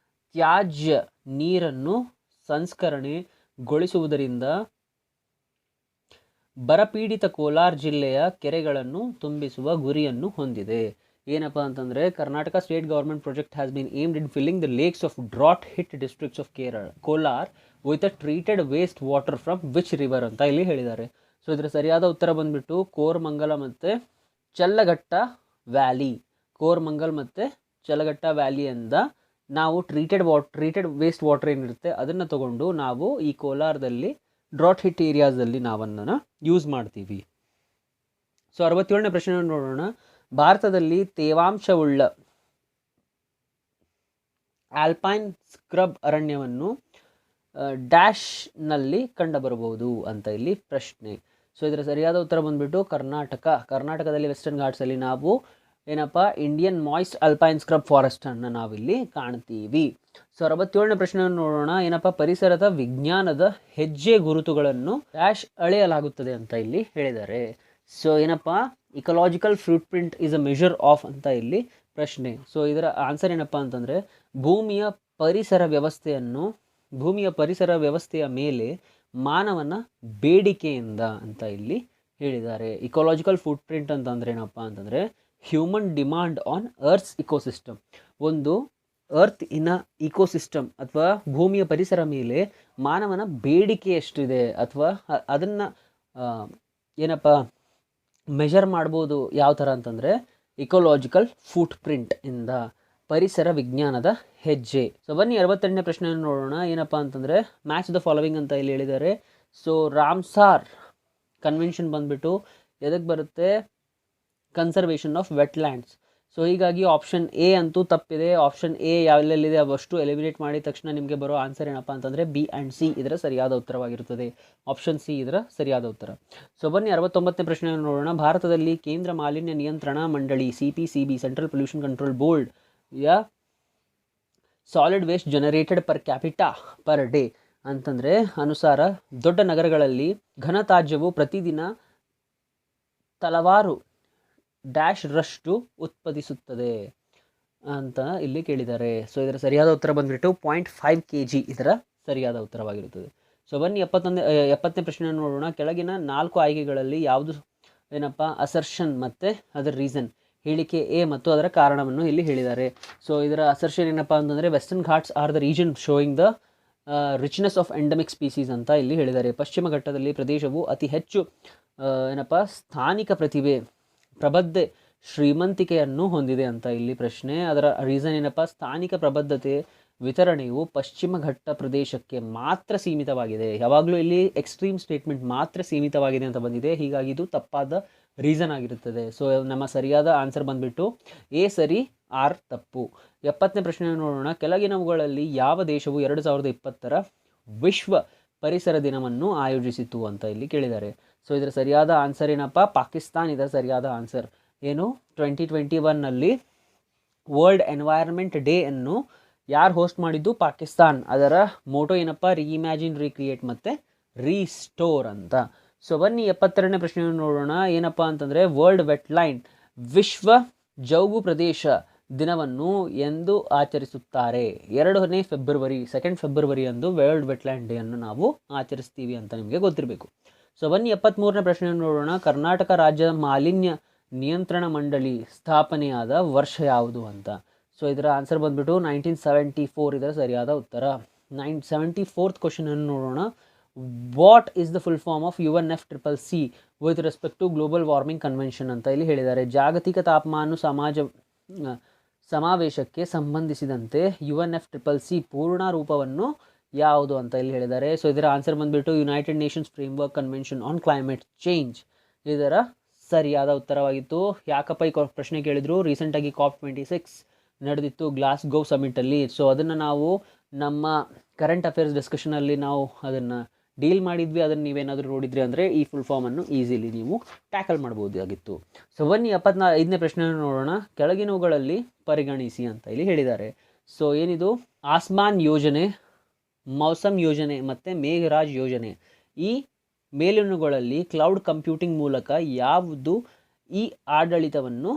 ತ್ಯಾಜ್ಯ ನೀರನ್ನು ಸಂಸ್ಕರಣೆಗೊಳಿಸುವುದರಿಂದ ಬರಪೀಡಿತ ಕೋಲಾರ ಜಿಲ್ಲೆಯ ಕೆರೆಗಳನ್ನು ತುಂಬಿಸುವ ಗುರಿಯನ್ನು ಹೊಂದಿದೆ. ಏನಪ್ಪ ಅಂತಂದರೆ Karnataka state government project has been aimed in filling the lakes of drought hit districts of Kolar with a treated waste water from which river ಅಂತ ಇಲ್ಲಿ ಹೇಳಿದ್ದಾರೆ. ಸೊ ಇದರ ಸರಿಯಾದ ಉತ್ತರ ಬಂದುಬಿಟ್ಟು ಕೋರಮಂಗಲ ಮತ್ತು ಚಲ್ಲಘಟ್ಟ ವ್ಯಾಲಿ. ಕೋರಮಂಗಲ್ ಮತ್ತು ಚಲ್ಲಘಟ್ಟ ವ್ಯಾಲಿಯಿಂದ ನಾವು ಟ್ರೀಟೆಡ್ ವೇಸ್ಟ್ ವಾಟರ್ ಏನಿರುತ್ತೆ ಅದನ್ನು ತಗೊಂಡು ನಾವು ಈ ಕೋಲಾರದಲ್ಲಿ ಡ್ರಾಟ್ ಹಿಟ್ ಏರಿಯಾಸಲ್ಲಿ ನಾವನ್ನ ಯೂಸ್ ಮಾಡ್ತೀವಿ. ಸೊ 67ನೇ ಪ್ರಶ್ನೆಯನ್ನು ನೋಡೋಣ. ಭಾರತದಲ್ಲಿ ತೇವಾಂಶವುಳ್ಳ ಆಲ್ಪೈನ್ ಸ್ಕ್ರಬ್ ಅರಣ್ಯವನ್ನು ಡ್ಯಾಶ್ನಲ್ಲಿ ಕಂಡುಬರಬಹುದು ಅಂತ ಇಲ್ಲಿ ಪ್ರಶ್ನೆ. ಸೊ ಇದರ ಸರಿಯಾದ ಉತ್ತರ ಬಂದುಬಿಟ್ಟು ಕರ್ನಾಟಕದಲ್ಲಿ ವೆಸ್ಟರ್ನ್ ಘಾಟ್ಸಲ್ಲಿ ನಾವು ಏನಪ್ಪ ಇಂಡಿಯನ್ ಮಾಯ್ಸ್ಟ್ ಅಲ್ಪೈನ್ ಸ್ಕ್ರಬ್ ಫಾರೆಸ್ಟನ್ನು ನಾವಿಲ್ಲಿ ಕಾಣ್ತೀವಿ. ಸೊ 67ನೇ ಪ್ರಶ್ನೆಯನ್ನು ನೋಡೋಣ. ಏನಪ್ಪ? ಪರಿಸರದ ವಿಜ್ಞಾನದ ಹೆಜ್ಜೆ ಗುರುತುಗಳನ್ನು ಡ್ಯಾಶ್ ಅಳೆಯಲಾಗುತ್ತದೆ ಅಂತ ಇಲ್ಲಿ ಹೇಳಿದ್ದಾರೆ. ಸೊ ಏನಪ್ಪ? Ecological foot print is a measure of ಅಂತ ಇಲ್ಲಿ ಪ್ರಶ್ನೆ. ಸೊ ಇದರ ಆನ್ಸರ್ ಏನಪ್ಪ ಅಂತಂದರೆ ಭೂಮಿಯ ಪರಿಸರ ವ್ಯವಸ್ಥೆಯ ಮೇಲೆ ಮಾನವನ ಬೇಡಿಕೆಯಿಂದ ಅಂತ ಇಲ್ಲಿ ಹೇಳಿದ್ದಾರೆ. ಇಕಲಾಜಿಕಲ್ ಫುಟ್ ಪ್ರಿಂಟ್ ಅಂತಂದರೆ ಏನಪ್ಪ ಅಂತಂದರೆ human demand on earth's ecosystem. ಒಂದು ಅರ್ತ್ ಇನ್ ಇಕೋಸಿಸ್ಟಮ್ ಅಥವಾ ಭೂಮಿಯ ಪರಿಸರ ಮೇಲೆ ಮಾನವನ ಬೇಡಿಕೆ ಎಷ್ಟಿದೆ ಅಥವಾ ಅದನ್ನು ಏನಪ್ಪ ಮೆಷರ್ ಮಾಡ್ಬೋದು. ಯಾವ ಥರ ಅಂತಂದರೆ ಇಕೋಲಾಜಿಕಲ್ ಫುಟ್ ಪ್ರಿಂಟ್ ಇಂದ, ಪರಿಸರ ವಿಜ್ಞಾನದ ಹೆಜ್ಜೆ. ಸೊ ಬನ್ನಿ 68ನೇ ಪ್ರಶ್ನೆಯನ್ನು ನೋಡೋಣ. ಏನಪ್ಪ ಅಂತಂದರೆ ಮ್ಯಾಚ್ ದ ಫಾಲೋವಿಂಗ್ ಅಂತ ಇಲ್ಲಿ ಹೇಳಿದ್ದಾರೆ. ಸೊ ರಾಮ್ಸಾರ್ ಕನ್ವೆನ್ಷನ್ ಬಂದುಬಿಟ್ಟು ಎದಕ್ಕೆ ಬರುತ್ತೆ? Conservation of wetlands. ಸೊ ಹೀಗಾಗಿ ಆಪ್ಷನ್ ಎ ಅಂತೂ ತಪ್ಪಿದೆ. ಆಪ್ಷನ್ ಎ ಯಾವೆಲ್ಲಿದೆ ಅವಷ್ಟು ಎಲಿಮಿನೇಟ್ ಮಾಡಿದ ತಕ್ಷಣ ನಿಮಗೆ ಬರೋ ಆನ್ಸರ್ ಏನಪ್ಪ ಅಂತಂದರೆ ಬಿ ಆ್ಯಂಡ್ ಸಿ ಇದರ ಸರಿಯಾದ ಉತ್ತರವಾಗಿರುತ್ತದೆ. ಆಪ್ಷನ್ ಸಿ ಇದರ ಸರಿಯಾದ ಉತ್ತರ. ಸೊ ಬನ್ನಿ 69ನೇ ಪ್ರಶ್ನೆಯನ್ನು ನೋಡೋಣ. ಭಾರತದಲ್ಲಿ ಕೇಂದ್ರ ಮಾಲಿನ್ಯ ನಿಯಂತ್ರಣ ಮಂಡಳಿ CPCB central pollution control board ಯ solid waste generated per capita per day ಅಂತಂದರೆ ಅನುಸಾರ ದೊಡ್ಡ ನಗರಗಳಲ್ಲಿ ಘನತ್ಯಾಜ್ಯವು ಪ್ರತಿದಿನ ತಲವಾರು ಡ್ಯಾಶ್ ರಷ್ಟು ಉತ್ಪಾದಿಸುತ್ತದೆ ಅಂತ ಇಲ್ಲಿ ಕೇಳಿದ್ದಾರೆ. ಸೊ ಇದರ ಸರಿಯಾದ ಉತ್ತರ ಬಂದುಬಿಟ್ಟು 0.5 kg ಇದರ ಸರಿಯಾದ ಉತ್ತರವಾಗಿರುತ್ತದೆ. ಸೊ ಬನ್ನಿ 70ನೇ ಪ್ರಶ್ನೆಯನ್ನು ನೋಡೋಣ. ಕೆಳಗಿನ 4 ಆಯ್ಕೆಗಳಲ್ಲಿ ಯಾವುದು ಏನಪ್ಪ ಅಸರ್ಷನ್ ಮತ್ತು ಅದರ ರೀಸನ್, ಹೇಳಿಕೆ ಎ ಮತ್ತು ಅದರ ಕಾರಣವನ್ನು ಇಲ್ಲಿ ಹೇಳಿದ್ದಾರೆ. ಸೊ ಇದರ ಅಸರ್ಷನ್ ಏನಪ್ಪ ಅಂತಂದರೆ western Ghats are the region showing the richness of endemic species ಅಂತ ಇಲ್ಲಿ ಹೇಳಿದ್ದಾರೆ. ಪಶ್ಚಿಮ ಘಟ್ಟದಲ್ಲಿ ಪ್ರದೇಶವು ಅತಿ ಹೆಚ್ಚು ಏನಪ್ಪ ಸ್ಥಾನಿಕ ಪ್ರಬದ್ಧೆ ಶ್ರೀಮಂತಿಕೆಯನ್ನು ಹೊಂದಿದೆ ಅಂತ ಇಲ್ಲಿ ಪ್ರಶ್ನೆ. ಅದರ ರೀಸನ್ ಏನಪ್ಪ? ಸ್ಥಾನಿಕ ಪ್ರಬದ್ಧತೆ ವಿತರಣೆಯು ಪಶ್ಚಿಮ ಘಟ್ಟ ಪ್ರದೇಶಕ್ಕೆ ಮಾತ್ರ ಸೀಮಿತವಾಗಿದೆ. ಯಾವಾಗಲೂ ಇಲ್ಲಿ ಎಕ್ಸ್ಟ್ರೀಮ್ ಸ್ಟೇಟ್ಮೆಂಟ್ ಮಾತ್ರ ಸೀಮಿತವಾಗಿದೆ ಅಂತ ಬಂದಿದೆ, ಹೀಗಾಗಿ ಇದು ತಪ್ಪಾದ ರೀಸನ್ ಆಗಿರುತ್ತದೆ. ಸೊ ನಮ್ಮ ಸರಿಯಾದ ಆನ್ಸರ್ ಬಂದುಬಿಟ್ಟು ಎ ಸರಿ, ಆರ್ ತಪ್ಪು. 70ನೇ ಪ್ರಶ್ನೆಯನ್ನು ನೋಡೋಣ. ಕೆಳಗಿನವುಗಳಲ್ಲಿ ಯಾವ ದೇಶವು 2020ರ ವಿಶ್ವ ಪರಿಸರ ದಿನವನ್ನು ಆಯೋಜಿಸಿತು ಅಂತ ಇಲ್ಲಿ ಕೇಳಿದ್ದಾರೆ. ಸೊ ಇದರ ಸರಿಯಾದ ಆನ್ಸರ್ ಏನಪ್ಪ? ಪಾಕಿಸ್ತಾನ್ ಇದರ ಸರಿಯಾದ ಆನ್ಸರ್. ಏನು 2021ನಲ್ಲಿ ವರ್ಲ್ಡ್ ಎನ್ವೈರ್ಮೆಂಟ್ ಡೇ ಅನ್ನು ಯಾರು ಹೋಸ್ಟ್ ಮಾಡಿದ್ದು? ಪಾಕಿಸ್ತಾನ್. ಅದರ ಮೋಟೋ ಏನಪ್ಪ? ರೀಇಮ್ಯಾಜಿನ್, ರೀಕ್ರಿಯೇಟ್ ಮತ್ತು ರೀಸ್ಟೋರ್ ಅಂತ. ಸೊ ಬನ್ನಿ 72ನೇ ಪ್ರಶ್ನೆಯನ್ನು ನೋಡೋಣ. ಏನಪ್ಪ ಅಂತಂದರೆ ವರ್ಲ್ಡ್ ವೆಟ್ಲ್ಯಾಂಡ್ ವಿಶ್ವ ಜೌಗು ಪ್ರದೇಶ ದಿನವನ್ನು ಎಂದು ಆಚರಿಸುತ್ತಾರೆ? 2ನೇ ಫೆಬ್ರವರಿ, 2 ಫೆಬ್ರವರಿ ಅಂದು ವರ್ಲ್ಡ್ ವೆಟ್ಲ್ಯಾಂಡ್ ಡೇ ಅನ್ನು ನಾವು ಆಚರಿಸ್ತೀವಿ ಅಂತ ನಿಮಗೆ ಗೊತ್ತಿರಬೇಕು. ಸೊ ಬನ್ನಿ 73ನೇ ಪ್ರಶ್ನೆಯನ್ನು ನೋಡೋಣ. ಕರ್ನಾಟಕ ರಾಜ್ಯ ಮಾಲಿನ್ಯ ನಿಯಂತ್ರಣ ಮಂಡಳಿ ಸ್ಥಾಪನೆಯಾದ ವರ್ಷ ಯಾವುದು ಅಂತ. ಸೊ ಇದರ ಆನ್ಸರ್ ಬಂದ್ಬಿಟ್ಟು 1974 ಇದರ ಸರಿಯಾದ ಉತ್ತರ. 74th ಕ್ವಶನ್ ಅನ್ನು ನೋಡೋಣ. What is the full form of UNFCCC with respect to global warming convention ಅಂತ ಇಲ್ಲಿ ಹೇಳಿದ್ದಾರೆ. ಜಾಗತಿಕ ತಾಪಮಾನ ಸಮಾವೇಶಕ್ಕೆ ಸಂಬಂಧಿಸಿದಂತೆ UNFCCC ಪೂರ್ಣ ರೂಪವನ್ನು ಯಾವುದು ಅಂತ ಇಲ್ಲಿ ಹೇಳಿದ್ದಾರೆ. ಸೊ ಇದರ ಆನ್ಸರ್ ಬಂದ್ಬಿಟ್ಟು United Nations framework convention on climate change ಇದರ ಸರಿಯಾದ ಉತ್ತರವಾಗಿತ್ತು. ಯಾಕಪ್ಪ ಈ ಪ್ರಶ್ನೆ ಕೇಳಿದ್ರು? ರೀಸೆಂಟಾಗಿ COP26 ನಡೆದಿತ್ತು ಗ್ಲಾಸ್ಗೋ ಸಮಿಟಲ್ಲಿ. ಸೊ ಅದನ್ನು ನಾವು ನಮ್ಮ ಕರೆಂಟ್ ಅಫೇರ್ಸ್ ಡಿಸ್ಕಷನಲ್ಲಿ ನಾವು ಅದನ್ನು ಡೀಲ್ ಮಾಡಿದ್ವಿ. ಅದನ್ನು ನೀವೇನಾದರೂ ನೋಡಿದ್ರಿ ಅಂದರೆ ಈ ಫುಲ್ ಫಾರ್ಮನ್ನು ಈಸಿಲಿ ನೀವು ಟ್ಯಾಕಲ್ ಮಾಡ್ಬೋದಾಗಿತ್ತು. ಸೊ ಬನ್ನಿ 75ನೇ ಪ್ರಶ್ನೆಯನ್ನು ನೋಡೋಣ. ಕೆಳಗಿನವುಗಳಲ್ಲಿ ಪರಿಗಣಿಸಿ ಅಂತ ಇಲ್ಲಿ ಹೇಳಿದ್ದಾರೆ. ಸೊ ಏನಿದು? ಆಸ್ಮಾನ್ ಯೋಜನೆ, ಮೌಸಮ್ ಯೋಜನೆ ಮತ್ತು ಮೇಘರಾಜ್ ಯೋಜನೆ, ಈ ಮೇಲಿನವುಗಳಲ್ಲಿ ಕ್ಲೌಡ್ ಕಂಪ್ಯೂಟಿಂಗ್ ಮೂಲಕ ಯಾವುದು ಈ ಆಡಳಿತವನ್ನು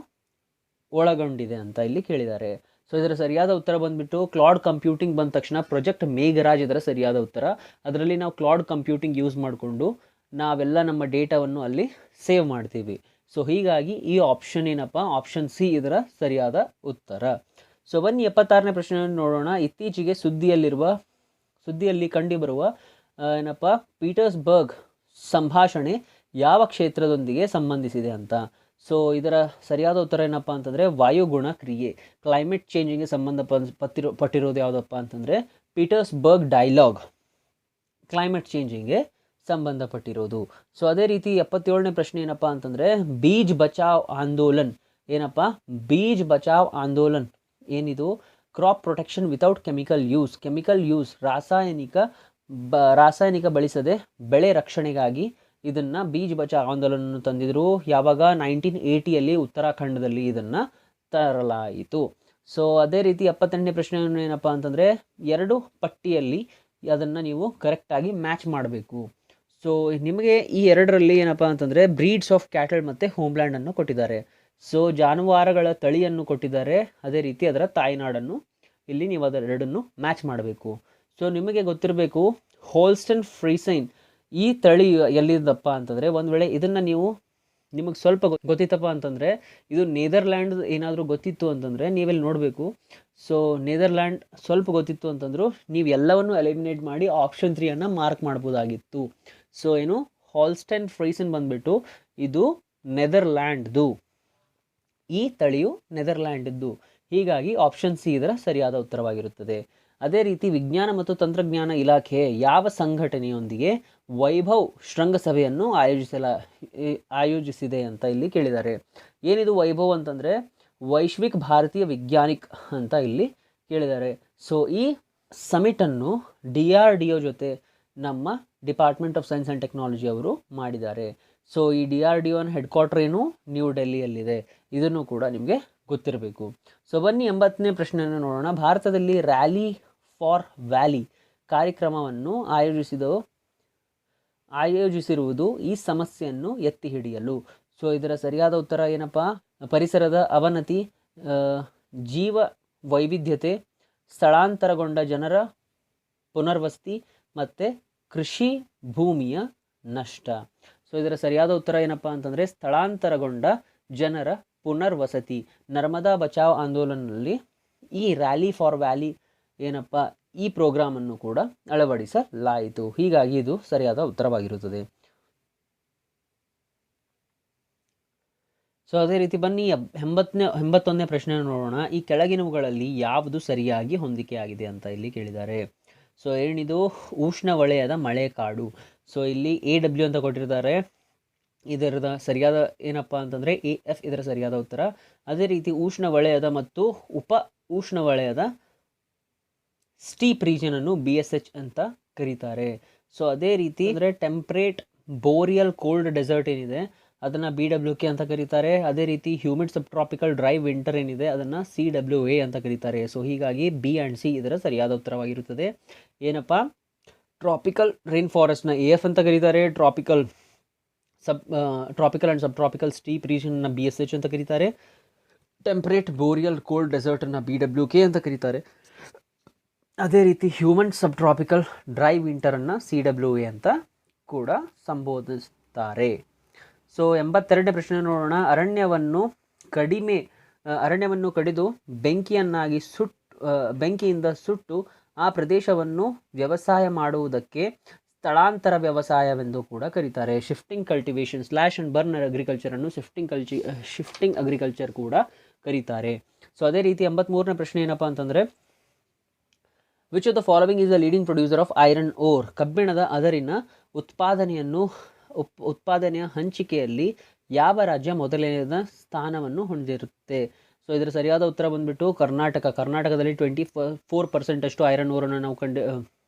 ಒಳಗೊಂಡಿದೆ ಅಂತ ಇಲ್ಲಿ ಕೇಳಿದ್ದಾರೆ. ಸೊ ಇದರ ಸರಿಯಾದ ಉತ್ತರ ಬಂದ್ಬಿಟ್ಟು ಕ್ಲೌಡ್ ಕಂಪ್ಯೂಟಿಂಗ್ ಬಂದ ತಕ್ಷಣ ಪ್ರಾಜೆಕ್ಟ್ ಮೇಘರಾಜ್ ಇದರ ಸರಿಯಾದ ಉತ್ತರ. ಅದರಲ್ಲಿ ನಾವು ಕ್ಲೌಡ್ ಕಂಪ್ಯೂಟಿಂಗ್ ಯೂಸ್ ಮಾಡಿಕೊಂಡು ನಾವೆಲ್ಲ ನಮ್ಮ ಡೇಟಾವನ್ನು ಅಲ್ಲಿ ಸೇವ್ ಮಾಡ್ತೀವಿ. ಸೊ ಹೀಗಾಗಿ ಈ ಆಪ್ಷನ್ ಏನಪ್ಪ? ಆಪ್ಷನ್ ಸಿ ಇದರ ಸರಿಯಾದ ಉತ್ತರ. ಸೊ ಬನ್ನಿ 76ನೇ ಪ್ರಶ್ನೆಯನ್ನು ನೋಡೋಣ. ಇತ್ತೀಚೆಗೆ ಸುದ್ದಿಯಲ್ಲಿ ಕಂಡುಬರುವ ಏನಪ್ಪ ಪೀಟರ್ಸ್ಬರ್ಗ್ ಸಂಭಾಷಣೆ ಯಾವ ಕ್ಷೇತ್ರದೊಂದಿಗೆ ಸಂಬಂಧಿಸಿದೆ ಅಂತ. ಸೊ ಇದರ ಸರಿಯಾದ ಉತ್ತರ ಏನಪ್ಪ ಅಂತಂದರೆ ವಾಯುಗುಣ ಕ್ರಿಯೆ, ಕ್ಲೈಮೇಟ್ ಚೇಂಜಿಂಗ್ಗೆ ಪಟ್ಟಿರೋದು ಯಾವುದಪ್ಪ ಅಂತಂದರೆ ಪೀಟರ್ಸ್ಬರ್ಗ್ ಡೈಲಾಗ್ ಕ್ಲೈಮೇಟ್ ಚೇಂಜಿಂಗ್ಗೆ ಸಂಬಂಧಪಟ್ಟಿರೋದು. ಸೊ ಅದೇ ರೀತಿ 77ನೇ ಪ್ರಶ್ನೆ ಏನಪ್ಪ ಅಂತಂದರೆ ಬೀಜ್ ಬಚಾವ್ ಆಂದೋಲನ್ ಏನಪ್ಪ? ಬೀಜ್ ಬಚಾವ್ ಆಂದೋಲನ್ ಏನಿದು? Crop protection without chemical use ರಾಸಾಯನಿಕ ಬಳಸದೆ ಬೆಳೆ ರಕ್ಷಣೆಗಾಗಿ ಇದನ್ನು ಬೀಜ್ ಬಚಾವ್ ಆಂದೋಲನ ತಂದಿದ್ರು. ಯಾವಾಗ? 1980ಯಲ್ಲಿ ಉತ್ತರಾಖಂಡದಲ್ಲಿ ಇದನ್ನು ತರಲಾಯಿತು. ಸೊ ಅದೇ ರೀತಿ 78ನೇ ಪ್ರಶ್ನೆ ಏನಪ್ಪ ಅಂತಂದರೆ 2 ಪಟ್ಟಿಯಲ್ಲಿ ಅದನ್ನು ನೀವು ಕರೆಕ್ಟಾಗಿ ಮ್ಯಾಚ್ ಮಾಡಬೇಕು. ಸೊ ನಿಮಗೆ ಈ 2ರಲ್ಲಿ ಏನಪ್ಪ ಅಂತಂದರೆ ಬ್ರೀಡ್ಸ್ ಆಫ್ ಕ್ಯಾಟಲ್ ಮತ್ತು ಹೋಮ್ಲ್ಯಾಂಡನ್ನು ಕೊಟ್ಟಿದ್ದಾರೆ. ಸೊ ಜಾನುವಾರುಗಳ ತಳಿಯನ್ನು ಕೊಟ್ಟಿದ್ದಾರೆ. ಅದೇ ರೀತಿ ಅದರ ತಾಯ್ನಾಡನ್ನು ಇಲ್ಲಿ ನೀವು ಅದೆರಡನ್ನು ಮ್ಯಾಚ್ ಮಾಡಬೇಕು. ಸೊ ನಿಮಗೆ ಗೊತ್ತಿರಬೇಕು ಹೋಲ್ಸ್ಟನ್ ಫ್ರೀಸೈನ್ ಈ ತಳಿ ಎಲ್ಲಿದ್ದಪ್ಪ ಅಂತಂದರೆ, ಒಂದು ವೇಳೆ ಇದನ್ನು ನಿಮಗೆ ಸ್ವಲ್ಪ ಗೊತ್ತಿತ್ತಪ್ಪ ಅಂತಂದರೆ, ಇದು ನೇದರ್ಲ್ಯಾಂಡ್ ಏನಾದರೂ ಗೊತ್ತಿತ್ತು ಅಂತಂದರೆ ನೀವೆಲ್ಲಿ ನೋಡಬೇಕು. ಸೊ ನೇದರ್ಲ್ಯಾಂಡ್ ಸ್ವಲ್ಪ ಗೊತ್ತಿತ್ತು ಅಂತಂದ್ರು ನೀವು ಎಲ್ಲವನ್ನು ಎಲಿಮಿನೇಟ್ ಮಾಡಿ ಆಪ್ಷನ್ 3 ಮಾರ್ಕ್ ಮಾಡ್ಬೋದಾಗಿತ್ತು. ಸೊ ಏನು? ಹಾಲ್ಸ್ಟೈನ್ ಫ್ರೀಸನ್ ಬಂದುಬಿಟ್ಟು ಇದು ನೆದರ್ಲ್ಯಾಂಡ್ದು, ಈ ತಳಿಯು ನೆದರ್ಲ್ಯಾಂಡ್ದು. ಹೀಗಾಗಿ ಆಪ್ಷನ್ ಸಿ ಇದರ ಸರಿಯಾದ ಉತ್ತರವಾಗಿರುತ್ತದೆ. ಅದೇ ರೀತಿ ವಿಜ್ಞಾನ ಮತ್ತು ತಂತ್ರಜ್ಞಾನ ಇಲಾಖೆ ಯಾವ ಸಂಘಟನೆಯೊಂದಿಗೆ ವೈಭವ್ ಶೃಂಗಸಭೆಯನ್ನು ಆಯೋಜಿಸಿದೆ ಅಂತ ಇಲ್ಲಿ ಕೇಳಿದ್ದಾರೆ. ಏನಿದು ವೈಭವ್ ಅಂತಂದರೆ ವೈಶ್ವಿಕ್ ಭಾರತೀಯ ವಿಜ್ಞಾನಿಕ್ ಅಂತ ಇಲ್ಲಿ ಕೇಳಿದ್ದಾರೆ. ಸೊ ಈ ಸಮಿಟನ್ನು DRDO ಜೊತೆ ನಮ್ಮ department of science and technology ಅವರು ಮಾಡಿದ್ದಾರೆ. ಸೊ ಈ DRDO ಹೆಡ್ ಕ್ವಾರ್ಟರ್ ಏನು? ನ್ಯೂ ಡೆಲ್ಲಿಯಲ್ಲಿದೆ. ಇದನ್ನು ಕೂಡ ನಿಮಗೆ ಗೊತ್ತಿರಬೇಕು. ಸೊ ಬನ್ನಿ 80ನೇ ಪ್ರಶ್ನೆಯನ್ನು ನೋಡೋಣ. ಭಾರತದಲ್ಲಿ ರ್ಯಾಲಿ ಫಾರ್ ವ್ಯಾಲಿ ಕಾರ್ಯಕ್ರಮವನ್ನು ಆಯೋಜಿಸಿರುವುದು ಈ ಸಮಸ್ಯೆಯನ್ನು ಎತ್ತಿ ಹಿಡಿಯಲು. ಸೊ ಇದರ ಸರಿಯಾದ ಉತ್ತರ ಏನಪ್ಪ? ಪರಿಸರದ ಅವನತಿ, ಜೀವ ವೈವಿಧ್ಯತೆ, ಸ್ಥಳಾಂತರಗೊಂಡ ಜನರ ಪುನರ್ವಸತಿ ಮತ್ತು ಕೃಷಿ ಭೂಮಿಯ ನಷ್ಟ. ಸೊ ಇದರ ಸರಿಯಾದ ಉತ್ತರ ಏನಪ್ಪ ಅಂತಂದರೆ ಸ್ಥಳಾಂತರಗೊಂಡ ಜನರ ಪುನರ್ವಸತಿ. ನರ್ಮದಾ ಬಚಾವ್ ಆಂದೋಲನದಲ್ಲಿ ಈ ರ್ಯಾಲಿ ಫಾರ್ ವ್ಯಾಲಿ ಏನಪ್ಪ ಈ ಪ್ರೋಗ್ರಾಮನ್ನು ಕೂಡ ಅಳವಡಿಸಲಾಯಿತು. ಹೀಗಾಗಿ ಇದು ಸರಿಯಾದ ಉತ್ತರವಾಗಿರುತ್ತದೆ. ಸೊ ಅದೇ ರೀತಿ ಬನ್ನಿ 81ನೇ ಪ್ರಶ್ನೆಯನ್ನು ನೋಡೋಣ. ಈ ಕೆಳಗಿನವುಗಳಲ್ಲಿ ಯಾವುದು ಸರಿಯಾಗಿ ಹೊಂದಿಕೆಯಾಗಿದೆ ಅಂತ ಇಲ್ಲಿ ಕೇಳಿದ್ದಾರೆ. ಸೊ ಏನಿದು? ಉಷ್ಣವಲಯದ ಮಳೆಕಾಡು. ಸೊ ಇಲ್ಲಿ AW ಅಂತ ಕೊಟ್ಟಿರ್ತಾರೆ. ಇದರದ ಸರಿಯಾದ ಏನಪ್ಪ ಅಂತಂದರೆ AF ಇದರ ಸರಿಯಾದ ಉತ್ತರ. ಅದೇ ರೀತಿ ಉಷ್ಣವಲಯದ ಮತ್ತು ಉಪ ಉಷ್ಣವಲಯದ ಸ್ಟೀಪ್ ರೀಜನನ್ನು BSH ಅಂತ ಕರೀತಾರೆ. ಸೊ ಅದೇ ರೀತಿ ಅಂದರೆ ಟೆಂಪ್ರೇಟ್ ಬೋರಿಯಲ್ ಕೋಲ್ಡ್ ಡೆಸರ್ಟ್ ಏನಿದೆ ಅದನ್ನು BWK ಅಂತ ಕರೀತಾರೆ. ಅದೇ ರೀತಿ ಹ್ಯೂಮಿಡ್ ಸಬ್ ಟ್ರಾಪಿಕಲ್ ಡ್ರೈ ವಿಂಟರ್ ಏನಿದೆ ಅದನ್ನು CWA ಅಂತ ಕರೀತಾರೆ. ಸೊ ಹೀಗಾಗಿ B ಆ್ಯಂಡ್ C ಇದರ ಸರಿಯಾದ ಉತ್ತರವಾಗಿರುತ್ತದೆ. ಏನಪ್ಪ? ಟ್ರಾಪಿಕಲ್ ರೈನ್ ಫಾರೆಸ್ಟ್ನ AF ಅಂತ ಕರೀತಾರೆ. Tropical and sub tropical steep ರೀಜನ್ನ BSH ಅಂತ ಕರೀತಾರೆ. ಟೆಂಪರೇಟ್ ಬೋರಿಯಲ್ ಕೋಲ್ಡ್ ಡೆಸರ್ಟನ್ನು BWK ಅಂತ ಕರೀತಾರೆ. ಅದೇ ರೀತಿ ಹ್ಯೂಮನ್ ಸಬ್ ಟ್ರಾಪಿಕಲ್ ಡ್ರೈ ವಿಂಟರನ್ನು CWA ಅಂತ ಕೂಡ ಸಂಬೋಧಿಸ್ತಾರೆ. ಸೊ 82ನೇ ಪ್ರಶ್ನೆ ನೋಡೋಣ. ಅರಣ್ಯವನ್ನು ಕಡಿದು ಬೆಂಕಿಯಿಂದ ಸುಟ್ಟು ಆ ಪ್ರದೇಶವನ್ನು ವ್ಯವಸಾಯ ಮಾಡುವುದಕ್ಕೆ ಸ್ಥಳಾಂತರ ವ್ಯವಸಾಯವೆಂದು ಕೂಡ ಕರೀತಾರೆ. ಶಿಫ್ಟಿಂಗ್ ಕಲ್ಟಿವೇಷನ್ / ಬರ್ನ್ ಅಗ್ರಿಕಲ್ಚರನ್ನು ಶಿಫ್ಟಿಂಗ್ ಅಗ್ರಿಕಲ್ಚರ್ ಕೂಡ ಕರೀತಾರೆ. ಸೊ ಅದೇ ರೀತಿ 83ನೇ ಪ್ರಶ್ನೆ ಏನಪ್ಪ ಅಂತಂದರೆ, which of the following is the leading producer of iron ore? ಕಬ್ಬಿಣದ ಅದರಿನ ಉತ್ಪಾದನೆಯ ಹಂಚಿಕೆಯಲ್ಲಿ ಯಾವ ರಾಜ್ಯ ಮೊದಲನೆಯ ಸ್ಥಾನವನ್ನು ಹೊಂದಿರುತ್ತೆ? ಸೊ ಇದರ ಸರಿಯಾದ ಉತ್ತರ ಬಂದುಬಿಟ್ಟು ಕರ್ನಾಟಕದಲ್ಲಿ 24% ಅಷ್ಟು ಐರನ್ ಓರನ್ನು ನಾವು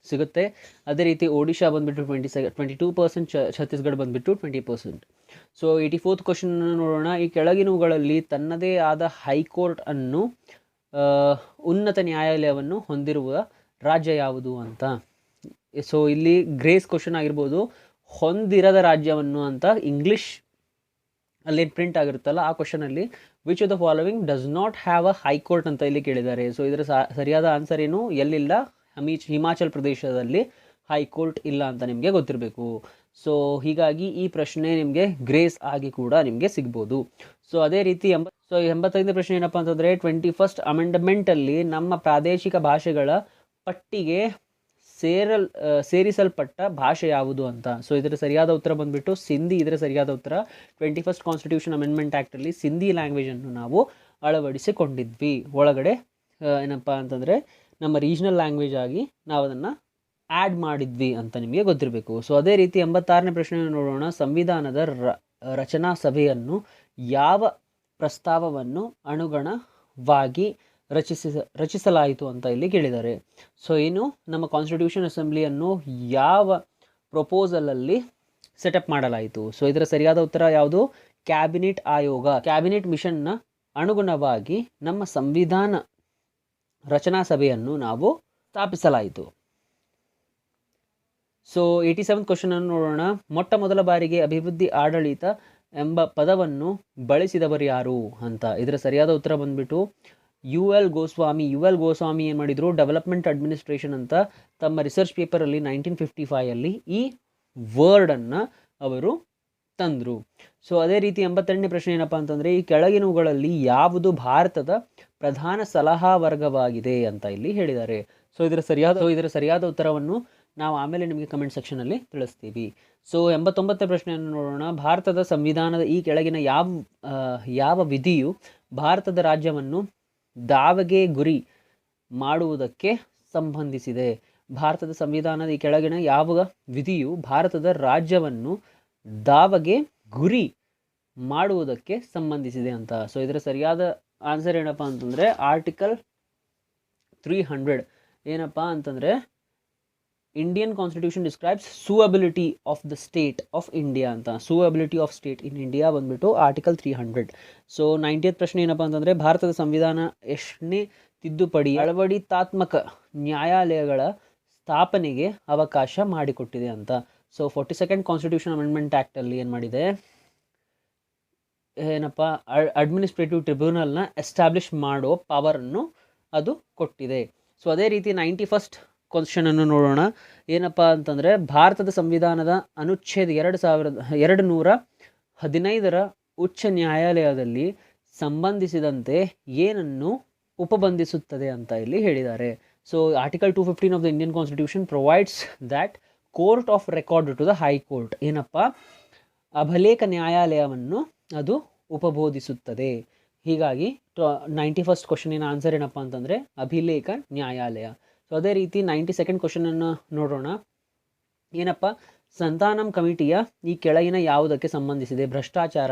ಸಿಗುತ್ತೆ. ಅದೇ ರೀತಿ ಒಡಿಶಾ ಬಂದುಬಿಟ್ಟು 22%, ಛತ್ತೀಸ್ಗಢ ಬಂದುಬಿಟ್ಟು 20%. ಸೊ 84th ಕ್ವಶನ್ ನೋಡೋಣ. ಈ ಕೆಳಗಿನವುಗಳಲ್ಲಿ ತನ್ನದೇ ಆದ ಹೈಕೋರ್ಟ್ ಅನ್ನು ಉನ್ನತ ನ್ಯಾಯಾಲಯವನ್ನು ಹೊಂದಿರುವ ರಾಜ್ಯ ಯಾವುದು ಅಂತ. ಸೊ ಇಲ್ಲಿ ಗ್ರೇಸ್ ಕ್ವಶನ್ ಆಗಿರ್ಬೋದು. ಹೊಂದಿರದ ರಾಜ್ಯವನ್ನು ಅಂತ ಇಂಗ್ಲೀಷ್ ಅಲ್ಲೇನು ಪ್ರಿಂಟ್ ಆಗಿರುತ್ತಲ್ಲ ಆ ಕ್ವಶನಲ್ಲಿ which of the following does not have a high court ಅಂತ ಇಲ್ಲಿ ಕೇಳಿದ್ದಾರೆ. ಸೊ ಇದರ ಸರಿಯಾದ ಆನ್ಸರ್ ಏನು? ಎಲ್ಲಿಲ್ಲ? ಹಿಮಾಚಲ್ ಪ್ರದೇಶದಲ್ಲಿ ಹೈಕೋರ್ಟ್ ಇಲ್ಲ ಅಂತ ನಿಮಗೆ ಗೊತ್ತಿರಬೇಕು. ಸೊ ಹೀಗಾಗಿ ಈ ಪ್ರಶ್ನೆ ನಿಮಗೆ ಗ್ರೇಸ್ ಆಗಿ ಕೂಡ ನಿಮಗೆ ಸಿಗ್ಬೋದು. ಸೊ ಅದೇ ರೀತಿ 85ನೇ ಪ್ರಶ್ನೆ ಏನಪ್ಪ ಅಂತಂದರೆ, 21st ಅಮೆಂಡ್ಮೆಂಟಲ್ಲಿ ನಮ್ಮ ಪ್ರಾದೇಶಿಕ ಭಾಷೆಗಳ ಪಟ್ಟಿಗೆ ಸೇರಿಸಲ್ಪಟ್ಟ ಭಾಷೆ ಯಾವುದು ಅಂತ. ಸೊ ಇದರ ಸರಿಯಾದ ಉತ್ತರ ಬಂದುಬಿಟ್ಟು ಸಿಂಧಿ. ಇದರ ಸರಿಯಾದ ಉತ್ತರ 21st ಕಾನ್ಸ್ಟಿಟ್ಯೂಷನ್ ಅಮೆಂಡ್ಮೆಂಟ್ ಆ್ಯಕ್ಟಲ್ಲಿ ಸಿಂಧಿ ಲ್ಯಾಂಗ್ವೇಜನ್ನು ನಾವು ಅಳವಡಿಸಿಕೊಂಡಿದ್ವಿ. ಒಳಗಡೆ ಏನಪ್ಪ ಅಂತಂದರೆ ನಮ್ಮ ರೀಜ್ನಲ್ ಲ್ಯಾಂಗ್ವೇಜ್ ಆಗಿ ನಾವು ಅದನ್ನು ಆ್ಯಡ್ ಮಾಡಿದ್ವಿ ಅಂತ ನಿಮಗೆ ಗೊತ್ತಿರಬೇಕು. ಸೊ ಅದೇ ರೀತಿ 86ನೇ ಪ್ರಶ್ನೆಯನ್ನು ನೋಡೋಣ. ಸಂವಿಧಾನದ ರಚನಾ ಸಭೆಯನ್ನು ಯಾವ ಪ್ರಸ್ತಾವವನ್ನು ಅನುಗುಣವಾಗಿ ರಚಿಸಲಾಯಿತು ಅಂತ ಇಲ್ಲಿ ಕೇಳಿದ್ದಾರೆ. ಸೊ ಏನು ನಮ್ಮ ಕಾನ್ಸ್ಟಿಟ್ಯೂಷನ್ ಅಸೆಂಬ್ಲಿಯನ್ನು ಯಾವ ಪ್ರಪೋಸಲಲ್ಲಿ ಸೆಟಪ್ ಮಾಡಲಾಯಿತು? ಸೊ ಇದರ ಸರಿಯಾದ ಉತ್ತರ ಯಾವುದು? ಕ್ಯಾಬಿನೆಟ್ ಆಯೋಗ, ಕ್ಯಾಬಿನೆಟ್ ಮಿಷನ್ನ ಅನುಗುಣವಾಗಿ ನಮ್ಮ ಸಂವಿಧಾನ ರಚನಾ ಸಭೆಯನ್ನು ನಾವು ಸ್ಥಾಪಿಸಲಾಯಿತು. ಸೊ 87th ಕ್ವಶನ್ ಅನ್ನು ನೋಡೋಣ. ಮೊಟ್ಟ ಮೊದಲ ಬಾರಿಗೆ ಅಭಿವೃದ್ಧಿ ಆಡಳಿತ ಎಂಬ ಪದವನ್ನು ಬಳಸಿದವರು ಯಾರು ಅಂತ. ಇದರ ಸರಿಯಾದ ಉತ್ತರ ಬಂದುಬಿಟ್ಟು UL ಗೋಸ್ವಾಮಿ ಏನು ಮಾಡಿದರು? ಡೆವಲಪ್ಮೆಂಟ್ ಅಡ್ಮಿನಿಸ್ಟ್ರೇಷನ್ ಅಂತ ತಮ್ಮ ರಿಸರ್ಚ್ ಪೇಪರಲ್ಲಿ 1955 ಈ ವರ್ಡನ್ನು ಅವರು ತಂದರು. ಸೊ ಅದೇ ರೀತಿ 88ನೇ ಪ್ರಶ್ನೆ ಏನಪ್ಪ ಅಂತಂದರೆ, ಈ ಕೆಳಗಿನವುಗಳಲ್ಲಿ ಯಾವುದು ಭಾರತದ ಪ್ರಧಾನ ಸಲಹಾ ವರ್ಗವಾಗಿದೆ ಅಂತ ಇಲ್ಲಿ ಹೇಳಿದ್ದಾರೆ. ಸೊ ಇದರ ಸರಿಯಾದ ಉತ್ತರವನ್ನು ನಾವು ಆಮೇಲೆ ನಿಮಗೆ ಕಮೆಂಟ್ ಸೆಕ್ಷನಲ್ಲಿ ತಿಳಿಸ್ತೀವಿ. ಸೊ 89ನೇ ಪ್ರಶ್ನೆಯನ್ನು ನೋಡೋಣ. ಭಾರತದ ಸಂವಿಧಾನದ ಈ ಕೆಳಗಿನ ಯಾವ ವಿಧಿಯು ಭಾರತದ ರಾಜ್ಯವನ್ನು ದಾವೆಗೆ ಗುರಿ ಮಾಡುವುದಕ್ಕೆ ಸಂಬಂಧಿಸಿದೆ? ಭಾರತದ ಸಂವಿಧಾನದ ಈ ಕೆಳಗಿನ ಯಾವ ವಿಧಿಯು ಭಾರತದ ರಾಜ್ಯವನ್ನು ದಾವೆಗೆ ಗುರಿ ಮಾಡುವುದಕ್ಕೆ ಸಂಬಂಧಿಸಿದೆ ಅಂತ. ಸೊ ಇದರ ಸರಿಯಾದ ಆನ್ಸರ್ ಏನಪ್ಪ ಅಂತಂದರೆ ಆರ್ಟಿಕಲ್ 300. ಏನಪ್ಪ ಅಂತಂದರೆ Indian constitution describes suability of the state of India ಅಂತ. Suability of state in India ಬಂದುಬಿಟ್ಟು ಆರ್ಟಿಕಲ್ 300. ಸೊ 90th ಪ್ರಶ್ನೆ ಏನಪ್ಪ ಅಂತಂದರೆ, ಭಾರತದ ಸಂವಿಧಾನ ಎಷ್ಟನೇ ತಿದ್ದುಪಡಿ ಆಡಳಿತಾತ್ಮಕ ನ್ಯಾಯಾಲಯಗಳ ಸ್ಥಾಪನೆಗೆ ಅವಕಾಶ ಮಾಡಿಕೊಟ್ಟಿದೆ ಅಂತ. ಸೊ 42nd ಕಾನ್ಸ್ಟಿಟ್ಯೂಷನ್ ಅಮೆಂಡ್ಮೆಂಟ್ ಆ್ಯಕ್ಟಲ್ಲಿ ಏನು ಮಾಡಿದೆ? ಏನಪ್ಪ ಅಡ್ಮಿನಿಸ್ಟ್ರೇಟಿವ್ ಟ್ರಿಬ್ಯುನಲ್ನ ಎಸ್ಟಾಬ್ಲಿಷ್ ಮಾಡೋ ಪವರನ್ನು ಅದು ಕೊಟ್ಟಿದೆ. ಸೊ ಅದೇ ರೀತಿ 91st ಕ್ವಶನನ್ನು ನೋಡೋಣ. ಏನಪ್ಪ ಅಂತಂದರೆ, ಭಾರತದ ಸಂವಿಧಾನದ ಅನುಚ್ಛೇದ 215 ಉಚ್ಚ ನ್ಯಾಯಾಲಯದಲ್ಲಿ ಸಂಬಂಧಿಸಿದಂತೆ ಏನನ್ನು ಉಪಬಂಧಿಸುತ್ತದೆ ಅಂತ ಇಲ್ಲಿ ಹೇಳಿದ್ದಾರೆ. So article 215 of the Indian constitution provides that court of record to the high court. ಏನಪ್ಪ? ಅಭಿಲೇಖ ನ್ಯಾಯಾಲಯವನ್ನು ಅದು ಉಪಬೋಧಿಸುತ್ತದೆ. ಹೀಗಾಗಿ 91st ಕ್ವಶನಿನ ಆನ್ಸರ್ ಏನಪ್ಪ ಅಂತಂದರೆ ಅಭಿಲೇಖ ನ್ಯಾಯಾಲಯ. ಸೊ ಅದೇ ರೀತಿ 92nd ಕ್ವಶನನ್ನು ನೋಡೋಣ. ಏನಪ್ಪ? ಸಂತಾನಂ ಕಮಿಟಿಯ ಈ ಕೆಳಗಿನ ಯಾವುದಕ್ಕೆ ಸಂಬಂಧಿಸಿದೆ?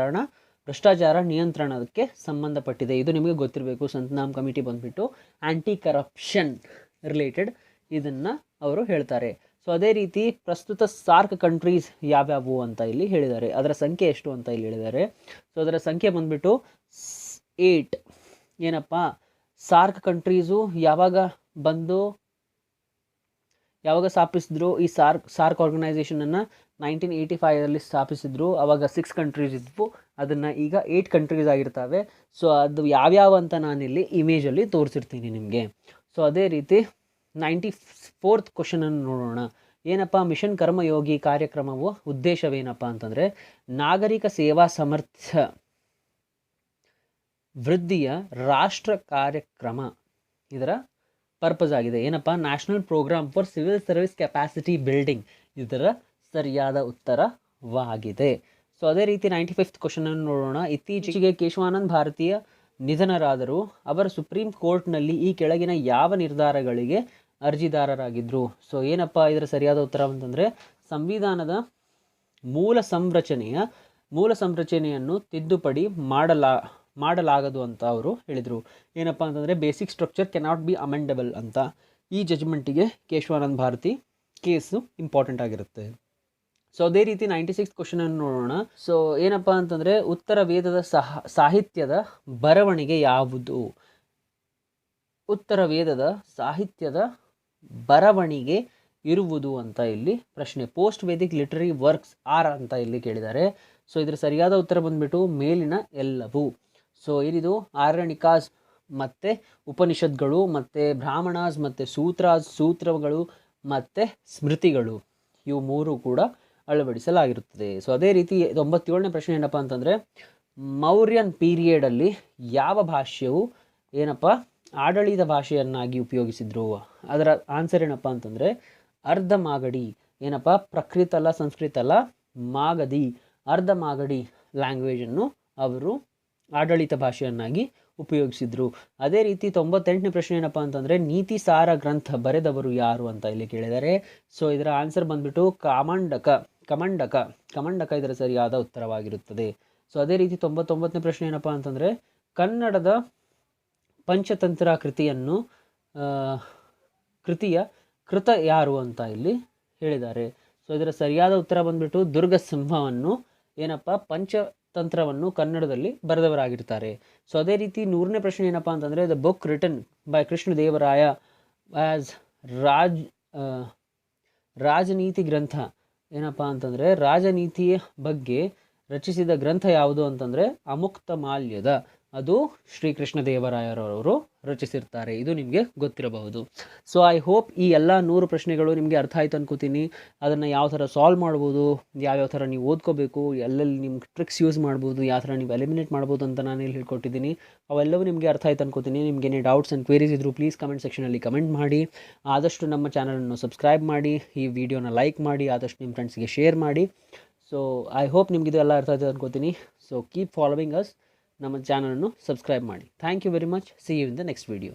ಭ್ರಷ್ಟಾಚಾರ ನಿಯಂತ್ರಣಕ್ಕೆ ಸಂಬಂಧಪಟ್ಟಿದೆ. ಇದು ನಿಮಗೆ ಗೊತ್ತಿರಬೇಕು. ಸಂತಾನಂ ಕಮಿಟಿ ಬಂದುಬಿಟ್ಟು ಆ್ಯಂಟಿ ಕರಪ್ಷನ್ ರಿಲೇಟೆಡ್ ಇದನ್ನು ಅವರು ಹೇಳ್ತಾರೆ. ಸೊ ಅದೇ ರೀತಿ ಪ್ರಸ್ತುತ ಸಾರ್ಕ್ ಕಂಟ್ರೀಸ್ ಯಾವ್ಯಾವು ಅಂತ ಇಲ್ಲಿ ಹೇಳಿದ್ದಾರೆ. ಅದರ ಸಂಖ್ಯೆ ಎಷ್ಟು ಅಂತ ಇಲ್ಲಿ ಹೇಳಿದ್ದಾರೆ. ಸೊ ಅದರ ಸಂಖ್ಯೆ ಬಂದುಬಿಟ್ಟು 8. ಏನಪ್ಪ? ಸಾರ್ಕ್ ಕಂಟ್ರೀಸು ಯಾವಾಗ ಸ್ಥಾಪಿಸಿದ್ರು? ಈ ಸಾರ್ಕ್ ಆರ್ಗನೈಸೇಷನನ್ನು 1985 ಸ್ಥಾಪಿಸಿದ್ರು. ಆವಾಗ 6 ಕಂಟ್ರೀಸ್ ಇದ್ವು. ಅದನ್ನು ಈಗ 8 ಕಂಟ್ರೀಸ್ ಆಗಿರ್ತವೆ. ಸೊ ಅದು ಯಾವ್ಯಾವ ಅಂತ ನಾನಿಲ್ಲಿ ಇಮೇಜಲ್ಲಿ ತೋರಿಸಿರ್ತೀನಿ ನಿಮಗೆ. ಸೊ ಅದೇ ರೀತಿ 94th ಕ್ವಶನನ್ನು ನೋಡೋಣ. ಏನಪ್ಪ, ಮಿಷನ್ ಕರ್ಮಯೋಗಿ ಕಾರ್ಯಕ್ರಮವು ಉದ್ದೇಶವೇನಪ್ಪ ಅಂತಂದರೆ ನಾಗರಿಕ ಸೇವಾ ಸಾಮರ್ಥ್ಯ ವೃದ್ಧಿಯ ರಾಷ್ಟ್ರ ಕಾರ್ಯಕ್ರಮ ಇದರ ಪರ್ಪಸ್ ಆಗಿದೆ. ಏನಪ್ಪ, national programme for civil service capacity building ಇದರ ಸರಿಯಾದ ಉತ್ತರವಾಗಿದೆ. ಸೊ ಅದೇ ರೀತಿ 95th ಕ್ವಶನನ್ನು ನೋಡೋಣ. ಇತ್ತೀಚೆಗೆ ಕೇಶವಾನಂದ್ ಭಾರತೀಯ ನಿಧನರಾದರು. ಅವರ ಸುಪ್ರೀಂ ಕೋರ್ಟ್ನಲ್ಲಿ ಈ ಕೆಳಗಿನ ಯಾವ ನಿರ್ಧಾರಗಳಿಗೆ ಅರ್ಜಿದಾರರಾಗಿದ್ದರು? ಸೊ ಏನಪ್ಪ ಇದರ ಸರಿಯಾದ ಉತ್ತರ ಅಂತಂದರೆ ಸಂವಿಧಾನದ ಮೂಲ ಸಂರಚನೆಯನ್ನು ತಿದ್ದುಪಡಿ ಮಾಡಲಾಗದು ಅಂತ ಅವರು ಹೇಳಿದರು. ಏನಪ್ಪ ಅಂತಂದರೆ ಬೇಸಿಕ್ ಸ್ಟ್ರಕ್ಚರ್ ಕೆನಾಟ್ ಬಿ ಅಮೆಂಡಬಲ್ ಅಂತ. ಈ ಜಜ್ಮೆಂಟಿಗೆ ಕೇಶವಾನಂದ್ ಭಾರತಿ ಕೇಸು ಇಂಪಾರ್ಟೆಂಟ್ ಆಗಿರುತ್ತೆ. ಸೊ ಅದೇ ರೀತಿ 96th ಕ್ವಶನನ್ನು ನೋಡೋಣ. ಸೊ ಏನಪ್ಪ ಅಂತಂದರೆ ಉತ್ತರ ವೇದದ ಸಾಹಿತ್ಯದ ಬರವಣಿಗೆ ಯಾವುದು? ಉತ್ತರ ವೇದದ ಸಾಹಿತ್ಯದ ಬರವಣಿಗೆ ಇರುವುದು ಅಂತ ಇಲ್ಲಿ ಪ್ರಶ್ನೆ. Post Vedic literary works are ಅಂತ ಇಲ್ಲಿ ಕೇಳಿದ್ದಾರೆ. ಸೊ ಇದರ ಸರಿಯಾದ ಉತ್ತರ ಬಂದ್ಬಿಟ್ಟು ಮೇಲಿನ ಎಲ್ಲವೂ. ಸೊ ಏನಿದು ಆರಣ್ಯಕಾಸ್ ಮತ್ತು ಉಪನಿಷತ್ಗಳು ಮತ್ತು ಬ್ರಾಹ್ಮಣಾಸ್ ಮತ್ತು ಸೂತ್ರಗಳು ಮತ್ತು ಸ್ಮೃತಿಗಳು ಇವು 3 ಕೂಡ ಅಳವಡಿಸಲಾಗಿರುತ್ತದೆ. ಸೊ ಅದೇ ರೀತಿ 97ನೇ ಪ್ರಶ್ನೆ ಏನಪ್ಪ ಅಂತಂದರೆ ಮೌರ್ಯನ್ ಪೀರಿಯಡಲ್ಲಿ ಯಾವ ಭಾಷೆಯು ಏನಪ್ಪ ಆಡಳಿತ ಭಾಷೆಯನ್ನಾಗಿ ಉಪಯೋಗಿಸಿದ್ರು? ಅದರ ಆನ್ಸರ್ ಏನಪ್ಪ ಅಂತಂದರೆ ಅರ್ಧ ಮಾಗಡಿ. ಏನಪ್ಪ, ಪ್ರಕೃತ ಅಲ್ಲ, ಸಂಸ್ಕೃತ ಅಲ್ಲ, ಮಾಗದಿ, ಅರ್ಧ ಮಾಗಡಿ ಲ್ಯಾಂಗ್ವೇಜನ್ನು ಅವರು ಆಡಳಿತ ಭಾಷೆಯನ್ನಾಗಿ ಉಪಯೋಗಿಸಿದ್ರು. ಅದೇ ರೀತಿ 98ನೇ ಪ್ರಶ್ನೆ ಏನಪ್ಪ ಅಂತಂದರೆ ನೀತಿ ಸಾರ ಗ್ರಂಥ ಬರೆದವರು ಯಾರು ಅಂತ ಇಲ್ಲಿ ಕೇಳಿದ್ದಾರೆ. ಸೊ ಇದರ ಆನ್ಸರ್ ಬಂದ್ಬಿಟ್ಟು ಕಮಂಡಕ ಇದರ ಸರಿಯಾದ ಉತ್ತರವಾಗಿರುತ್ತದೆ. ಸೊ ಅದೇ ರೀತಿ 99ನೇ ಪ್ರಶ್ನೆ ಏನಪ್ಪ ಅಂತಂದರೆ ಕನ್ನಡದ ಪಂಚತಂತ್ರ ಕೃತ ಯಾರು ಅಂತ ಇಲ್ಲಿ ಹೇಳಿದ್ದಾರೆ. ಸೊ ಇದರ ಸರಿಯಾದ ಉತ್ತರ ಬಂದ್ಬಿಟ್ಟು ದುರ್ಗಸಿಂಹವನ್ನು ಏನಪ್ಪ ಪಂಚತಂತ್ರವನ್ನು ಕನ್ನಡದಲ್ಲಿ ಬರೆದವರಾಗಿರ್ತಾರೆ. ಸೊ ಅದೇ ರೀತಿ 100ನೇ ಪ್ರಶ್ನೆ ಏನಪ್ಪ ಅಂತಂದರೆ the book written by Krishnadevaraya as ರಾಜನೀತಿ ಗ್ರಂಥ. ಏನಪ್ಪ ಅಂತಂದರೆ ರಾಜನೀತಿಯ ಬಗ್ಗೆ ರಚಿಸಿದ ಗ್ರಂಥ ಯಾವುದು ಅಂತಂದರೆ ಅಮುಕ್ತ ಮಾಲ್ಯದ. ಅದು ಶ್ರೀಕೃಷ್ಣದೇವರಾಯರವರು ರಚಿಸಿರ್ತಾರೆ. ಇದು ನಿಮಗೆ ಗೊತ್ತಿರಬಹುದು. ಸೊ ಐ ಹೋಪ್ ಈ ಎಲ್ಲ 100 ಪ್ರಶ್ನೆಗಳು ನಿಮಗೆ ಅರ್ಥ ಆಯ್ತು ಅನ್ಕೋತೀನಿ. ಅದನ್ನು ಯಾವ ಥರ ಸಾಲ್ವ್ ಮಾಡ್ಬೋದು, ಯಾವ್ಯಾವ ಥರ ನೀವು ಓದ್ಕೋಬೇಕು, ಎಲ್ಲೆಲ್ಲಿ ನಿಮ್ಮ ಟ್ರಿಕ್ಸ್ ಯೂಸ್ ಮಾಡ್ಬೋದು, ಯಾವ ಥರ ನೀವು ಎಲಿಮಿನೇಟ್ ಮಾಡ್ಬೋದು ಅಂತ ನಾನು ಇಲ್ಲಿ ಹೇಳ್ಕೊಟ್ಟಿದ್ದೀನಿ. ಅವೆಲ್ಲವೂ ನಿಮಗೆ ಅರ್ಥ ಆಯ್ತು ಅನ್ಕೋತೀನಿ. ನಿಮಗೇನೇ ಡೌಟ್ಸ್ ಆ್ಯಂಡ್ ಕ್ವೇರೀಸ್ ಇದ್ದರೂ ಪ್ಲೀಸ್ ಕಮೆಂಟ್ ಸೆಕ್ಷನಲ್ಲಿ ಕಮೆಂಟ್ ಮಾಡಿ. ಆದಷ್ಟು ನಮ್ಮ ಚಾನಲನ್ನು ಸಬ್ಸ್ಕ್ರೈಬ್ ಮಾಡಿ, ಈ ವಿಡಿಯೋನ ಲೈಕ್ ಮಾಡಿ, ಆದಷ್ಟು ನಿಮ್ಮ ಫ್ರೆಂಡ್ಸ್ಗೆ ಶೇರ್ ಮಾಡಿ. ಸೊ ಐ ಹೋಪ್ ನಿಮಗಿದು ಎಲ್ಲ ಅರ್ಥ ಆಯ್ತು ಅನ್ಕೋತೀನಿ. So keep following us. ನಮ್ಮ ಚಾನಲನ್ನು ಸಬ್ಸ್ಕ್ರೈಬ್ ಮಾಡಿ. Thank you very much. See you in the next video.